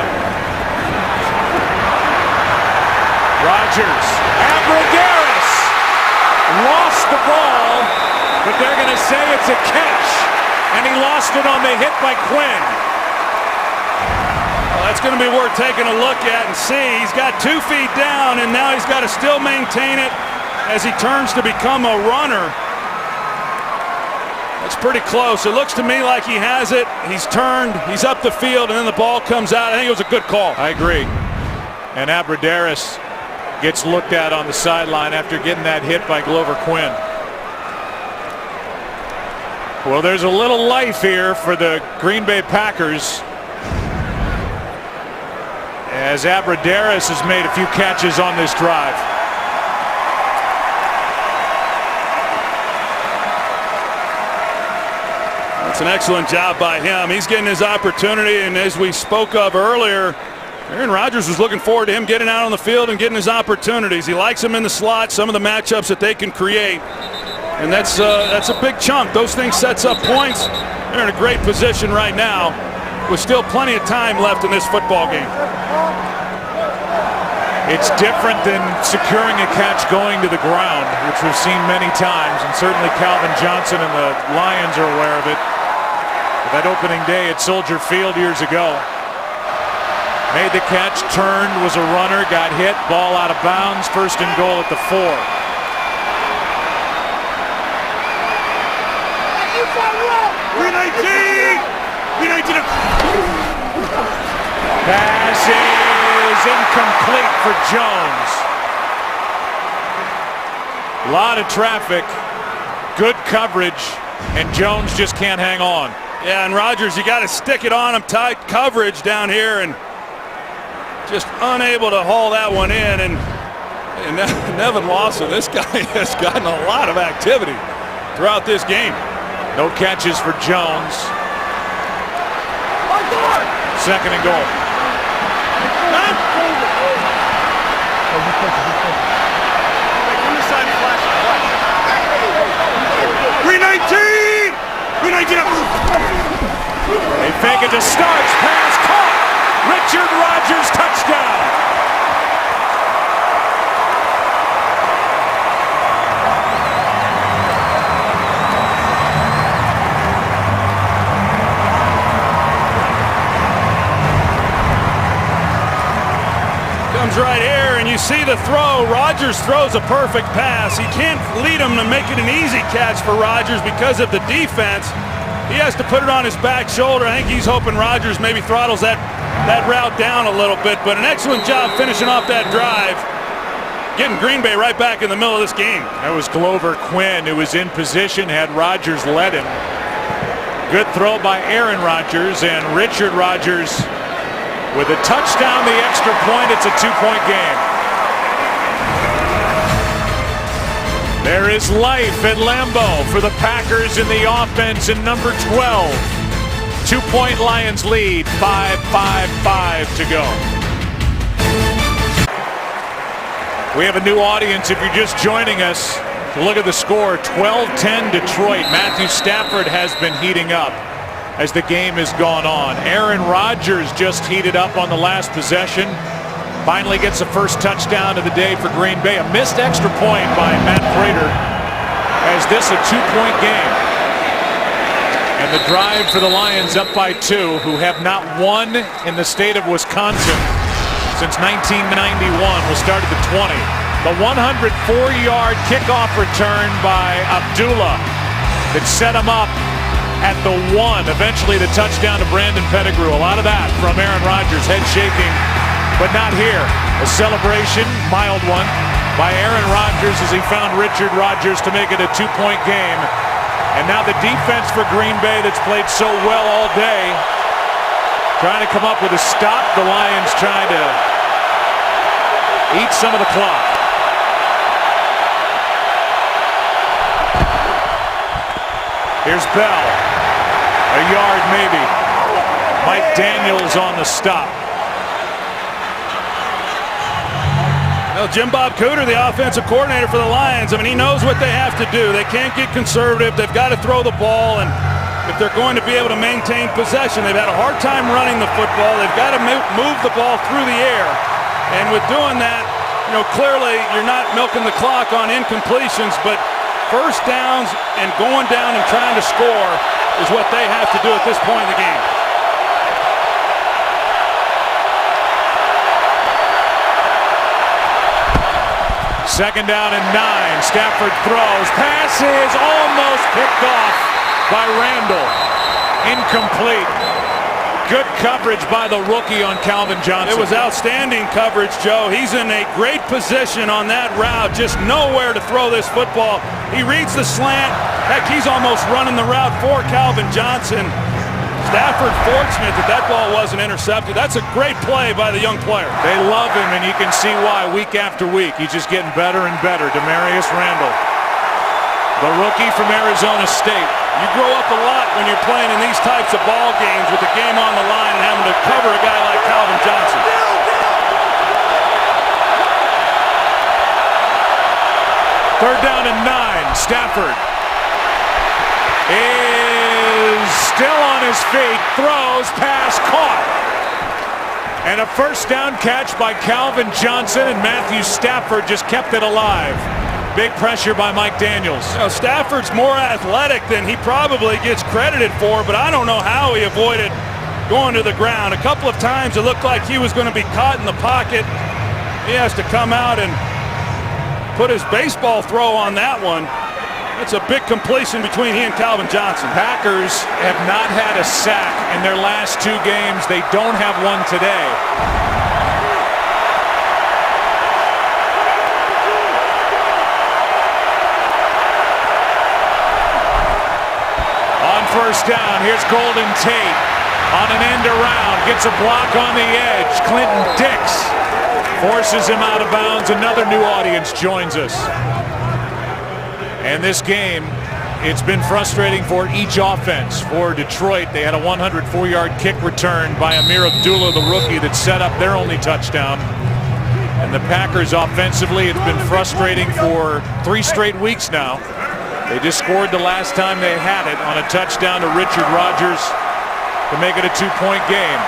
Rodgers. Abradaris lost the ball, but they're going to say it's a catch. And he lost it on the hit by Quinn. Well, that's going to be worth taking a look at and see. He's got 2 feet down, and now he's got to still maintain it as he turns to become a runner. That's pretty close. It looks to me like he has it. He's turned, he's up the field, and then the ball comes out. I think it was a good call. I agree. And Abradaris gets looked at on the sideline after getting that hit by Glover Quinn. Well, there's a little life here for the Green Bay Packers, as Abradaris has made a few catches on this drive. It's an excellent job by him. He's getting his opportunity, and as we spoke of earlier, Aaron Rodgers was looking forward to him getting out on the field and getting his opportunities. He likes him in the slot, some of the matchups that they can create, and that's a big chunk. Those things sets up points. They're in a great position right now. with still plenty of time left in this football game. It's different than securing a catch going to the ground, which we've seen many times, and certainly Calvin Johnson and the Lions are aware of it. That opening day at Soldier Field years ago. Made the catch, turned, was a runner, got hit, ball out of bounds, first and goal at the 4. 319! Pass is incomplete for Jones. A lot of traffic, good coverage, and Jones just can't hang on. Yeah, and Rodgers, you got to stick it on him, tight coverage down here, and just unable to haul that one in. And Nevin Lawson, this guy has gotten a lot of activity throughout this game. No catches for Jones. Second and goal. 319! 319! They fake it to Starks. Pass caught. Richard Rodgers touchdown. Comes right here, and you see the throw. Rodgers throws a perfect pass. He can't lead him to make it an easy catch for Rodgers because of the defense. He has to put it on his back shoulder. I think he's hoping Rodgers maybe throttles that route down a little bit, but an excellent job finishing off that drive, getting Green Bay right back in the middle of this game. That was Glover Quinn, who was in position had Rodgers led him. Good throw by Aaron Rodgers, and Richard Rodgers with a touchdown, the extra point. It's a 2-point game. There is life at Lambeau for the Packers in the offense in number 12. 2-point Lions lead, 5:55 to go. We have a new audience if you're just joining us. Look at the score, 12-10 Detroit. Matthew Stafford has been heating up as the game has gone on. Aaron Rodgers just heated up on the last possession. Finally gets the first touchdown of the day for Green Bay. A missed extra point by Matt Prater. As this a 2-point game. And the drive for the Lions up by 2, who have not won in the state of Wisconsin since 1991. Will start at the 20. The 104-yard kickoff return by Abdullah that set him up at the 1. Eventually the touchdown to Brandon Pettigrew. A lot of that from Aaron Rodgers. Head shaking, but not here. A celebration, mild one, by Aaron Rodgers as he found Richard Rodgers to make it a 2-point game. And now the defense for Green Bay that's played so well all day, trying to come up with a stop. The Lions trying to eat some of the clock. Here's Bell. A yard maybe. Mike Daniels on the stop. Well, Jim Bob Cooter, the offensive coordinator for the Lions, I mean, he knows what they have to do. They can't get conservative. They've got to throw the ball, and if they're going to be able to maintain possession, they've had a hard time running the football. They've got to move the ball through the air. And with doing that, you know, clearly you're not milking the clock on incompletions, but first downs and going down and trying to score is what they have to do at this point in the game. Second down and 9. Stafford throws. Pass is almost picked off by Randall. Incomplete. Good coverage by the rookie on Calvin Johnson. It was outstanding coverage, Joe. He's in a great position on that route. Just nowhere to throw this football. He reads the slant. Heck, he's almost running the route for Calvin Johnson. Stafford fortunate that ball wasn't intercepted. That's a great play by the young player. They love him, and you can see why week after week. He's just getting better and better. Demarius Randall, the rookie from Arizona State. You grow up a lot when you're playing in these types of ball games with the game on the line and having to cover a guy like Calvin Johnson. Third down and 9. Stafford is still on his feet, throws, pass, caught. And a first down catch by Calvin Johnson, and Matthew Stafford just kept it alive. Big pressure by Mike Daniels. You know, Stafford's more athletic than he probably gets credited for, but I don't know how he avoided going to the ground. A couple of times it looked like he was going to be caught in the pocket. He has to come out and put his baseball throw on that one. It's a big completion between he and Calvin Johnson. Packers have not had a sack in their last 2 games. They don't have one today. On first down, here's Golden Tate on an end around, gets a block on the edge. Clinton Dix forces him out of bounds. Another new audience joins us. And this game, it's been frustrating for each offense. For Detroit, they had a 104-yard kick return by Amir Abdullah, the rookie, that set up their only touchdown. And the Packers offensively, it's been frustrating for 3 straight weeks now. They just scored the last time they had it on a touchdown to Richard Rodgers to make it a 2-point game.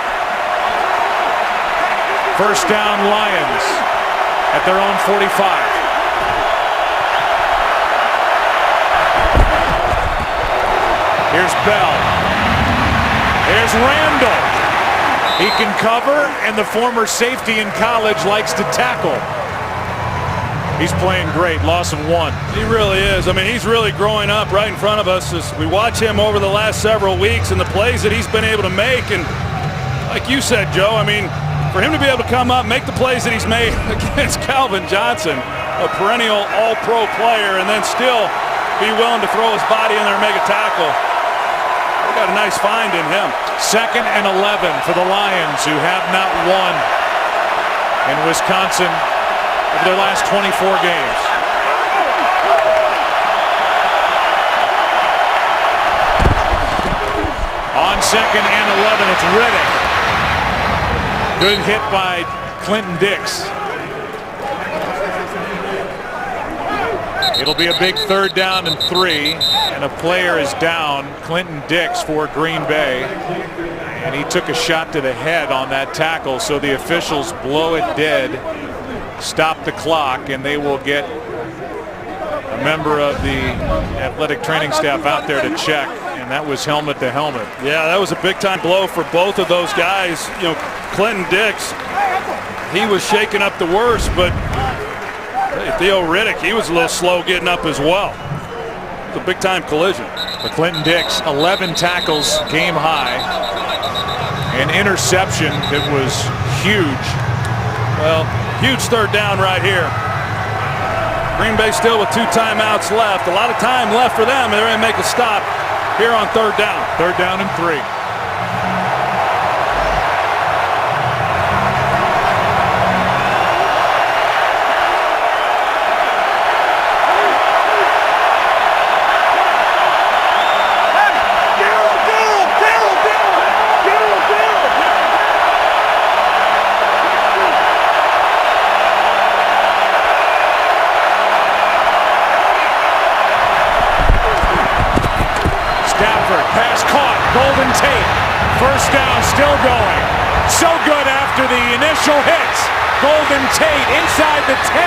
First down, Lions at their own 45. Here's Bell. There's Randall. He can cover, and the former safety in college likes to tackle. He's playing great. Loss of 1. He really is. I mean, he's really growing up right in front of us as we watch him over the last several weeks and the plays that he's been able to make. And like you said, Joe, I mean, for him to be able to come up, make the plays that he's made against Calvin Johnson, a perennial all-pro player, and then still be willing to throw his body in there and make a tackle. We got a nice find in him. 2nd and 11 for the Lions, who have not won in Wisconsin over their last 24 games. On 2nd and 11, it's Riddick. Good hit by Clinton Dix. It'll be a big 3rd down and 3, and a player is down, Clinton Dix, for Green Bay. And he took a shot to the head on that tackle, so the officials blow it dead, stop the clock, and they will get a member of the athletic training staff out there to check. And that was helmet to helmet. Yeah, that was a big-time blow for both of those guys. You know, Clinton Dix, he was shaking up the worst, but Theo Riddick, he was a little slow getting up as well. It's a big-time collision. For Clinton Dix, 11 tackles, game high. An interception that was huge. Well, huge 3rd down right here. Green Bay still with 2 timeouts left. A lot of time left for them, and they're going to make a stop here on 3rd down. 3rd down and 3. Pass caught. Golden Tate. First down, still going. So good after the initial hits. Golden Tate inside the 10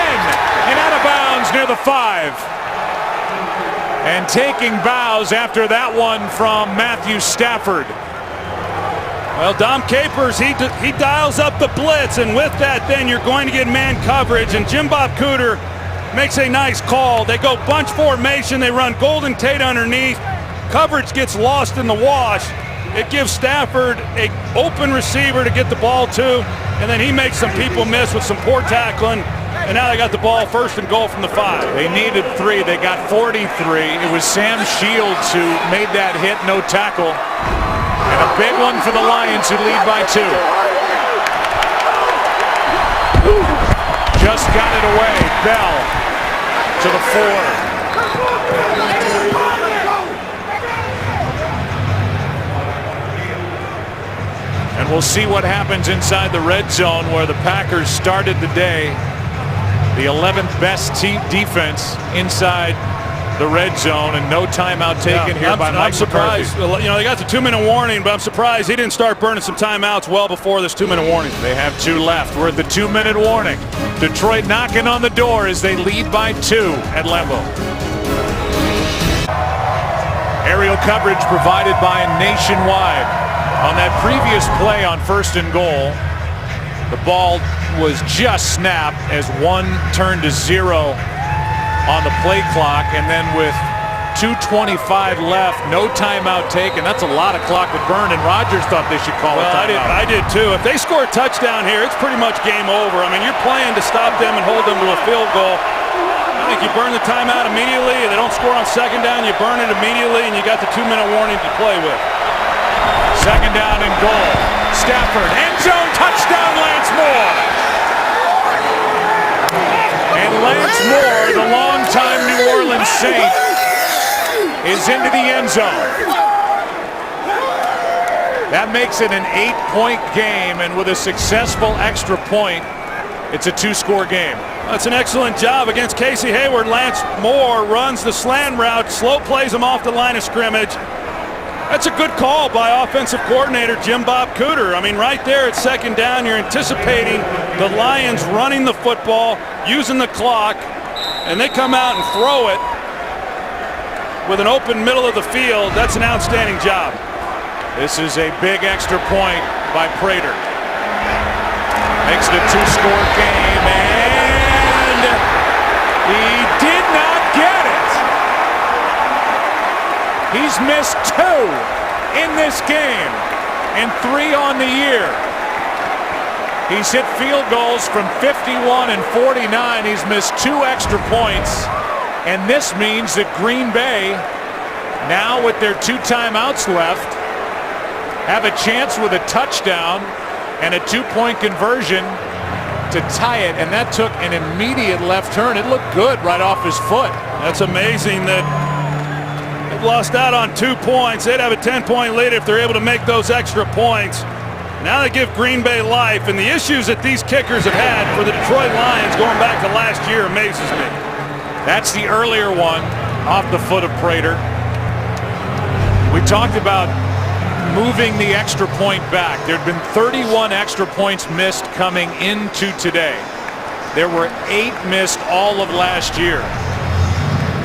and out of bounds near the 5. And taking bows after that one from Matthew Stafford. Well, Dom Capers, he dials up the blitz, and with that, then you're going to get man coverage. And Jim Bob Cooter makes a nice call. They go bunch formation. They run Golden Tate underneath. Coverage gets lost in the wash. It gives Stafford an open receiver to get the ball to, and then he makes some people miss with some poor tackling, and now they got the ball 1st and goal from the 5. They needed 3. They got 43. It was Sam Shields who made that hit, no tackle. And a big one for the Lions, who lead by 2. Just got it away. Bell to the 4. And we'll see what happens inside the red zone, where the Packers started the day the 11th best team defense inside the red zone, and no timeout taken here by Mike I'm surprised. McCarthy. You know, they got the 2-minute warning, but I'm surprised he didn't start burning some timeouts well before this 2-minute warning. They have 2 left. We're at the 2-minute warning. Detroit knocking on the door as they lead by 2 at Lambeau. Aerial coverage provided by Nationwide. On that previous play on 1st and goal, the ball was just snapped as 1 turned to 0 on the play clock, and then with 2:25 left, no timeout taken. That's a lot of clock to burn, and Rodgers thought they should call a timeout. I did too. If they score a touchdown here, it's pretty much game over. I mean, you're playing to stop them and hold them to a field goal. I think you burn the timeout immediately, and they don't score on 2nd down, you burn it immediately, and you got the 2-minute warning to play with. 2nd down and goal. Stafford, end zone, touchdown, Lance Moore. And Lance Moore, the longtime New Orleans Saint, is into the end zone. That makes it an 8-point game, and with a successful extra point, it's a 2-score game. That's an excellent job against Casey Hayward. Lance Moore runs the slant route, slow plays him off the line of scrimmage. That's a good call by offensive coordinator Jim Bob Cooter. I mean, right there at 2nd down, you're anticipating the Lions running the football, using the clock, and they come out and throw it with an open middle of the field. That's an outstanding job. This is a big extra point by Prater. Makes it a 2-score game, and he did not get it. He's missed 2 in this game and 3 on the year. He's hit field goals from 51 and 49. He's missed 2 extra points, and this means that Green Bay, now with their 2 timeouts left, have a chance with a touchdown and a 2-point conversion to tie it, and that took an immediate left turn. It looked good right off his foot. That's amazing that they've lost out on 2 points. They'd have a 10-point lead if they're able to make those extra points. Now they give Green Bay life, and the issues that these kickers have had for the Detroit Lions going back to last year amazes me. That's the earlier one off the foot of Prater. We talked about moving the extra point back. There had been 31 extra points missed coming into today. There were 8 missed all of last year.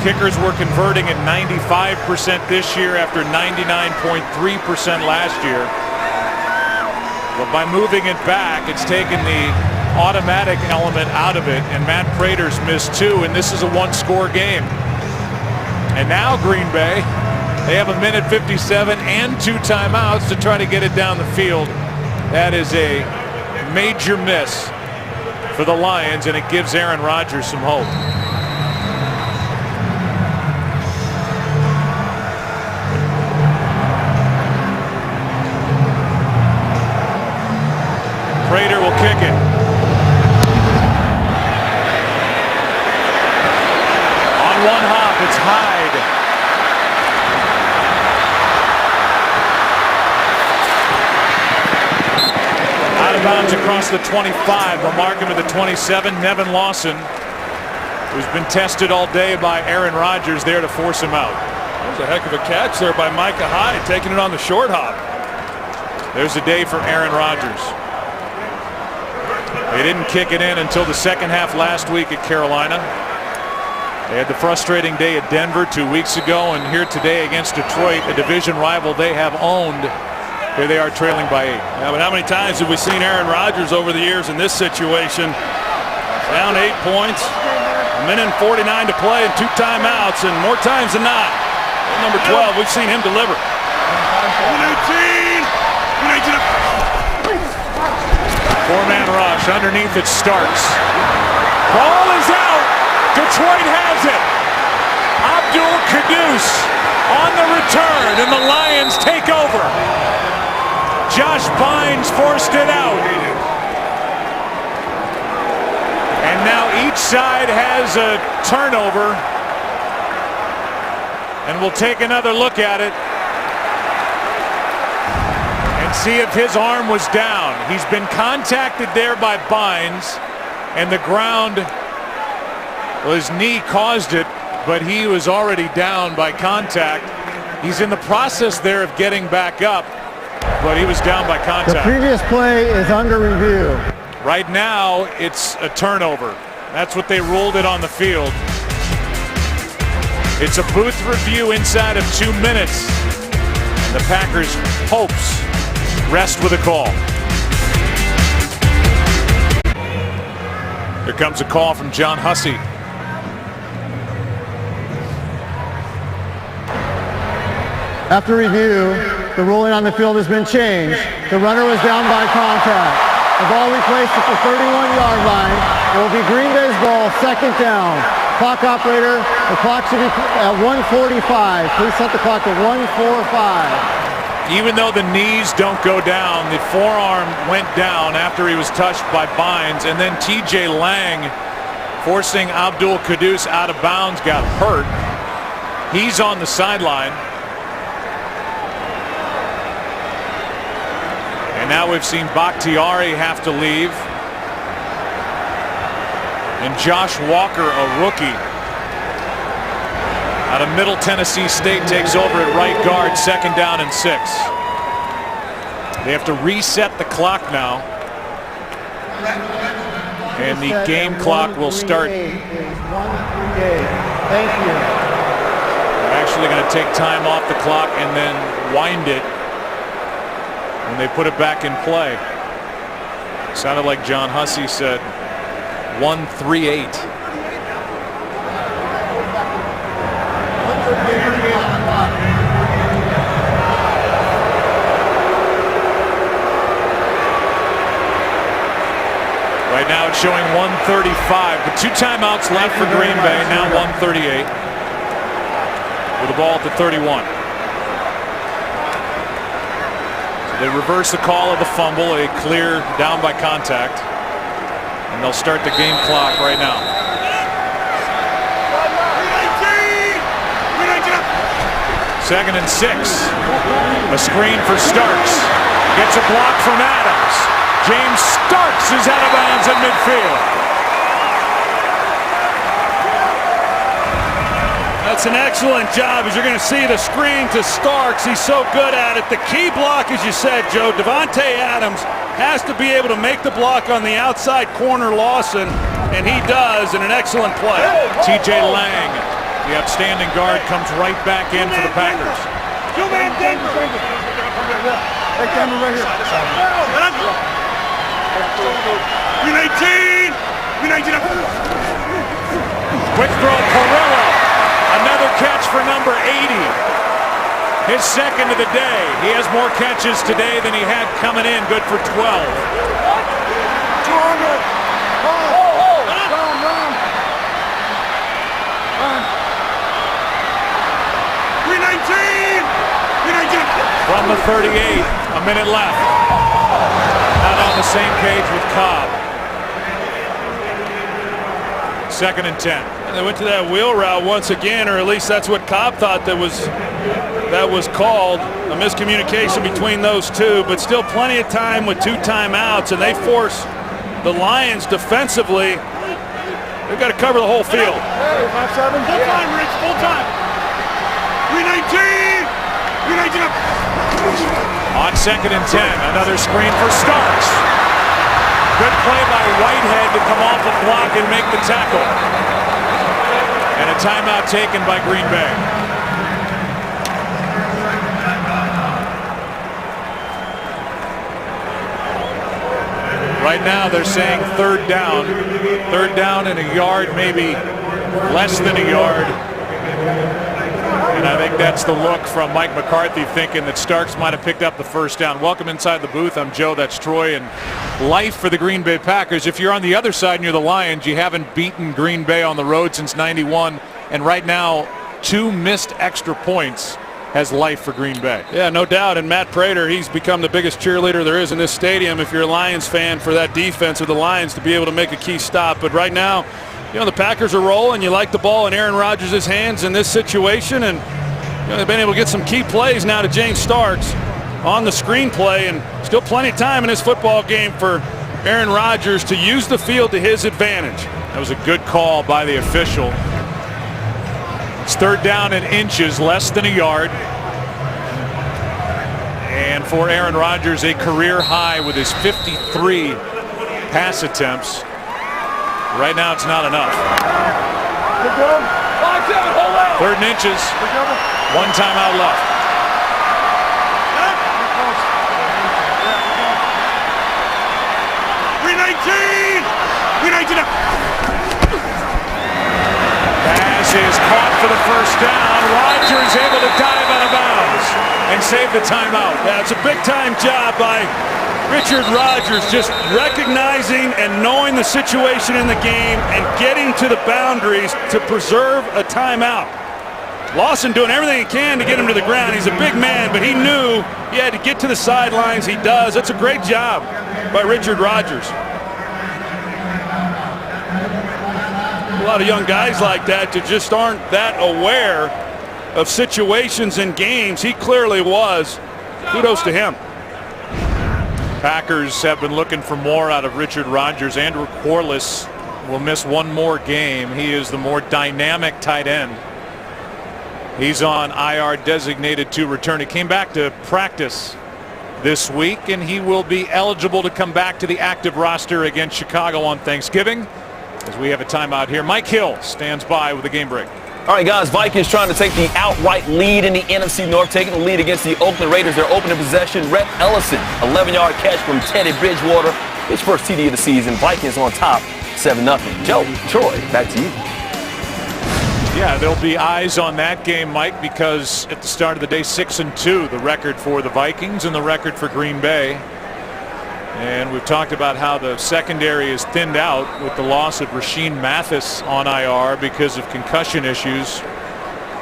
Kickers were converting at 95% this year after 99.3% last year. But by moving it back, it's taken the automatic element out of it, and Matt Prater's missed 2, and this is a 1-score game. And now Green Bay, they have 1:57 and 2 timeouts to try to get it down the field. That is a major miss for the Lions, and it gives Aaron Rodgers some hope. Prater will kick it. On one hop, it's Hyde. Out of bounds across the 25. They'll mark him at the 27. Nevin Lawson, who's been tested all day by Aaron Rodgers, there to force him out. That was a heck of a catch there by Micah Hyde, taking it on the short hop. There's a day for Aaron Rodgers. They didn't kick it in until the second half last week at Carolina. They had the frustrating day at Denver 2 weeks ago, and here today against Detroit, a division rival they have owned. Here they are trailing by 8. Yeah, but how many times have we seen Aaron Rodgers over the years in this situation? Down 8 points, 1:49 to play and 2 timeouts, and more times than not, number 12, we've seen him deliver. 118! 118! 4-man rush. Underneath it starts. Ball is out. Detroit has it. Abdul Quddus on the return, and the Lions take over. Josh Bynes forced it out. And now each side has a turnover. And we'll take another look at it and see if his arm was down. He's been contacted there by Bynes, and the ground, well, his knee caused it. but he was already down by contact. He's in the process there of getting back up, but he was down by The contact. previous play is under review. Right now, it's a turnover. That's what they ruled it on the field. It's a booth review inside of 2 minutes. The Packers' hopes rest with a call. Here comes a call from John Hussey. After review, the ruling on the field has been changed. The runner was down by contact. The ball replaced at the 31-yard line. It will be Green Bay's ball, second down. Clock operator, the clock should be at 1:45. Please set the clock at 1:45. Even though the knees don't go down, the forearm went down after he was touched by Bynes, and then TJ Lang, forcing Abdul Quddus out of bounds, got hurt. He's on the sideline. And now we've seen Bakhtiari have to leave. And Josh Walker, a rookie out of Middle Tennessee State, takes over at right guard, second down and 6. They have to reset the clock now. And the game clock will start. Thank you. They're actually going to take time off the clock and then wind it when they put it back in play. Sounded like John Hussey said 1:38. Right now it's showing 1:35, but 2 timeouts left for Green Bay, now 1:38. With the ball at the 31. So they reverse the call of the fumble, a clear down by contact. And they'll start the game clock right now. Second and 6. A screen for Starks. Gets a block from Adams. James Starks is out of bounds in midfield. That's an excellent job, as you're going to see the screen to Starks. He's so good at it. The key block, as you said, Joe, Davante Adams has to be able to make the block on the outside corner, Lawson, and he does in an excellent play. TJ Lang, the outstanding guard, comes right back in for the Packers. 2-man Denver. Hey, Denver right here. 319. 319. Quick throw, Perillo. Another catch for number 80. His second of the day. He has more catches today than he had coming in. Good for 12. 200. Run. 319. 319. From the 38, a minute left. Not on the same page with Cobb. Second and 10. They went to that wheel route once again, or at least that's what Cobb thought that was called. A miscommunication between those two, but still plenty of time with 2 timeouts, and they force the Lions defensively. They've got to cover the whole field. Hey, 5-7. Full time, Rich. Full time. 319. 319. On second and 10, another screen for Starks. Good play by Whitehead to come off the block and make the tackle. And a timeout taken by Green Bay. Right now they're saying third down. Third down in a yard, maybe less than a yard. And I think that's the look from Mike McCarthy, thinking that Starks might have picked up the first down. Welcome inside the booth. I'm Joe, that's Troy, and life for the Green Bay Packers. If you're on the other side and you're the Lions, you haven't beaten Green Bay on the road since '91, and right now 2 missed extra points has life for Green Bay. Yeah, no doubt. And Matt Prater, he's become the biggest cheerleader there is in this stadium if you're a Lions fan, for that defense of the Lions to be able to make a key stop. But right now, you know, the Packers are rolling. You like the ball in Aaron Rodgers' hands in this situation, and you know, they've been able to get some key plays now to James Starks on the screenplay, and still plenty of time in this football game for Aaron Rodgers to use the field to his advantage. That was a good call by the official. It's 3rd down and inches, less than a yard. And for Aaron Rodgers, a career high with his 53 pass attempts. Right now, it's not enough. 3rd and inches. 1 timeout left. Pass is caught for the 1st down. Rodgers able to dive out of bounds and save the timeout. Yeah, it's a big-time job by Richard Rodgers, just recognizing and knowing the situation in the game and getting to the boundaries to preserve a timeout. Lawson doing everything he can to get him to the ground. He's a big man, but he knew he had to get to the sidelines. He does. That's a great job by Richard Rodgers. A lot of young guys like that that just aren't that aware of situations in games. He clearly was. Kudos to him. Packers have been looking for more out of Richard Rodgers. Andrew Quarless will miss 1 more game. He is the more dynamic tight end. He's on IR designated to return. He came back to practice this week, and he will be eligible to come back to the active roster against Chicago on Thanksgiving. As we have a timeout here, Mike Hill stands by with a game break. All right, guys, Vikings trying to take the outright lead in the NFC North, taking the lead against the Oakland Raiders. Their opening possession, Rhett Ellison, 11-yard catch from Teddy Bridgewater. His first TD of the season. Vikings on top, 7-0. Joe, Troy, back to you. Yeah, there'll be eyes on that game, Mike, because at the start of the day, 6-2, the record for the Vikings and the record for Green Bay. And we've talked about how the secondary is thinned out with the loss of Rashean Mathis on IR because of concussion issues.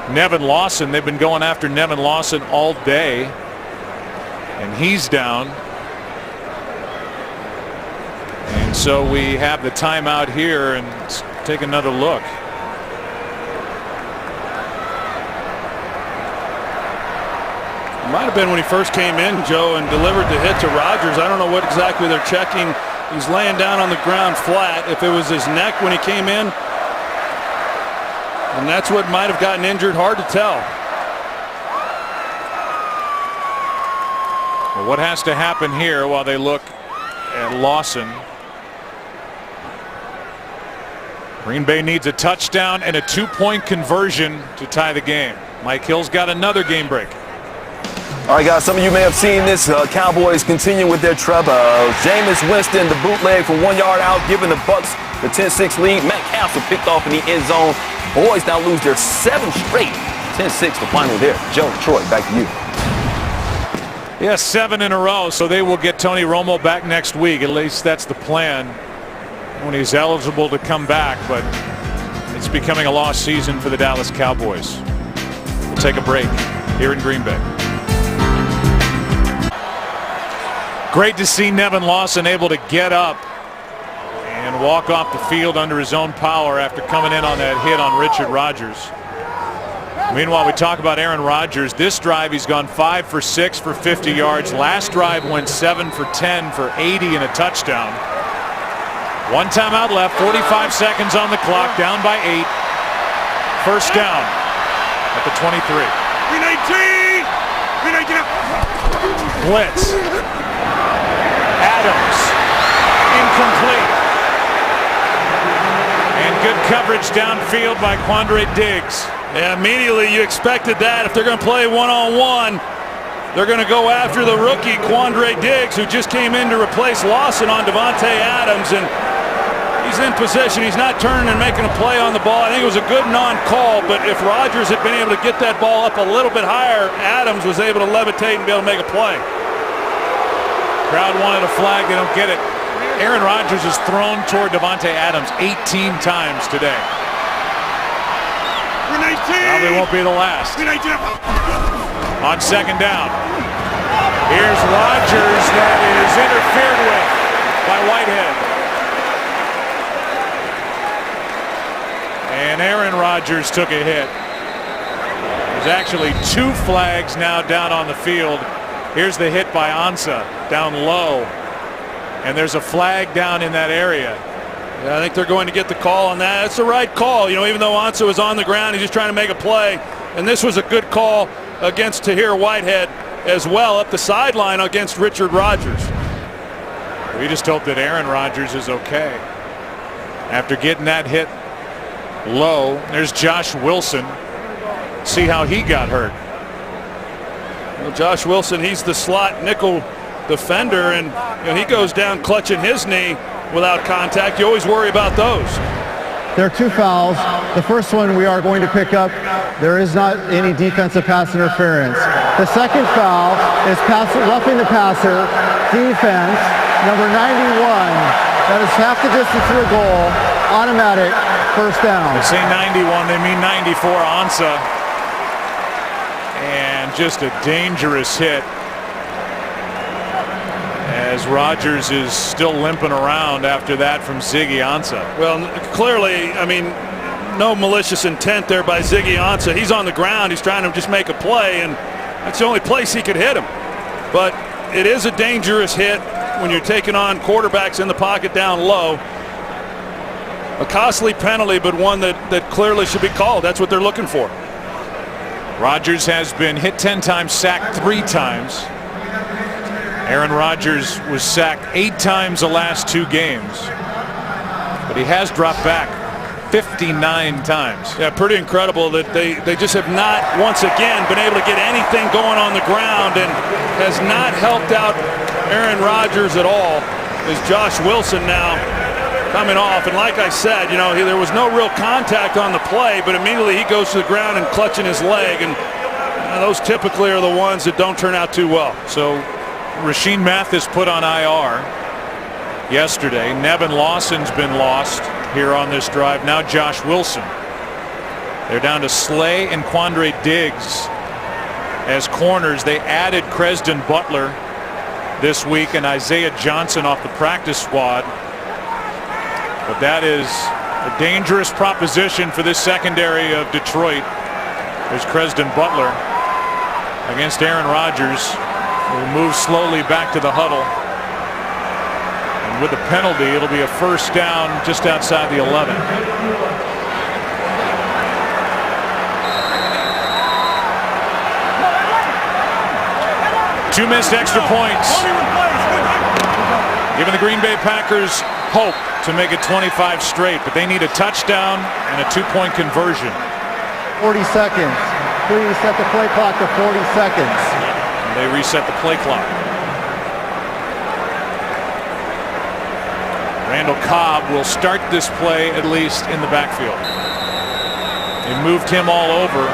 Nevin Lawson, they've been going after Nevin Lawson all day, and he's down. And so we have the timeout here, and let's take another look. Might have been when he first came in, Joe, and delivered the hit to Rodgers. I don't know what exactly they're checking. He's laying down on the ground flat. If it was his neck when he came in, and that's what might have gotten injured, hard to tell. Well, what has to happen here while they look at Lawson? Green Bay needs a touchdown and a 2-point conversion to tie the game. Mike Hill's got another game break. All right, guys, some of you may have seen this. Cowboys continue with their trouble. Jameis Winston, the bootleg from 1 yard out, giving the Bucs the 10-6 lead. Matt Castle picked off in the end zone. Boys now lose their 7th straight. 10-6 the final there. Joe, Troy, back to you. Yes, 7 in a row, so they will get Tony Romo back next week. At least that's the plan when he's eligible to come back, but it's becoming a lost season for the Dallas Cowboys. We'll take a break here in Green Bay. Great to see Nevin Lawson able to get up and walk off the field under his own power after coming in on that hit on Richard Rodgers. Meanwhile, we talk about Aaron Rodgers. This drive, he's gone 5 for 6 for 50 yards. Last drive went 7 for 10 for 80 and a touchdown. 1 timeout left, 45 seconds on the clock, down by 8. First down at the 23. 319! 319! Blitz. Adams, incomplete. And good coverage downfield by Quandre Diggs. Yeah, immediately you expected that. If they're going to play one-on-one, they're going to go after the rookie Quandre Diggs, who just came in to replace Lawson on Davante Adams, and he's in position. He's not turning and making a play on the ball. I think it was a good non-call, but if Rodgers had been able to get that ball up a little bit higher, Adams was able to levitate and be able to make a play. Crowd wanted a flag. They don't get it. Aaron Rodgers has thrown toward Davante Adams 18 times today. Probably won't be the last. On second down. Here's Rodgers. That is interfered with by Whitehead. And Aaron Rodgers took a hit. There's actually 2 flags now down on the field. Here's the hit by Ansah down low. And there's a flag down in that area. Yeah, I think they're going to get the call on that. It's the right call. You know, even though Ansah was on the ground, he's just trying to make a play. And this was a good call against Tahir Whitehead as well, up the sideline against Richard Rodgers. We just hope that Aaron Rodgers is okay. After getting that hit low, there's Josh Wilson. See how he got hurt. Well, Josh Wilson, he's the slot nickel defender, and you know, he goes down clutching his knee without contact. You always worry about those. There are 2 fouls. The first one we are going to pick up. There is not any defensive pass interference. The second foul is roughing the passer, defense, number 91. That is half the distance to the goal, automatic first down. They say 91, they mean 94. Ansah. And just a dangerous hit as Rodgers is still limping around after that from Ziggy Ansah. Well, clearly, I mean, no malicious intent there by Ziggy Ansah. He's on the ground. He's trying to just make a play, and that's the only place he could hit him. But it is a dangerous hit when you're taking on quarterbacks in the pocket down low. A costly penalty, but one that clearly should be called. That's what they're looking for. Rodgers has been hit 10 times, sacked 3 times. Aaron Rodgers was sacked 8 times the last 2 games, but he has dropped back 59 times. Yeah, pretty incredible that they just have not once again been able to get anything going on the ground, and has not helped out Aaron Rodgers at all. Is Josh Wilson now coming off, and like I said, you know, there was no real contact on the play, but immediately he goes to the ground and clutching his leg, and those typically are the ones that don't turn out too well. So Rashean Mathis put on IR yesterday. Nevin Lawson's been lost here on this drive. Now Josh Wilson. They're down to Slay and Quandre Diggs as corners. They added Cresden Butler this week and Isaiah Johnson off the practice squad. But that is a dangerous proposition for this secondary of Detroit. There's Cresden Butler against Aaron Rodgers, who moves slowly back to the huddle. And with the penalty, it'll be a first down just outside the 11. 2 missed extra points, giving the Green Bay Packers hope to make it 25 straight, but they need a touchdown and a 2-point conversion. 40 seconds. Please set the play clock to 40 seconds. And they reset the play clock. Randall Cobb will start this play, at least in the backfield. They moved him all over.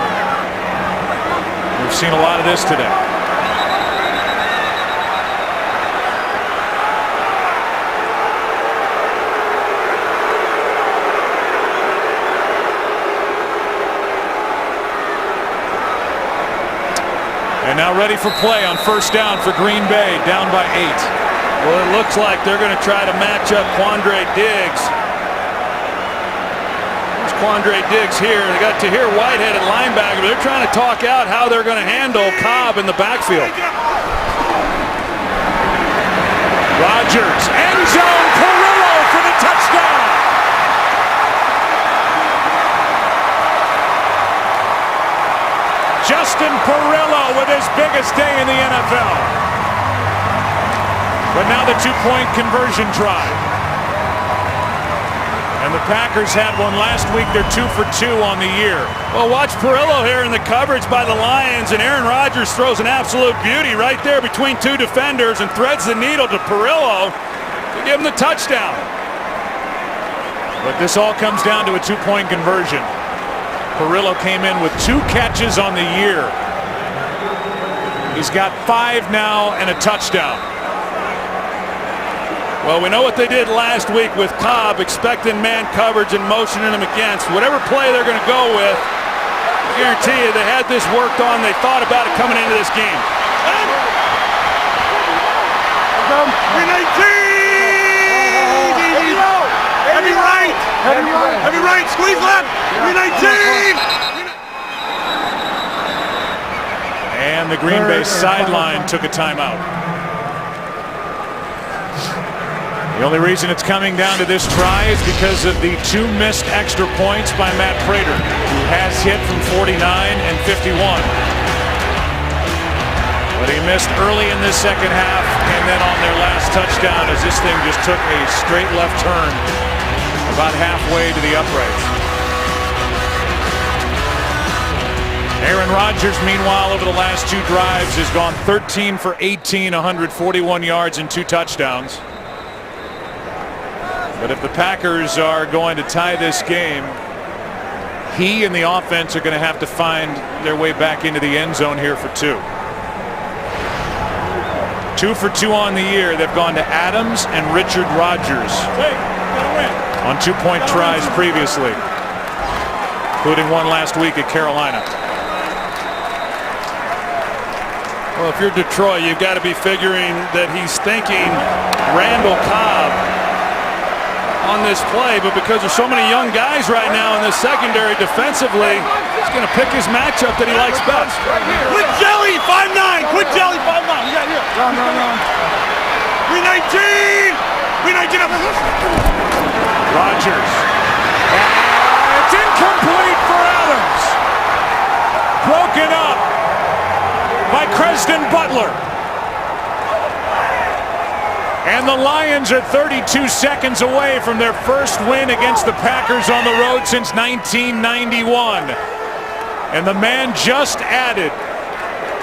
We've seen a lot of this today. And now ready for play on first down for Green Bay, down by 8. Well, it looks like they're going to try to match up Quandre Diggs. There's Quandre Diggs here. They got Tahir Whitehead at linebacker, but they're trying to talk out how they're going to handle Cobb in the backfield. Rodgers, end zone, Perillo for the touchdown. Justin Perillo with his biggest day in the NFL. But now the 2-point conversion try. And the Packers had one last week. They're 2 for 2 on the year. Well, watch Perillo here in the coverage by the Lions, and Aaron Rodgers throws an absolute beauty right there between 2 defenders and threads the needle to Perillo to give him the touchdown. But this all comes down to a 2-point conversion. Perillo came in with 2 catches on the year. He's got 5 now and a touchdown. Well, we know what they did last week with Cobb, expecting man coverage and motioning him against. Whatever play they're going to go with, I guarantee you they had this worked on. They thought about it coming into this game. 319! Heavy right! Heavy right! Squeeze left! 319! And the Green Bay sideline took a timeout. The only reason it's coming down to this try is because of the 2 missed extra points by Matt Prater, who has hit from 49 and 51. But he missed early in this second half and then on their last touchdown as this thing just took a straight left turn about halfway to the uprights. Aaron Rodgers, meanwhile, over the last 2 drives has gone 13 for 18, 141 yards and 2 touchdowns. But if the Packers are going to tie this game, he and the offense are going to have to find their way back into the end zone here for 2. 2 for 2 on the year. They've gone to Adams and Richard Rodgers on 2-point tries previously, including one last week at Carolina. Well, if you're Detroit, you've got to be figuring that he's thinking Randall Cobb on this play, but because there's so many young guys right now in this secondary defensively, he's going to pick his matchup that he likes best. Quit jelly, 5'9". Quit jelly, 5'9". You got here. Run. 319 up. Rodgers. It's incomplete for Adams. Broken up by Creston Butler. And the Lions are 32 seconds away from their first win against the Packers on the road since 1991. And the man just added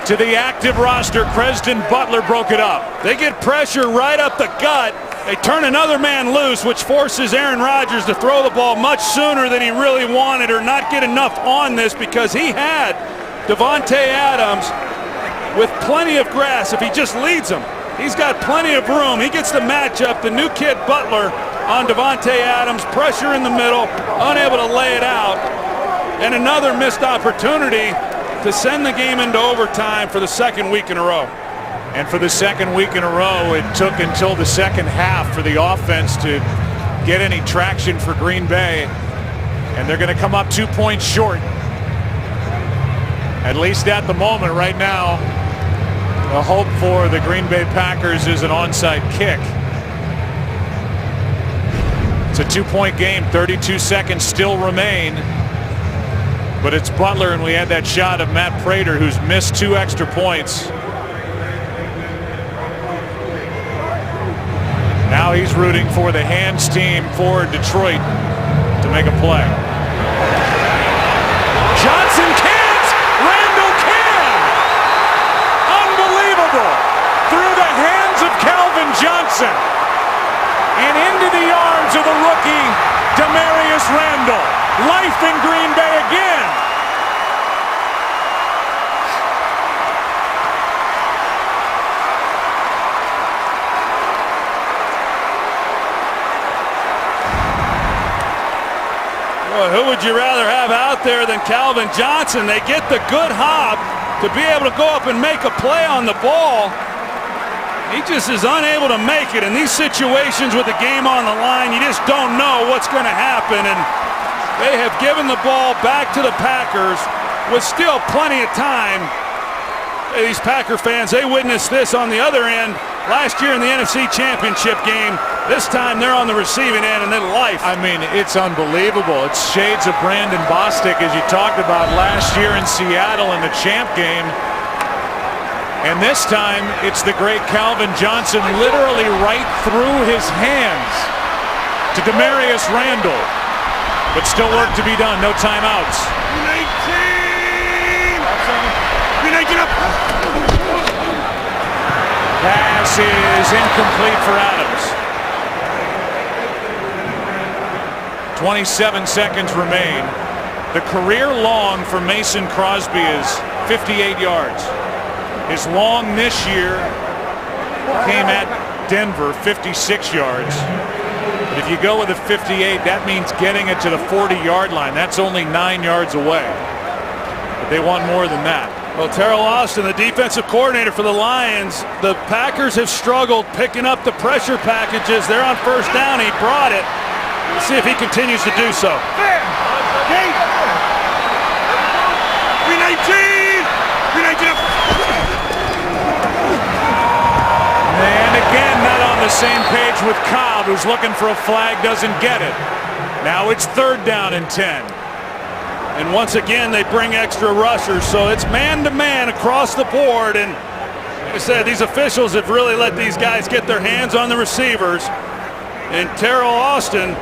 to the active roster, Creston Butler, broke it up. They get pressure right up the gut. They turn another man loose, which forces Aaron Rodgers to throw the ball much sooner than he really wanted or not get enough on this, because he had Davante Adams with plenty of grass. If he just leads him, he's got plenty of room. He gets the matchup, the new kid Butler on Davante Adams, pressure in the middle, unable to lay it out, and another missed opportunity to send the game into overtime for the 2nd week in a row. And for the 2nd week in a row, it took until the second half for the offense to get any traction for Green Bay. And they're going to come up 2 points short. At least at the moment right now, the hope for the Green Bay Packers is an onside kick. It's a 2-point game, 32 seconds still remain. But it's Butler, and we had that shot of Matt Prater, who's missed 2 extra points. Now he's rooting for the hands team for Detroit to make a play. Johnson can't! Randall can! Unbelievable! Through the hands of Calvin Johnson and into the arms of the rookie Demarius Randall. Life in Green Bay again. Well, who would you rather have out there than Calvin Johnson? They get the good hop to be able to go up and make a play on the ball. He just is unable to make it. In these situations with the game on the line, you just don't know what's going to happen. And they have given the ball back to the Packers with still plenty of time. These Packer fans, they witnessed this on the other end last year in the NFC Championship game. This time they're on the receiving end, and then life. I mean, it's unbelievable. It's shades of Brandon Bostic, as you talked about last year in Seattle in the champ game. And this time, it's the great Calvin Johnson literally right through his hands to Demarius Randall. But still work to be done. No timeouts. 19 up. Pass is incomplete for Adams. 27 seconds remain. The career long for Mason Crosby is 58 yards. His long this year came at Denver, 56 yards. But if you go with a 58, that means getting it to the 40-yard line. That's only 9 yards away. But they want more than that. Well, Terrell Austin, the defensive coordinator for the Lions, the Packers have struggled picking up the pressure packages. They're on first down. He brought it. Let's see if he continues to do so. 319 up. And again, not on the same page coverage with Cobb, who's looking for a flag, doesn't get it. Now it's 3rd down and 10. And once again, they bring extra rushers, so it's man-to-man across the board. And like I said, these officials have really let these guys get their hands on the receivers. And Terrell Austin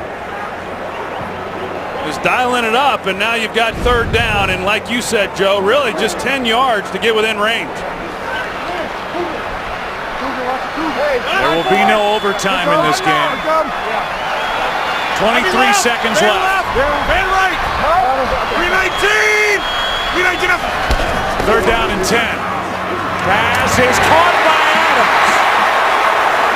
is dialing it up, and now you've got 3rd down. And like you said, Joe, really just 10 yards to get within range. There will be no overtime in this game. 23 seconds left. Man right. 319. 3rd down and 10. Pass is caught by Adams.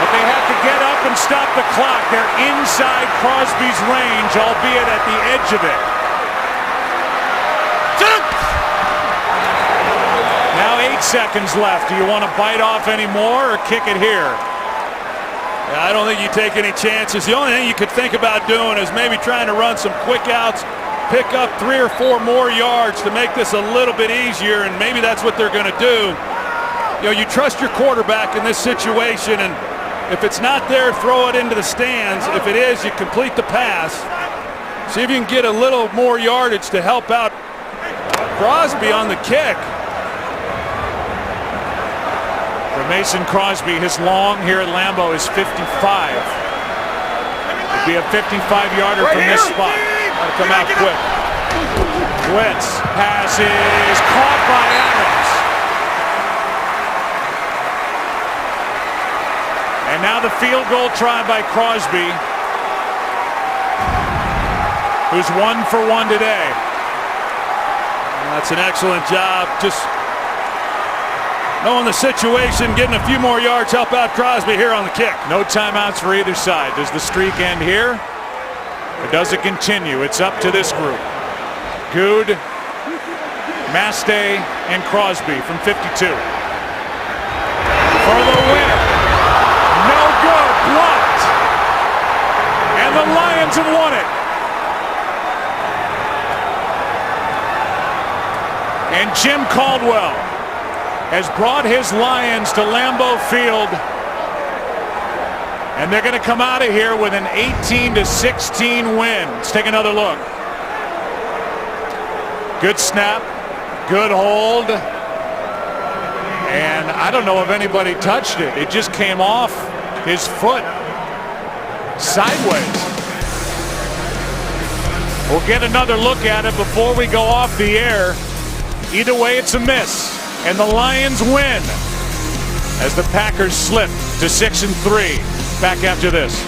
But they have to get up and stop the clock. They're inside Crosby's range, albeit at the edge of it. Now 8 seconds left. Do you want to bite off any more or kick it here? Yeah, I don't think you take any chances. The only thing you could think about doing is maybe trying to run some quick outs, pick up 3 or 4 more yards to make this a little bit easier, and maybe that's what they're going to do. You know, you trust your quarterback in this situation, and if it's not there, throw it into the stands. If it is, you complete the pass. See if you can get a little more yardage to help out Crosby on the kick. For Mason Crosby, his long here at Lambeau is 55. It'd be a 55-yarder from this spot. Gotta come out quick. Wentz passes caught by Adams. And now the field goal try by Crosby, who's 1 for 1 today. That's an excellent job. Just knowing the situation, getting a few more yards, help out Crosby here on the kick. No timeouts for either side. Does the streak end here, or does it continue? It's up to this group. Good, Mastay, and Crosby from 52. For the win. No good. Blocked. And the Lions have won it. And Jim Caldwell has brought his Lions to Lambeau Field, and they're going to come out of here with an 18-16 win. Let's take another look. Good snap, good hold, and I don't know if anybody touched it. It just came off his foot sideways. We'll get another look at it before we go off the air. Either way, it's a miss. And the Lions win as the Packers slip to 6-3. Back after this.